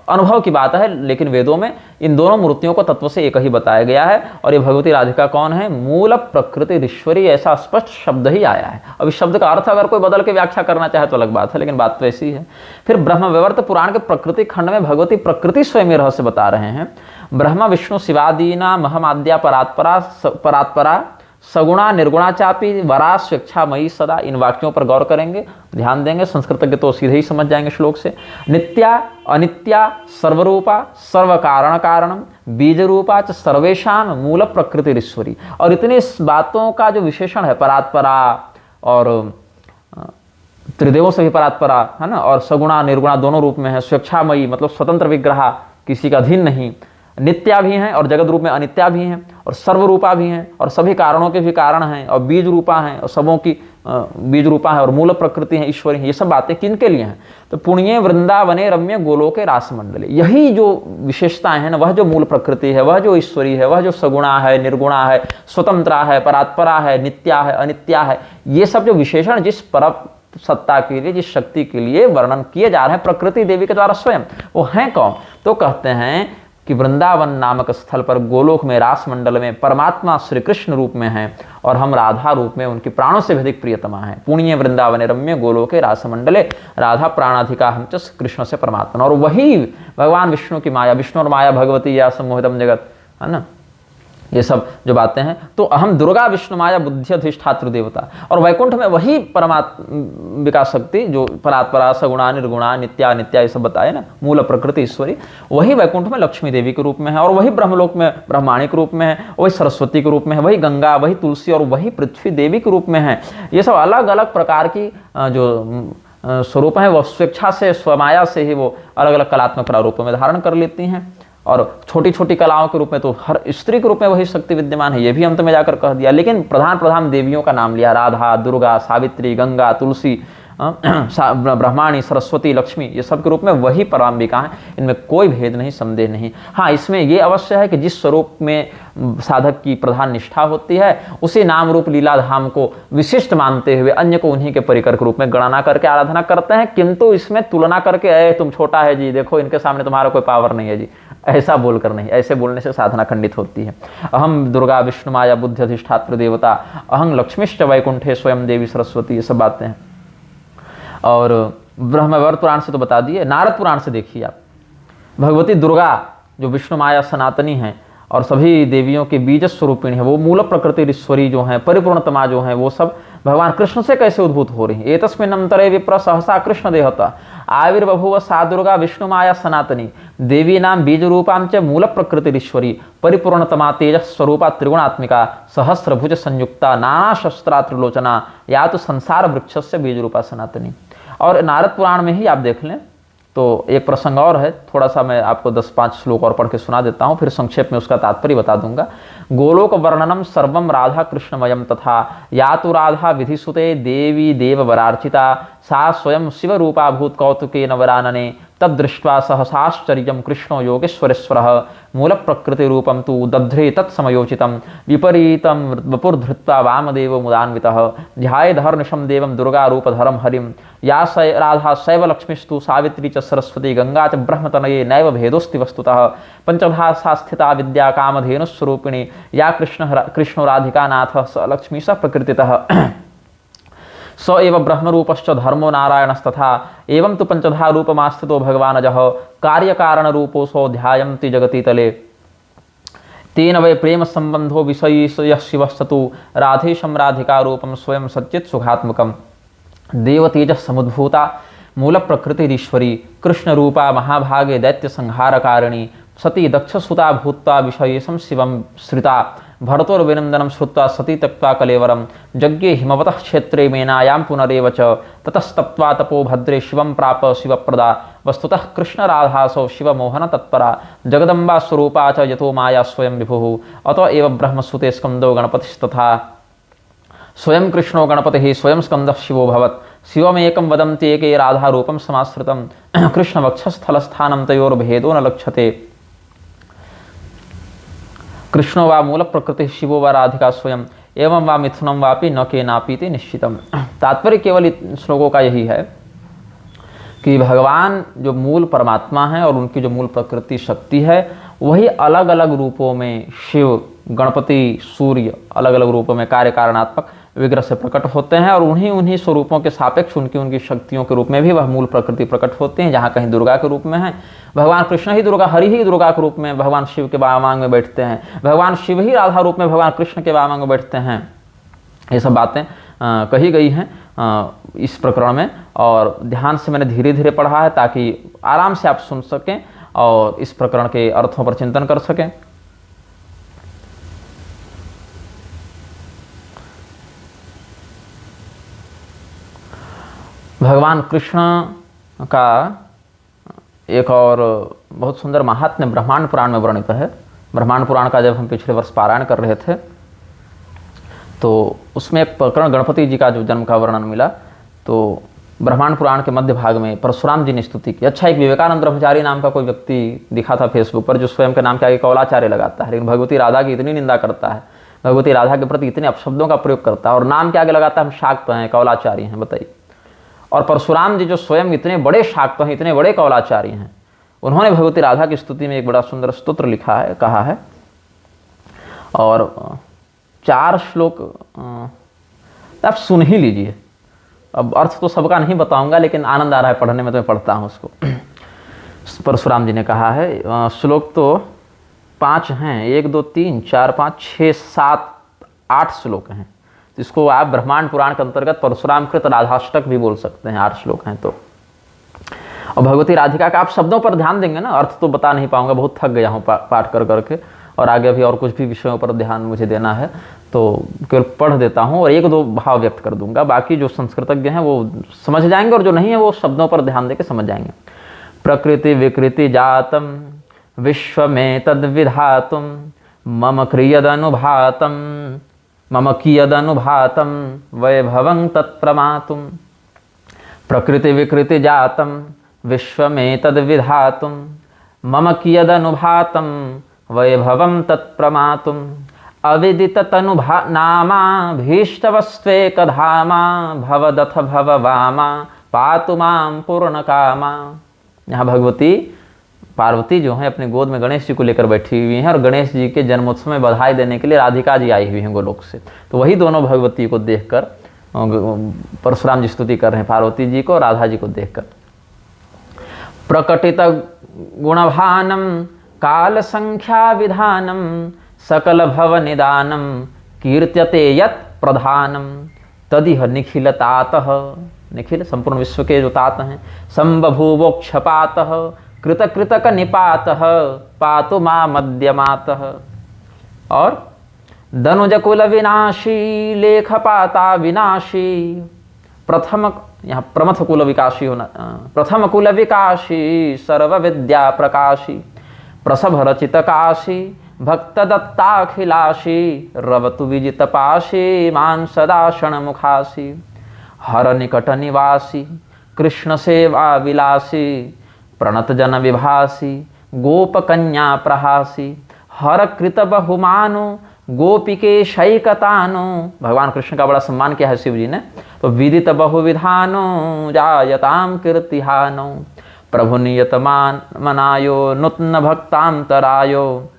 अनुभव की बात है। लेकिन वेदों में इन दोनों मूर्तियों को तत्व से एक ही बताया गया है। और ये भगवती राधिका कौन है? मूल प्रकृति ईश्वरी, ऐसा स्पष्ट शब्द ही आया है। अब इस शब्द का अर्थ अगर कोई बदल के व्याख्या करना चाहे तो अलग बात है, लेकिन बात तो ऐसी है। फिर ब्रह्म वैवर्त पुराण के प्रकृति खंड में भगवती प्रकृति स्वयं रहस्य बता रहे हैं। ब्रह्म विष्णु शिवादीना महमाद्या परात्परा सगुणा निर्गुणा चापी वरा स्वेच्छामयी सदा। इन वाक्यों पर गौर करेंगे, ध्यान देंगे, संस्कृतज्ञ तो सीधे ही समझ जाएंगे श्लोक से। नित्या अनित्या सर्वरूपा सर्व कारण कारणम बीज रूपा च सर्वेशान मूल प्रकृतिरीश्वरी। और इतनी बातों का जो विशेषण है, परात्परा और त्रिदेवों से भी परात्परा है ना, और सगुणा निर्गुणा दोनों रूप में है, स्वेच्छामयी मतलब स्वतंत्र विग्रह, किसी का अधीन नहीं, नित्या भी हैं और जगत रूप में अनित्या भी हैं, और सर्वरूपा भी हैं और सभी कारणों के भी कारण हैं, और बीज रूपा हैं और सबों की बीज रूपा है, और मूल प्रकृति है, ईश्वरी है। ये सब बातें किनके लिए हैं? तो पुण्य वृंदावने रम्य गोलोके रासमंडले, यही जो विशेषताएं हैं ना, वह जो मूल प्रकृति है, वह जो ईश्वरी है, वह जो सगुणा है, निर्गुणा है, स्वतंत्रा है, परात्परा है, नित्या है, अनित्या है, ये सब जो विशेषण जिस पर सत्ता के लिए, जिस शक्ति के लिए वर्णन किए जा रहे हैं प्रकृति देवी के द्वारा स्वयं, वो हैं कौन? तो कहते हैं कि वृंदावन नामक स्थल पर गोलोक में रास मंडल में परमात्मा श्री कृष्ण रूप में हैं और हम राधा रूप में उनकी प्राणों से भी अधिक प्रियतमा हैं। पुण्य वृंदावन रम्य गोलोके रास मंडले राधा प्राणाधिका हम च कृष्ण से परमात्मा। और वही भगवान विष्णु की माया, विष्णु और माया भगवती या सम्मोहितम जगत, है ना, ये सब जो बातें हैं। तो अहम दुर्गा विष्णु माया बुद्धि अधिष्ठात्र देवता, और वैकुंठ में वही परमात्मिका शक्ति जो परात्परा सगुणा निर्गुणा नित्या नित्या ये सब बताए ना, मूल प्रकृति ईश्वरी, वही वैकुंठ में लक्ष्मी देवी के रूप में है, और वही ब्रह्मलोक में ब्रह्माणी के रूप में है, वही सरस्वती के रूप में है, वही गंगा, वही तुलसी और वही पृथ्वी देवी के रूप में है। ये सब अलग अलग प्रकार की जो स्वरूप हैं, वह स्वेच्छा से स्वमाया से ही वो अलग अलग कलात्मक प्रारूपों में धारण कर लेती हैं। और छोटी छोटी कलाओं के रूप में तो हर स्त्री के रूप में वही शक्ति विद्यमान है, ये भी अंत में जाकर कह दिया। लेकिन प्रधान प्रधान देवियों का नाम लिया, राधा, दुर्गा, सावित्री, गंगा, तुलसी, ब्रह्माणी, सरस्वती, लक्ष्मी, ये सब के रूप में वही पराम्बिका हैं, इनमें कोई भेद नहीं, संदेह नहीं। हाँ, इसमें ये अवश्य है कि जिस स्वरूप में साधक की प्रधान निष्ठा होती है, उसी नाम रूप लीला धाम को विशिष्ट मानते हुए अन्य को उन्हीं के परिकर के रूप में गणना करके आराधना करते हैं। किंतु इसमें तुलना करके, अरे तुम छोटा है जी, देखो इनके सामने तुम्हारा कोई पावर नहीं है जी, ऐसा बोलकर नहीं, ऐसे बोलने से साधना खंडित होती है। अहम दुर्गा विष्णु माया बुद्धि अधिष्ठात्र देवता, अहं लक्ष्मीश्च वैकुंठे स्वयं देवी सरस्वती, ये सब बातें हैं। और ब्रह्मवैवर्त पुराण से तो बता दिए, नारद पुराण से देखिए आप, भगवती दुर्गा जो विष्णु माया सनातनी हैं और सभी देवियों के बीज स्वरूपिणी है, वो मूल प्रकृति ईश्वरी जो है, परिपूर्णतमा जो है, वो सब भगवान कृष्ण से कैसे उद्भूत हो रही है। एतस्मिन् अंतरे विप्र सहसा कृष्ण देहता आविर्बभूव सा दुर्गा विष्णु माया सनातनी देवी नाम बीज रूपां च मूल प्रकृति ईश्वरी परिपूर्णतमा तेज स्वरूपा त्रिगुणात्मिका सहस्रभुज संयुक्ता नाना शस्त्रा त्रिलोचना या तो संसार वृक्ष से बीज रूपा सनातनी। और नारद पुराण में ही आप देख लें तो एक प्रसंग और है, थोड़ा सा मैं आपको 10-5 श्लोक और पढ़ के सुना देता हूँ, फिर संक्षेप में उसका तात्पर्य बता दूंगा। गोलोक वर्णनम सर्वम राधा कृष्णमयम तथा या तो राधा विधिसुते देवी देववरार्चिता सा स्वयं शिव रूपा भूत कौतुके नवरानने तदृष्ट्वा सहसाश्चर्यं कृष्णो योगेश्वरेश्वरः मूल प्रकृति रूपं तु दध्रे तत्समयोचितं विपरीतं वपुर्धृत्वा वामदेव मुदान्वितः ध्यायेदहर्निशं देवं दुर्गा रूपधरं हरिं या राधा शैव लक्ष्मीस्तु सावित्री च सरस्वती गंगा च ब्रह्मतनये नैव भेदोस्ति वस्तुतः पंचधा सा स्थिता विद्या कामधेनुस्वरूपिणी या कृष्णो राधिका नाथ स लक्ष्मी स प्रकृतितः स एव ब्रह्मरूपश्च धर्मो नारायणस्तथा एवं तु पंचधा रूपमास्थितो भगवानजः कार्यकारण रूपो सो ध्यायन्ति जगति तले तेन वै प्रेम संबंधो विषयी शिवस्तु राधेशं राधिका रूपम स्वयं सच्चित् सुखात्मकं देवतेजः समुद्भूता मूल प्रकृतिरीश्वरी कृष्ण रूपा महाभागे दैत्य संहारकारिणी सती दक्षसुता भूत्वा विषयेशं शिवं श्रिता भरतोर्विनंदनं श्रुत्वा सती त्यक्त्वा कलेवरं यज्ञे हिमवतः क्षेत्रे मेनायां पुनरेव च ततस्तप्त्वा तपो भद्रे शिवं प्राप शिवप्रदा वस्तुतः कृष्णराधासौ शिवमोहन तत्परा जगदम्बा स्वरूपा च यतो माया स्वयं विभुः अतो एव ब्रह्मसुते स्कंदो गणपतिस्तथा स्वयं कृष्णो गणपतिः स्वयं स्कंदः शिवोऽभवत् शिवमेकं वदन्ति एके राधारूपं समाश्रितं कृष्णवक्षस्थलस्थानं तयोर्भेदो न लक्ष्यते कृष्णो वा मूल प्रकृति शिवो वा राधिका स्वयं एवं वा मिथुनम वापि न के नापीति निश्चितम। तात्पर्य केवल इन श्लोकों का यही है कि भगवान जो मूल परमात्मा है और उनकी जो मूल प्रकृति शक्ति है, वही अलग अलग रूपों में शिव, गणपति, सूर्य अलग अलग रूपों में कार्य कारणात्मक विग्रह से प्रकट होते हैं और उन्हीं स्वरूपों के सापेक्ष उनकी शक्तियों के रूप में भी वह मूल प्रकृति प्रकट होते हैं। जहाँ कहीं दुर्गा के रूप में है भगवान कृष्ण ही दुर्गा, हरि ही दुर्गा के रूप में भगवान शिव के वामांग में बैठते हैं, भगवान शिव ही राधा रूप में भगवान कृष्ण के वामांग में बैठते हैं। ये सब बातें कही गई हैं इस प्रकरण में और ध्यान से मैंने धीरे धीरे पढ़ा है ताकि आराम से आप सुन सकें और इस प्रकरण के अर्थों पर चिंतन कर सकें। भगवान कृष्ण का एक और बहुत सुंदर महात्म्य ब्रह्मांड पुराण में वर्णित है। ब्रह्मांड पुराण का जब हम पिछले वर्ष पारायण कर रहे थे तो उसमें एक प्रकरण गणपति जी का जो जन्म का वर्णन मिला, तो ब्रह्मांड पुराण के मध्य भाग में परशुराम जी ने स्तुति की। अच्छा, एक विवेकानंद ब्रह्मचारी नाम का कोई व्यक्ति दिखा था फेसबुक पर जो स्वयं के नाम के आगे कौलाचार्य लगाता है, लेकिन भगवती राधा की इतनी निंदा करता है, भगवती राधा के प्रति इतने अपशब्दों का प्रयोग करता है और नाम के आगे लगाता है हम शाक्त हैं, कौलाचार्य हैं। बताइए। और परशुराम जी जो स्वयं इतने बड़े शाक्त हैं, इतने बड़े कौलाचार्य हैं, उन्होंने भगवती राधा की स्तुति में एक बड़ा सुंदर स्तोत्र लिखा है, कहा है और 4 श्लोक आप सुन ही लीजिए। अब अर्थ तो सबका नहीं बताऊंगा लेकिन आनंद आ रहा है पढ़ने में तो मैं पढ़ता हूँ उसको। परशुराम जी ने कहा है, श्लोक तो 5 हैं, 1 2 3 4 5 6 7 8 श्लोक हैं। इसको आप ब्रह्मांड पुराण के अंतर्गत परशुराम कृत राधाष्टक भी बोल सकते हैं, 8 श्लोक हैं। तो और भगवती राधिका का आप शब्दों पर ध्यान देंगे ना, अर्थ तो बता नहीं पाऊंगा, बहुत थक गया हूँ पाठ कर करके और आगे भी और कुछ भी विषयों पर ध्यान मुझे देना है। तो केवल पढ़ देता हूँ और एक दो भाव व्यक्त कर दूंगा, बाकी जो संस्कृतज्ञ हैं वो समझ जाएंगे और जो नहीं है वो शब्दों पर ध्यान देकर समझ जाएंगे। प्रकृति विकृति जातम विश्व में तद विधातुम मम क्रियदनुभातम मम कियदनुभातम वैभवं तत्प्रमातुम। प्रकृति विकृति जातम विश्व में तद विधातुम मम कियदनुभातम वैभवं तत्प्रमातुम। अविदित तनुभा नामा भीष्टवस्त्वेकधामा भवदथ भववामा पातु मां पूर्ण कामा। यहाँ भगवती पार्वती जो है अपने गोद में गणेश जी को लेकर बैठी हुई हैं और गणेश जी के जन्मोत्सव में बधाई देने के लिए राधिका जी आई हुई हैं गोलोक से। तो वही दोनों भगवती को देखकर परशुराम जी स्तुति कर रहे हैं पार्वती जी को, राधा जी को देखकर। प्रकटित गुणभानम काल संख्या विधानम सकल भव निदानम कीर्त्यते यत् प्रधानम तदिह निखिल तातः। निखिल संपूर्ण विश्व के जो तात हैं। संबभूवोक्षपातः कृत कृतक निपातः पातु मां मध्यमातः। और धनुजकुल विनाशी लेखपाता विनाशी प्रथम, यहाँ प्रमथ कुल विकाशी होना, प्रथम कुल विकाशी सर्व विद्या प्रकाशी प्रसभ रचित काशी भक्त दत्ताखिलाशी रवतु विजित पाशी मान सदा क्षण मुखासी। हर निकट निवासी कृष्ण सेवा विलासी प्रणत जन विभासी गोप कन्या प्रहासी। हर कृत बहुमानो गोपिके शैकतानो। भगवान कृष्ण का बड़ा सम्मान किया है शिव जी ने। तो विदित बहुविधानो जायताम कीर्तिहानो प्रभु नियत मनायो नूतन भक्तांतरायो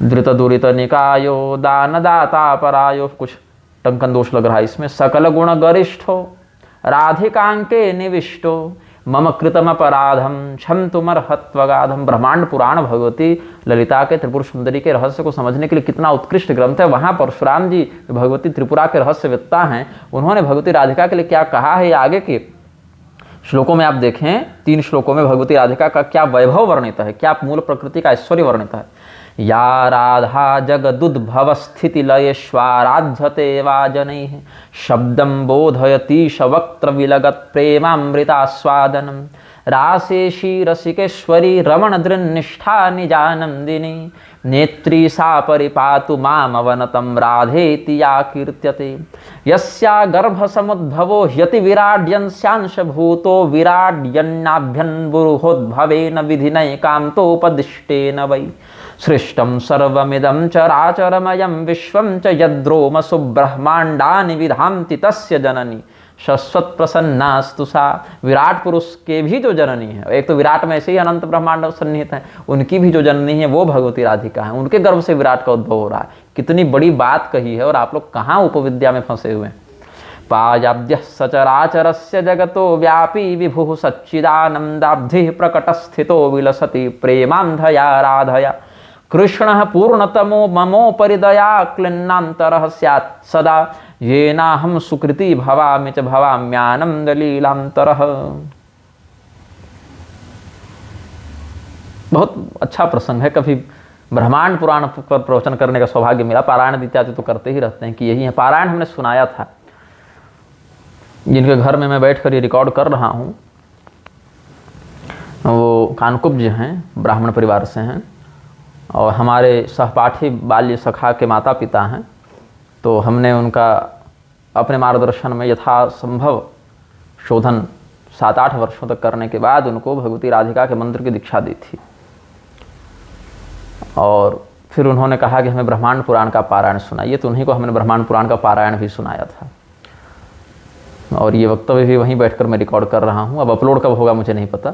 धृत दुरित निकायो दान दाता परायो। कुछ टंकन दोष लग रहा है इसमें। सकल गुण गरिष्ठो राधिकांके निविष्टो मम कृतम अपराधम क्षमतुमर्हत्वगाधम। ब्रह्मांड पुराण भगवती ललिता के त्रिपुर सुंदरी के रहस्य को समझने के लिए कितना उत्कृष्ट ग्रंथ है। वहाँ परशुराम जी भगवती त्रिपुरा के रहस्यवेत्ता हैं, उन्होंने भगवती राधिका के लिए क्या कहा है आगे के श्लोकों में आप देखें। 3 श्लोकों में भगवती राधिका का क्या वैभव वर्णित है, क्या मूल प्रकृति का ऐश्वर्य वर्णित है। या राधा जगदुद्भव स्थिति लयेश्वराध्यते वा जनैः शब्दं बोधयतीश वक्त्र विलगत प्रेमामृतास्वादनम् रासेशी रसिकेश्वरी रमण दृन्निष्ठा निजानंदिनी नेत्री सा परिपातु मामवनतं राधेति या कीर्त्यते। यस्या गर्भसमुद्भवो ह्यति विराड्यंस्यांश भूतो विराड्यन्नाभ्यन्बुरुहोद्भवेन विधिनैकान्तोपदिष्टेन वै सृष्टं सर्वमिदं चराचरमयं विश्वं च यद्रोमसु ब्रह्माण्डानि विधान्ति तस्य जननी शाश्वत प्रसन्नास्तु सा। विराट पुरुष के भी जो जननी है, एक तो विराट में ऐसे ही अनंत ब्रह्मांड सन्निहित है, उनकी भी जो जननी है वो भगवती राधिका है। उनके गर्भ से विराट का उद्भव हो रहा है। कितनी बड़ी बात कही है और आप लोग कहाँ उपविद्या में फंसे हुए हैं। पायाब्द्य सचराचरस्य जगतो व्यापी विभुः सच्चिदानंदाब्धि प्रकट स्थितो विलसति प्रेमांधया राधया कृष्ण पूर्णतमो ममोपरि दया क्लिन्नांतरः स्यात् सदा येनाहं सुकृति भवामि च भवाम्यानंद लीलांतरः। बहुत अच्छा प्रसंग है। कभी ब्रह्मांड पुराण पर प्रवचन करने का सौभाग्य मिला। पारायण इत्यादि तो करते ही रहते हैं कि यही है। पारायण हमने सुनाया था, जिनके घर में मैं बैठकर ये रिकॉर्ड कर रहा हूँ वो कानकुब्ज हैं, ब्राह्मण परिवार से हैं और हमारे सहपाठी बाल्य सखा के माता पिता हैं। तो हमने उनका अपने मार्गदर्शन में यथासंभव शोधन 7-8 वर्षों तक करने के बाद उनको भगवती राधिका के मंत्र की दीक्षा दी थी। और फिर उन्होंने कहा कि हमें ब्रह्मांड पुराण का पारायण सुनाइए, तो उन्हीं को हमने ब्रह्मांड पुराण का पारायण भी सुनाया था। और ये वक्तव्य भी वहीं बैठकर मैं रिकॉर्ड कर रहा हूँ। अब अपलोड कब होगा मुझे नहीं पता,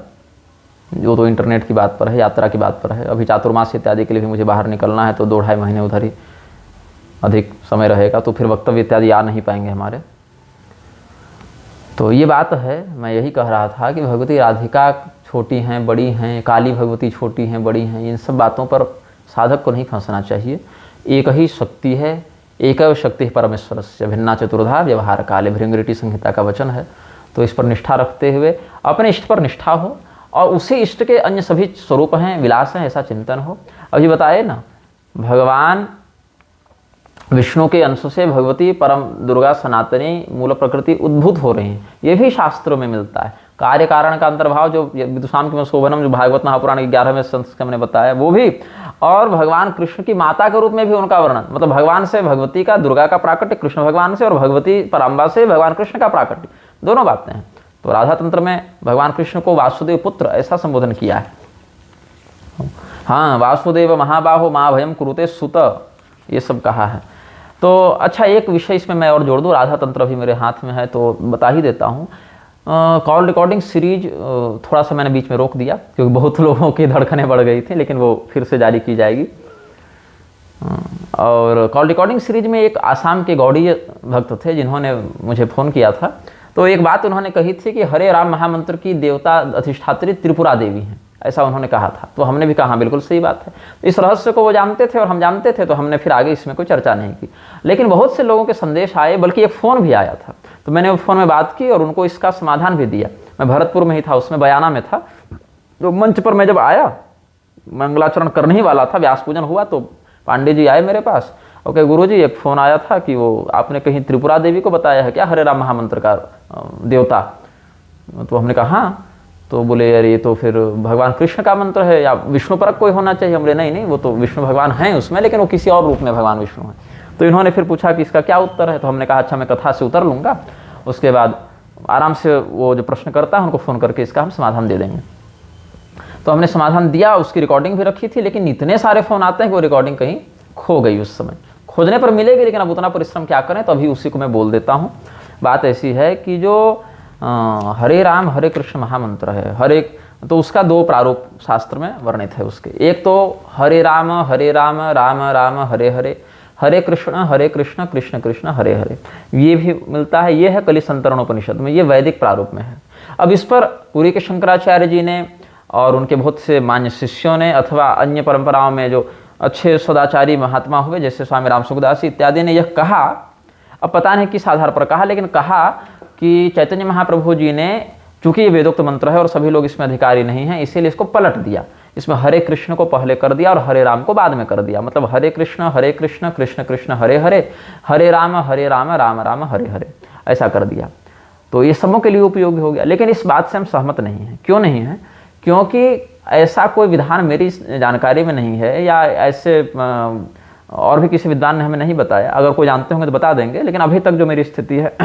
जो तो इंटरनेट की बात पर है, यात्रा की बात पर है। अभी चातुर्मास इत्यादि के लिए भी मुझे बाहर निकलना है, तो 2-2.5 महीने उधर ही अधिक समय रहेगा, तो फिर वक्तव्य इत्यादि आ नहीं पाएंगे हमारे। तो ये बात है, मैं यही कह रहा था कि भगवती राधिका छोटी हैं बड़ी हैं, काली भगवती छोटी हैं बड़ी हैं, इन सब बातों पर साधक को नहीं फंसना चाहिए। एक ही शक्ति है, एकैव शक्ति परमेश्वरस्य भिन्ना चतुर्धा व्यवहार काले, भृंगरिटी संहिता का वचन है। तो इस पर निष्ठा रखते हुए अपने इष्ट पर निष्ठा हो और उसी इष्ट के अन्य सभी स्वरूप हैं, विलास हैं, ऐसा चिंतन हो। अभी बताए ना, भगवान विष्णु के अंश से भगवती परम दुर्गा सनातनी मूल प्रकृति उद्भूत हो रही हैं, ये भी शास्त्रों में मिलता है। कार्य कारण का अंतर्भाव जो विदुषाम के शोभनम जो भागवत महापुराण के 11वें संस्करण हमने बताया वो भी, और भगवान कृष्ण की माता के रूप में भी उनका वर्णन, मतलब भगवान से भगवती का दुर्गा का प्राकट्य कृष्ण भगवान से, और भगवती पराम्बा से भगवान कृष्ण का प्राकट्य, दोनों बातें हैं। तो राधा तंत्र में भगवान कृष्ण को वासुदेव पुत्र ऐसा संबोधन किया है। हाँ, वासुदेव महाबाहो महाभयम कुरुते सुत, ये सब कहा है। तो अच्छा, एक विषय इसमें मैं और जोड़ दूँ, राधा तंत्र भी मेरे हाथ में है तो बता ही देता हूँ। कॉल रिकॉर्डिंग सीरीज थोड़ा सा मैंने बीच में रोक दिया क्योंकि बहुत लोगों की धड़कनें बढ़ गई थी, लेकिन वो फिर से जारी की जाएगी। और कॉल रिकॉर्डिंग सीरीज में एक आसाम के गौड़ीय भक्त थे जिन्होंने मुझे फ़ोन किया था, तो एक बात उन्होंने कही थी कि हरे राम महामंत्र की देवता अधिष्ठात्री त्रिपुरा देवी हैं, ऐसा उन्होंने कहा था। तो हमने भी कहा बिल्कुल सही बात है, इस रहस्य को वो जानते थे और हम जानते थे, तो हमने फिर आगे इसमें कोई चर्चा नहीं की। लेकिन बहुत से लोगों के संदेश आए, बल्कि एक फ़ोन भी आया था, तो मैंने उस फ़ोन में बात की और उनको इसका समाधान भी दिया। मैं भरतपुर में ही था, उसमें बयाना में था। तो मंच पर मैं जब आया, मंगलाचरण करने ही वाला था, व्यास पूजन हुआ, तो पांडे जी आए मेरे पास, ओके गुरु जी एक फ़ोन आया था कि वो आपने कहीं त्रिपुरा देवी को बताया है क्या हरे राम महामंत्र का देवता? तो हमने कहा हाँ। तो बोले यार ये तो फिर भगवान कृष्ण का मंत्र है या विष्णु परक कोई होना चाहिए। हमने नहीं, वो तो विष्णु भगवान हैं उसमें, लेकिन वो किसी और रूप में भगवान विष्णु हैं। तो इन्होंने फिर पूछा कि इसका क्या उत्तर है, तो हमने कहा अच्छा मैं कथा से उतर लूँगा, उसके बाद आराम से वो जो प्रश्न करता है उनको फ़ोन करके इसका हम समाधान दे देंगे। तो हमने समाधान दिया, उसकी रिकॉर्डिंग भी रखी थी, लेकिन इतने सारे फ़ोन आते हैं कि वो रिकॉर्डिंग कहीं खो गई। उस समय खोजने पर मिलेगी, लेकिन अब उतना परिश्रम क्या करें, तो अभी उसी को मैं बोल देता हूँ। बात ऐसी है कि जो हरे राम हरे कृष्ण महामंत्र है, हर एक तो उसका दो प्रारूप शास्त्र में वर्णित है उसके। एक तो हरे राम राम राम हरे हरे, हरे कृष्ण कृष्ण कृष्ण हरे हरे, ये भी मिलता है। ये है कलि संतरणोपनिषद में, ये वैदिक प्रारूप में है। अब इस पर पुरी के शंकराचार्य जी ने और उनके बहुत से मान्य शिष्यों ने, अथवा अन्य परंपराओं में जो अच्छे सदाचारी महात्मा हुए जैसे स्वामी राम सुखदास इत्यादि ने यह कहा, अब पता नहीं किस आधार पर कहा, लेकिन कहा कि चैतन्य महाप्रभु जी ने, चूंकि ये वेदोक्त मंत्र है और सभी लोग इसमें अधिकारी नहीं हैं, इसीलिए इसको पलट दिया। इसमें हरे कृष्ण को पहले कर दिया और हरे राम को बाद में कर दिया। मतलब हरे कृष्ण कृष्ण कृष्ण हरे हरे, हरे राम राम राम हरे हरे, ऐसा कर दिया। तो ये सबों के लिए उपयोगी हो गया। लेकिन इस बात से हम सहमत नहीं हैं। क्यों नहीं है? क्योंकि ऐसा कोई विधान मेरी जानकारी में नहीं है, या ऐसे और भी किसी विद्वान ने हमें नहीं बताया। अगर कोई जानते होंगे तो बता देंगे, लेकिन अभी तक जो मेरी स्थिति है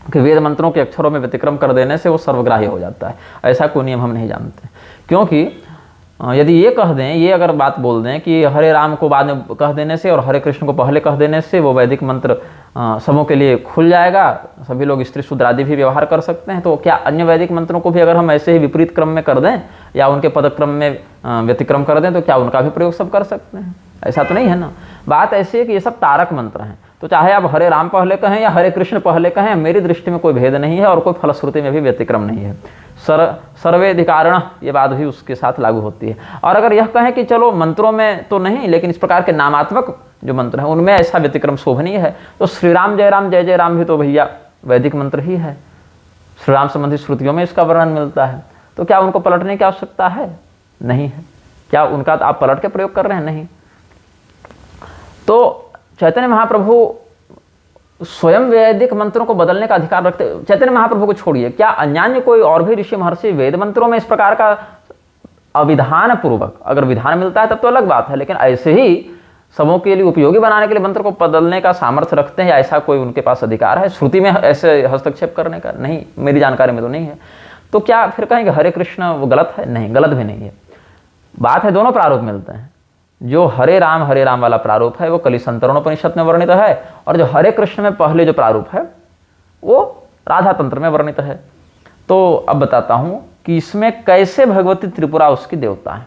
कि वेद मंत्रों के अक्षरों में व्यतिक्रम कर देने से वो सर्वग्राही हो जाता है, ऐसा कोई नियम हम नहीं जानते। क्योंकि यदि ये कह दें, ये अगर बात बोल दें कि हरे राम को बाद में कह देने से और हरे कृष्ण को पहले कह देने से वो वैदिक मंत्र सबों के लिए खुल जाएगा, सभी लोग स्त्री शूद्र आदि भी व्यवहार कर सकते हैं, तो क्या अन्य वैदिक मंत्रों को भी अगर हम ऐसे ही विपरीत क्रम में कर दें या उनके पदक्रम में व्यतिक्रम कर दें, तो क्या उनका भी प्रयोग सब कर सकते हैं? ऐसा तो नहीं है ना। बात ऐसी है कि ये सब तारक मंत्र हैं, तो चाहे आप हरे राम पहले कहें या हरे कृष्ण पहले कहें, मेरी दृष्टि में कोई भेद नहीं है और कोई फलश्रुति में भी व्यतिक्रम नहीं है। सर्वेधिकारण ये बात भी उसके साथ लागू होती है। और अगर यह कहें कि चलो मंत्रों में तो नहीं, लेकिन इस प्रकार के नामात्मक जो मंत्र हैं उनमें ऐसा व्यतिक्रम शोभनीय है, तो श्री राम जय जय राम भी तो भैया वैदिक मंत्र ही है। श्री राम संबंधी श्रुतियों में इसका वर्णन मिलता है, तो क्या उनको पलटने की आवश्यकता है? नहीं है। क्या उनका आप पलट के प्रयोग कर रहे हैं? नहीं। तो चैतन्य महाप्रभु स्वयं वैदिक मंत्रों को बदलने का अधिकार रखते। चैतन्य महाप्रभु को छोड़िए, क्या अन्यान्य कोई और भी ऋषि महर्षि वेद मंत्रों में इस प्रकार का अविधान पूर्वक अगर विधान मिलता है तब तो अलग बात है, लेकिन ऐसे ही सबों के लिए उपयोगी बनाने के लिए मंत्र को बदलने का सामर्थ्य रखते हैं, ऐसा कोई उनके पास अधिकार है श्रुति में ऐसे हस्तक्षेप करने का? नहीं, मेरी जानकारी में तो नहीं है। तो क्या फिर कहेंगे हरे कृष्ण वो गलत है? नहीं, गलत भी नहीं है। बात है दोनों प्रारूप मिलते हैं। जो हरे राम वाला प्रारूप है वो कलि संतरणोपनिषद में वर्णित है, और जो हरे कृष्ण में पहले जो प्रारूप है वो राधा तंत्र में वर्णित है। तो अब बताता हूं कि इसमें कैसे भगवती त्रिपुरा उसकी देवता है।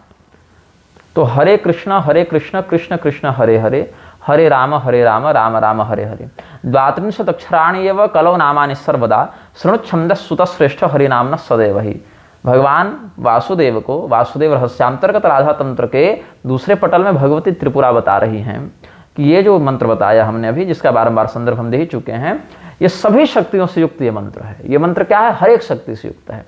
तो हरे कृष्ण कृष्ण कृष्ण हरे हरे, हरे राम राम राम हरे हरे, द्वात्रिंशत् अक्षराणि एव कलौ नामानि सर्वदा, शृणुच्छन्दः सुतः श्रेष्ठ हरिनाम्नः सदैव ही। भगवान वासुदेव को वासुदेव रहस्यांतर्गत राधा तंत्र के दूसरे पटल में भगवती त्रिपुरा बता रही हैं कि ये जो मंत्र बताया हमने अभी, जिसका बारंबार संदर्भ हम दे ही चुके हैं, ये सभी शक्तियों से युक्त ये मंत्र है। ये मंत्र क्या है? हर एक शक्ति से युक्त है,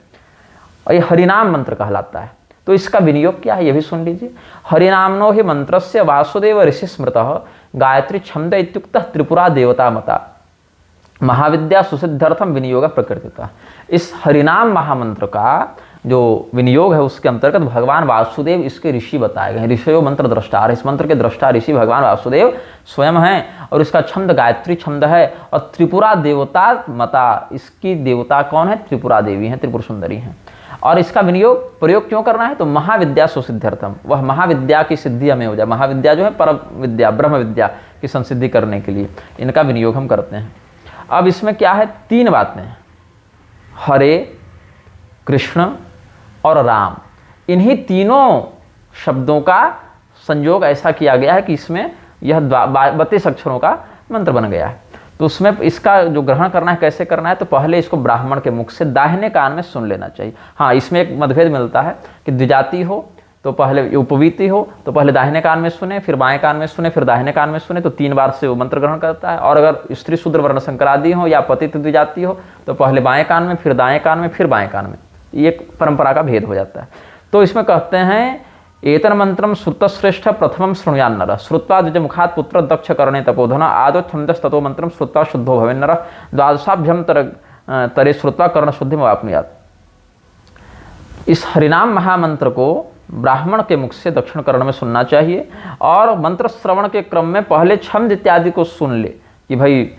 और ये हरिनाम मंत्र कहलाता है। तो इसका विनियोग क्या है ये भी सुन लीजिए। हरिनामनो ही मंत्रस्य वासुदेव ऋषि स्मृतः गायत्री छंद इत्युक्त त्रिपुरा देवता मता महाविद्या सुसिद्ध्यर्थम विनियोग प्रकृतिता। इस हरिनाम महामंत्र का जो विनियोग है उसके अंतर्गत भगवान वासुदेव इसके ऋषि बताए गए। ऋषियो मंत्र दृष्टा, इस मंत्र के दृष्टा ऋषि भगवान वासुदेव स्वयं हैं और इसका छंद गायत्री छंद है। और त्रिपुरा देवता मता, इसकी देवता कौन है? त्रिपुरा देवी हैं, त्रिपुर सुंदरी हैं। और इसका विनियोग प्रयोग क्यों करना है? तो महाविद्या सुसिद्ध्यर्थम, वह महाविद्या की सिद्धि हमें हो जाए। महाविद्या जो है परम विद्या, ब्रह्म विद्या की संसिद्धि करने के लिए इनका विनियोग हम करते हैं। अब इसमें क्या है? 3 बातें, हरे, कृष्ण और राम, इन्हीं तीनों शब्दों का संयोग ऐसा किया गया है कि इसमें यह 32 अक्षरों का मंत्र बन गया है। तो उसमें इसका जो ग्रहण करना है कैसे करना है? तो पहले इसको ब्राह्मण के मुख से दाहिने कान में सुन लेना चाहिए। हाँ, इसमें एक मतभेद मिलता है कि द्विजाति हो तो पहले, उपवीति हो तो पहले दाहिने कान में सुने, फिर बाएं कान में सुने, फिर दाहिने कान में सुने, तो 3 बार से वो मंत्र ग्रहण करता है। और अगर स्त्री शूद्र वर्ण संकरादि हो या पतित द्विजाति हो तो पहले बाएं कान में, फिर दाएं कान में, फिर बाएं कान में, ये परंपरा का भेद हो जाता है। तो इसमें कहते हैं एतन मंत्रम श्रुतश्रेष्ठ प्रथमम शृणुयान नरः श्रुत्वा द्विज मुखात् पुत्र दक्ष कर्णे तपोधन आदौ छन्दस्ततो मंत्रम श्रुत्वा शुद्धो भवेन् नरः द्वादशाभ्यम तरे श्रुत्वा कर्ण शुद्धिम वाप्नुयात्। इस हरिनाम महामंत्र को ब्राह्मण के मुख से दक्षिण कर्ण में सुनना चाहिए और मंत्र श्रवण के क्रम में पहले छंद इत्यादि को सुन ले कि भाई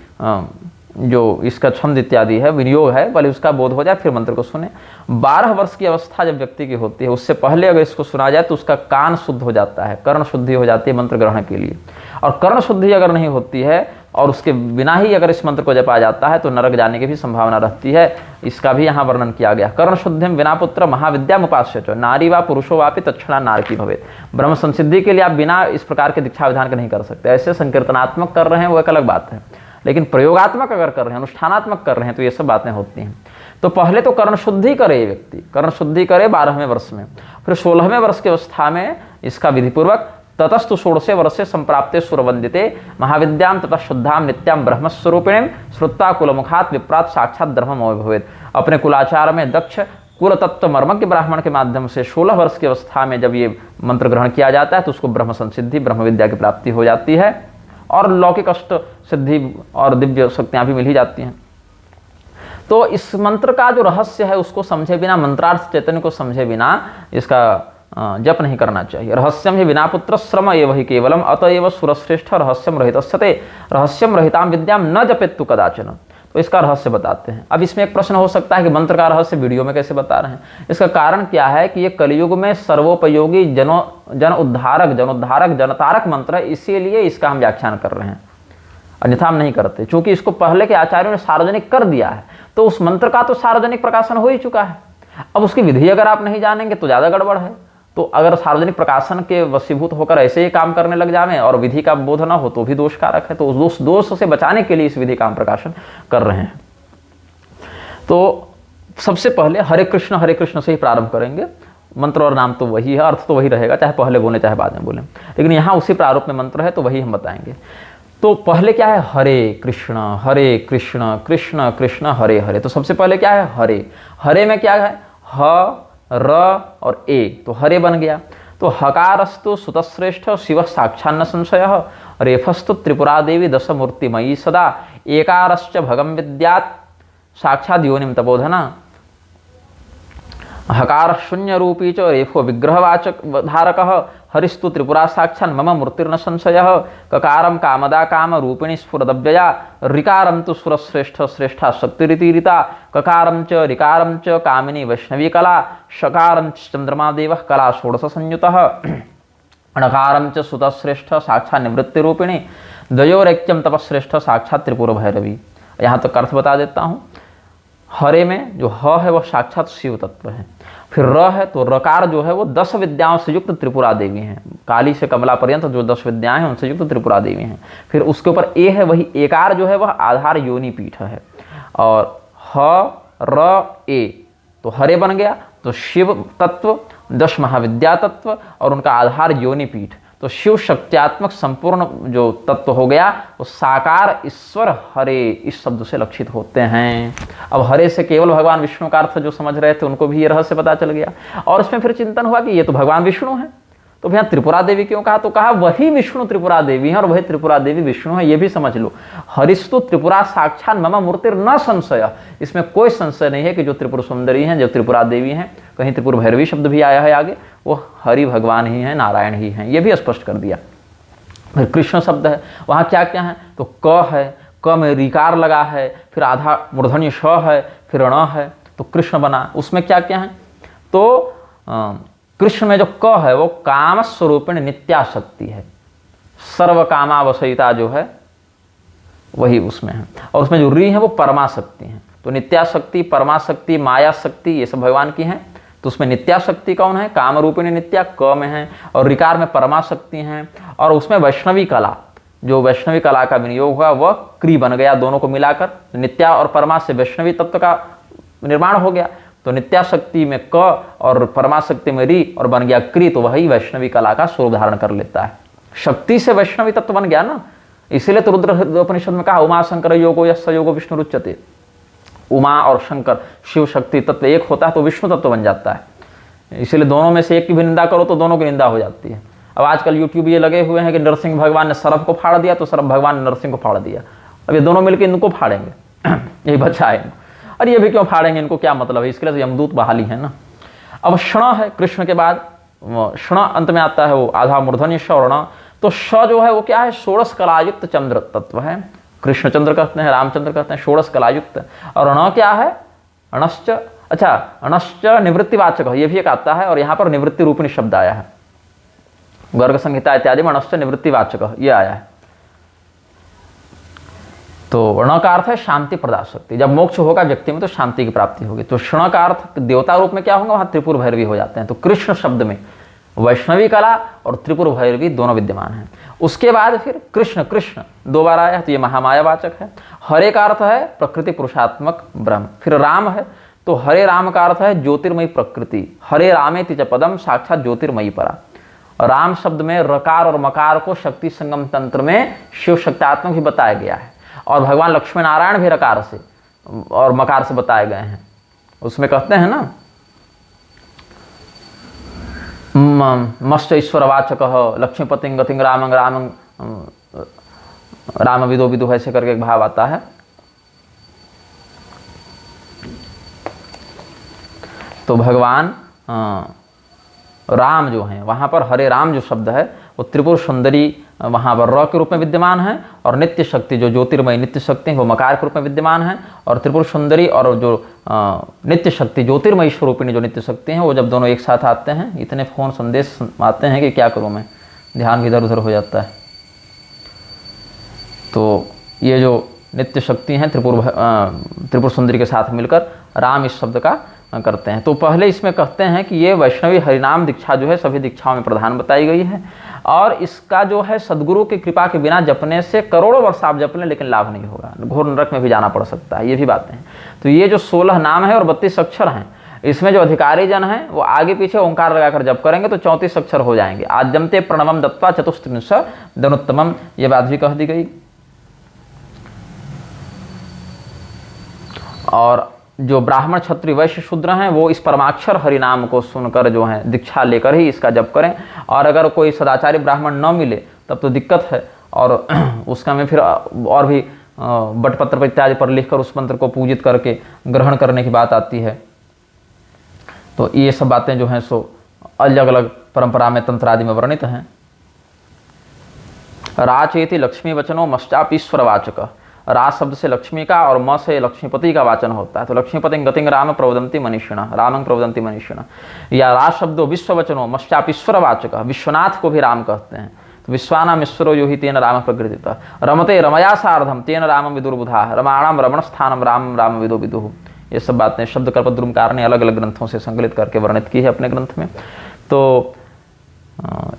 जो इसका छंद इत्यादि है, विनियोग है, पहले उसका बोध हो जाए, फिर मंत्र को सुने। 12 वर्ष की अवस्था जब व्यक्ति की होती है, उससे पहले अगर इसको सुना जाए तो उसका कान शुद्ध हो जाता है, कर्ण शुद्धि हो जाती है मंत्र ग्रहण के लिए। और कर्ण शुद्धि अगर नहीं होती है और उसके बिना ही अगर इस मंत्र को जपा जाता है तो नरक जाने की भी संभावना रहती है। इसका भी यहाँ वर्णन किया गया। कर्ण शुद्धिम विना पुत्र महाविद्यामुपास्य च नारी वा पुरुषो वापि तत्क्षणा नारकी भवेत्। ब्रह्म संसिद्धि के लिए आप बिना इस प्रकार के दीक्षा विधान के नहीं कर सकते। ऐसे संकीर्तनात्मक कर रहे हैं वो एक अलग बात है, लेकिन प्रयोगात्मक अगर कर रहे हैं, अनुष्ठानात्मक कर रहे हैं, तो ये सब बातें होती हैं। तो पहले तो कर्ण शुद्धि करे ये व्यक्ति, कर्ण शुद्धि करे 12वें वर्ष में, फिर 16वें वर्ष की अवस्था में इसका विधिपूर्वक ततस्तु 16 वर्षे संप्राप्ते सुरवंदिते महाविद्याम तथा शुद्धाम नित्याम ब्रह्मस्वरूपिणीम श्रुत्वा कुलमुखात् विप्रात साक्षात ब्रह्ममय भवेत्। अपने कुलाचार में दक्ष कुल तत्व मर्मज्ञ ब्राह्मण के माध्यम से 16 वर्ष की अवस्था में जब ये मंत्र ग्रहण किया जाता है तो उसको ब्रह्म संसिद्धि, ब्रह्म विद्या की प्राप्ति हो जाती है और लौकिक अष्ट सिद्धि और दिव्य शक्तियां भी मिल ही जाती हैं। तो इस मंत्र का जो रहस्य है उसको समझे बिना, मंत्रार्थ चैतन्य को समझे बिना इसका जप नहीं करना चाहिए। रहस्यम ही विना पुत्र श्रम एव ही केवलम अतएव सुरश्रेष्ठ रहस्यम रहितस्यते रहस्यम रहिताम विद्याम न जपेत्तु कदाचन। तो इसका रहस्य बताते हैं। अब इसमें एक प्रश्न हो सकता है कि मंत्र का रहस्य वीडियो में कैसे बता रहे हैं? इसका कारण क्या है कि ये कलयुग में सर्वोपयोगी जन उद्धारक जनतारक मंत्र है, इसीलिए इसका हम व्याख्यान कर रहे हैं, अन्यथा हम नहीं करते। चूंकि इसको पहले के आचार्यों ने सार्वजनिक कर दिया है तो उस मंत्र का तो सार्वजनिक प्रकाशन हो ही चुका है। अब उसकी विधि अगर आप नहीं जानेंगे तो ज्यादा गड़बड़ है। तो अगर सार्वजनिक प्रकाशन के वशीभूत होकर ऐसे ही काम करने लग जाएं और विधि का बोध ना हो तो भी दोषकारक है। तो उस दोष से बचाने के लिए इस विधि का हम प्रकाशन कर रहे हैं। तो सबसे पहले हरे कृष्ण से ही प्रारंभ करेंगे। मंत्र और नाम तो वही है, अर्थ तो वही रहेगा, चाहे पहले बोले चाहे बाद में बोले, लेकिन यहाँ उसी प्रारूप में मंत्र है तो वही हम बताएंगे। तो पहले क्या है? हरे कृष्ण कृष्ण कृष्ण हरे हरे। तो सबसे पहले क्या है? हरे। हरे में क्या है? ह र और ए, तो हरे बन गया। तो हकारस्तु सुतश्रेष्ठ शिव साक्षान्न संशय रेफस्तु त्रिपुरा देवी दशमूर्तिमयी सदा एकारश्च भगम विद्यात् साक्षात् योनिम तपोधना हकार शून्य रूपी च रेफो विग्रहवाचक धारक हरिस्तु त्रिपुरा साक्षान् मम मूर्तिर्न संशयः ककारम कामदा काम रूपिणी स्फुरदव्यया ऋकारम तो सुरश्रेष्ठ श्रेष्ठा शक्तिरितिरिता ककारम च ऋकारम च कामिनी वैष्णवी कला शकारम च चंद्रमा देवः कला षोडश संयुतः णकारम च सुतश्रेष्ठ साक्षात् निवृत्ति रूपिणी द्वयोरैक्यम तपश्रेष्ठ साक्षात् त्रिपुर भैरवी। यहाँ तक अर्थ बता देता हूँ। हरे में जो ह है वह साक्षात शिव तत्व है। फिर र है तो रकार जो है वो 10 विद्याओं से युक्त त्रिपुरा देवी हैं। काली से कमला पर्यंत जो 10 विद्याएं हैं उनसे युक्त त्रिपुरा देवी हैं। फिर उसके ऊपर ए है, वही एकार जो है वह आधार योनि पीठ है। और ह र ए तो हरे बन गया। तो शिव तत्व, 10 महाविद्या तत्व और उनका आधार योनि पीठ, तो शिव शक्त्यात्मक संपूर्ण जो तत्व हो गया वो साकार ईश्वर हरे इस शब्द से लक्षित होते हैं। अब हरे से केवल भगवान विष्णु का अर्थ जो समझ रहे थे उनको भी ये रहस्य पता चल गया। और इसमें फिर चिंतन हुआ कि ये तो भगवान विष्णु हैं, तो भैया त्रिपुरा देवी क्यों कहा? तो कहा वही विष्णु त्रिपुरा देवी है और वही त्रिपुरा देवी विष्णु है, ये भी समझ लो। हरिस्तु त्रिपुरा साक्षात मम मूर्तिर न संशय, इसमें कोई संशय नहीं है कि जो त्रिपुर सुंदरी हैं, जो त्रिपुरा देवी हैं, कहीं त्रिपुर भैरवी शब्द भी आया है आगे, वो हरि भगवान ही हैं, नारायण ही हैं, ये भी स्पष्ट कर दिया। फिर कृष्ण शब्द है, वहाँ क्या क्या है? तो क है, क में रिकार लगा है, फिर आधा मूर्धन्य श है, फिर ण है, तो कृष्ण बना। उसमें क्या क्या है? तो कृष्ण में जो क है वो काम स्वरूपिण नित्या शक्ति है, सर्व कामावशयिता जो है वही उसमें है। और उसमें जो री है वो परमा शक्ति है। तो नित्या शक्ति, परमा शक्ति, माया शक्ति, ये सब भगवान की हैं। तो उसमें नित्या शक्ति कौन है? काम रूपिणी नित्या क में है, और रिकार में परमा शक्ति हैं। और उसमें वैष्णवी कला, जो वैष्णवी कला का विनियोग हुआ वह क्री बन गया, दोनों को मिलाकर नित्या और परमा से वैष्णवी तत्व का निर्माण हो गया। तो नित्या शक्ति में क और परमा शक्ति में री और बन गया क्री, तो वही वैष्णवी कला का स्वरूप धारण कर लेता है। शक्ति से वैष्णवी तत्व बन गया ना, इसीलिए तो रुद्र उपनिषद में कहा उमा शंकर योगो यस्य योगो विष्णु रुच्यते। उमा और शंकर शिव शक्ति तत्व एक होता है तो विष्णु तत्व बन जाता है। इसीलिए दोनों में से एक की भी निंदा करो तो दोनों की निंदा हो जाती है। अब आजकल यूट्यूब ये लगे हुए हैं कि नरसिंह भगवान ने सर्प को फाड़ दिया तो सर्प भगवान ने नरसिंह को फाड़ दिया। अब ये दोनों मिलकर इनको फाड़ेंगे यही बचा है। और ये भी क्यों फाड़ेंगे, इनको क्या मतलब है? इसके लिए तो यमदूत बहाली है ना। अब क्षण है, कृष्ण के बाद क्षण अंत में आता है वो आधा मूर्धन्य श और ण। तो श जो है वो क्या है? षोड़श कलायुक्त चंद्र तत्व है। कृष्णचंद्र कहते हैं, रामचंद्र कहते हैं, षोड़श कलायुक्त। और ण क्या है? अणश्च, अच्छा अणश्च निवृत्तिवाचक, ये भी एक आता है। और यहाँ पर निवृत्ति रूपिणी शब्द आया है, गर्ग संहिता इत्यादि में अणश्च निवृत्तिवाचक ये आया है। तो ण का अर्थ है शांति प्रदा शक्ति। जब मोक्ष होगा व्यक्ति में तो शांति की प्राप्ति होगी। तो क्षण का अर्थ देवता रूप में क्या होगा? वहां त्रिपुर भैरवी हो जाते हैं। तो कृष्ण शब्द में वैष्णवी कला और त्रिपुर भैरवी दोनों विद्यमान हैं। उसके बाद फिर कृष्ण, कृष्ण दो बार आया है तो ये महामायावाचक है। हरे का अर्थ है प्रकृति पुरुषात्मक ब्रह्म। फिर राम है तो हरे राम का अर्थ है ज्योतिर्मयी प्रकृति। हरे रामेति च पदम साक्षात ज्योतिर्मयी परा। राम शब्द में रकार और मकार को शक्ति संगम तंत्र में शिव शक्त्यात्मक भी बताया गया है। और भगवान लक्ष्मी नारायण भी रकार से और मकार से बताए गए हैं। उसमें कहते हैं ना मश्च ईश्वरवाचक लक्ष्मीपति गतिंग रामंग रामंग राम विदो विदु, ऐसे करके एक भाव आता है। तो भगवान राम जो हैं वहाँ पर हरे राम जो शब्द है वो त्रिपुर सुंदरी वहाँ पर र के रूप में विद्यमान है। और नित्य शक्ति जो ज्योतिर्मय नित्य शक्ति है वो मकार के रूप में विद्यमान है। और त्रिपुर सुंदरी और जो नित्य शक्ति ज्योतिर्मयी स्वरूपिणी जो नित्य शक्ति हैं वो जब दोनों एक साथ आते हैं, इतने फ़ोन संदेश आते हैं कि क्या करूँ मैं, ध्यान इधर उधर हो जाता है। तो ये जो नित्य शक्ति हैं त्रिपुर सुंदरी के साथ मिलकर राम इस शब्द का करते हैं। तो पहले इसमें कहते हैं कि ये वैष्णवी हरिनाम दीक्षा जो है सभी दीक्षाओं में प्रधान बताई गई है। और इसका जो है सदगुरु की कृपा के बिना जपने से करोड़ों वर्ष आप जप लें लेकिन लाभ नहीं होगा, घोर नरक में भी जाना पड़ सकता है, ये भी बातें हैं। तो ये जो 16 नाम है और 32 अक्षर हैं, इसमें जो अधिकारी जन हैं वो आगे पीछे ओंकार लगाकर जप करेंगे तो 34 अक्षर हो जाएंगे। आद्यंते प्रणवम दत्वा चतुस्त्रिंश धनुत्तमम, ये बात भी कह दी गई। और जो ब्राह्मण क्षत्रिय वैश्य शूद्र हैं वो इस परमाक्षर हरिनाम को सुनकर जो है दीक्षा लेकर ही इसका जप करें। और अगर कोई सदाचारी ब्राह्मण न मिले तब तो दिक्कत है। और उसका में फिर और भी बटपत्र इत्यादि पर लिखकर उस मंत्र को पूजित करके ग्रहण करने की बात आती है। तो ये सब बातें जो हैं सो अलग अलग परंपरा में तंत्र आदि में वर्णित हैं। राचेति लक्ष्मी वचनो मश्चाप ईश्वरवाचक। रा शब्द से लक्ष्मी का और म से लक्ष्मीपति का वाचन होता है। तो लक्ष्मीपति गतिंग राम प्रवदंती मनीषिण, रामंग प्रवदंती मनीषिण। या रा शब्दो विश्ववचनो मश्चाप ईश्वरवाचक, विश्वनाथ को भी राम कहते हैं। तो विश्वानाम ईश्वरो यो ही तेन राम प्रकृतिता रमते रमया सार्धम तेन रामम विदुर्बुधा रमाणाम रमण स्थानम राम राम विदो विदुः। ये सब बातें शब्द कल्पद्रुमकार ने अलग अलग ग्रंथों से संकलित करके वर्णित की है अपने ग्रंथ में। तो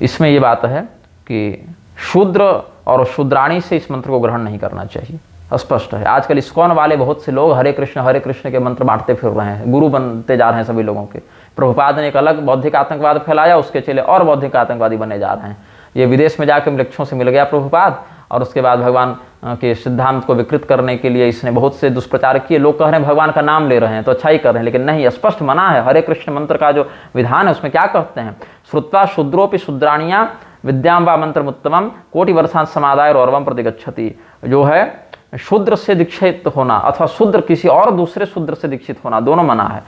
इसमें ये बात है कि शूद्र और शूद्राणी से इस मंत्र को ग्रहण नहीं करना चाहिए, स्पष्ट है। आजकल इस्कॉन वाले बहुत से लोग हरे कृष्ण के मंत्र बांटते फिर रहे हैं, गुरु बनते जा रहे हैं सभी लोगों के। प्रभुपाद ने एक अलग बौद्धिक आतंकवाद फैलाया, उसके चेले और बौद्धिक आतंकवादी बने जा रहे हैं। ये विदेश में जाकर वृक्षों से मिल गया प्रभुपाद और उसके बाद भगवान के सिद्धांत को विकृत करने के लिए इसने बहुत से दुष्प्रचार किए। लोग कह रहे हैं भगवान का नाम ले रहे हैं तो अच्छा ही कर रहे हैं, लेकिन नहीं, स्पष्ट मना है। हरे कृष्ण मंत्र का जो विधान है उसमें क्या कहते हैं, श्रुत्वा शूद्रोपि शूद्राणिया विद्याम वा मंत्रमुत्तमम कोटि वर्षांत समादाय और प्रतिगच्छति। जो है शूद्र से दीक्षित होना अथवा शूद्र किसी और दूसरे शूद्र से दीक्षित होना, दोनों मना है।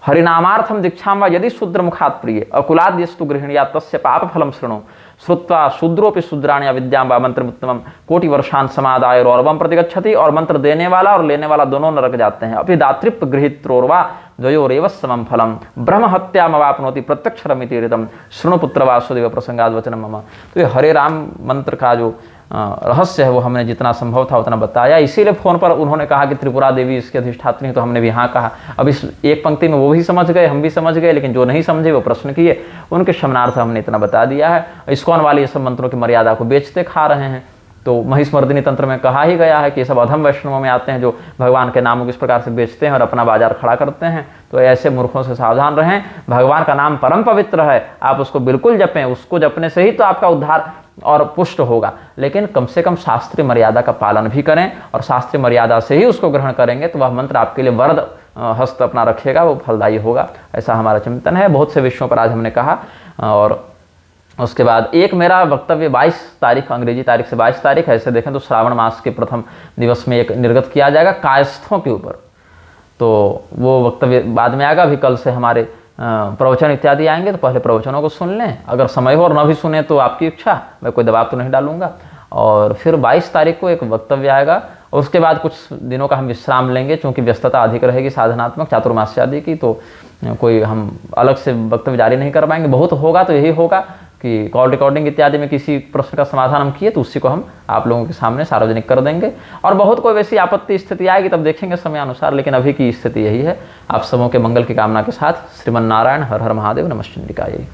हरिनामार्थम दीक्षाम वा यदि शूद्र मुखात प्रिय अकुलाद यस्तु गृहणीया तस्य पाप फलम शृणु श्रुत्वा शूद्रोपि शूद्राण्या विद्याम वा मंत्रमुत्तमम कोटि वर्षांत समादाय और प्रतिगच्छति। और मंत्र देने वाला और लेने वाला दोनों नरक जाते हैं। अभी दातृप्त गृहीत्रोर्वा द्वयोरेव समम फलम ब्रह्म हत्यामवाप्नोति प्रत्यक्षरमिति ऋतम शृणु पुत्र वासुदेव प्रसंगाद वचनम मम। तो ये हरे राम मंत्र का जो रहस्य है वो हमने जितना संभव था उतना बताया। इसीलिए फोन पर उन्होंने कहा कि त्रिपुरा देवी इसकी अधिष्ठात्री है, तो हमने भी हाँ कहा। अब इस एक पंक्ति में वो भी समझ गए, हम भी समझ गए, लेकिन जो नहीं समझे वो प्रश्न किए, उनके शमनार्थ हमने इतना बता दिया है। इस्कॉन वाले ये सब मंत्रों की मर्यादा को बेचते खा रहे हैं। तो महिषमर्दिनी तंत्र में कहा ही गया है कि ये सब अधम वैष्णवों में आते हैं जो भगवान के नामों को इस प्रकार से बेचते हैं और अपना बाजार खड़ा करते हैं। तो ऐसे मूर्खों से सावधान रहें। भगवान का नाम परम पवित्र है, आप उसको बिल्कुल जपें, उसको जपने से ही तो आपका उद्धार और पुष्ट होगा। लेकिन कम से कम शास्त्रीय मर्यादा का पालन भी करें, और शास्त्रीय मर्यादा से ही उसको ग्रहण करेंगे तो वह मंत्र आपके लिए वरद हस्त अपना रखेगा, वो फलदायी होगा। ऐसा हमारा चिंतन है। बहुत से विषयों पर आज हमने कहा। और उसके बाद एक मेरा वक्तव्य 22 तारीख, अंग्रेजी तारीख से 22 तारीख, ऐसे देखें तो श्रावण मास के प्रथम दिवस में एक निर्गत किया जाएगा कायस्थों के ऊपर। तो वो वक्तव्य बाद में आएगा। अभी कल से हमारे प्रवचन इत्यादि आएंगे, तो पहले प्रवचनों को सुन लें। अगर समय हो और न भी सुने तो आपकी इच्छा, मैं कोई दबाव तो नहीं डालूंगा। और फिर 22 तारीख को एक वक्तव्य आएगा। और उसके बाद कुछ दिनों का हम विश्राम लेंगे, क्योंकि व्यस्तता अधिक रहेगी साधनात्मक चातुर्मास्य आदि की, तो कोई हम अलग से वक्तव्य जारी नहीं कर पाएंगे। बहुत होगा तो यही होगा कि कॉल रिकॉर्डिंग इत्यादि में किसी प्रश्न का समाधान हम किए तो उसी को हम आप लोगों के सामने सार्वजनिक कर देंगे। और बहुत कोई वैसी आपत्ति स्थिति आएगी तब देखेंगे समय अनुसार, लेकिन अभी की स्थिति यही है। आप सबों के मंगल की कामना के साथ श्रीमन नारायण हर हर महादेव नमः शिवाय।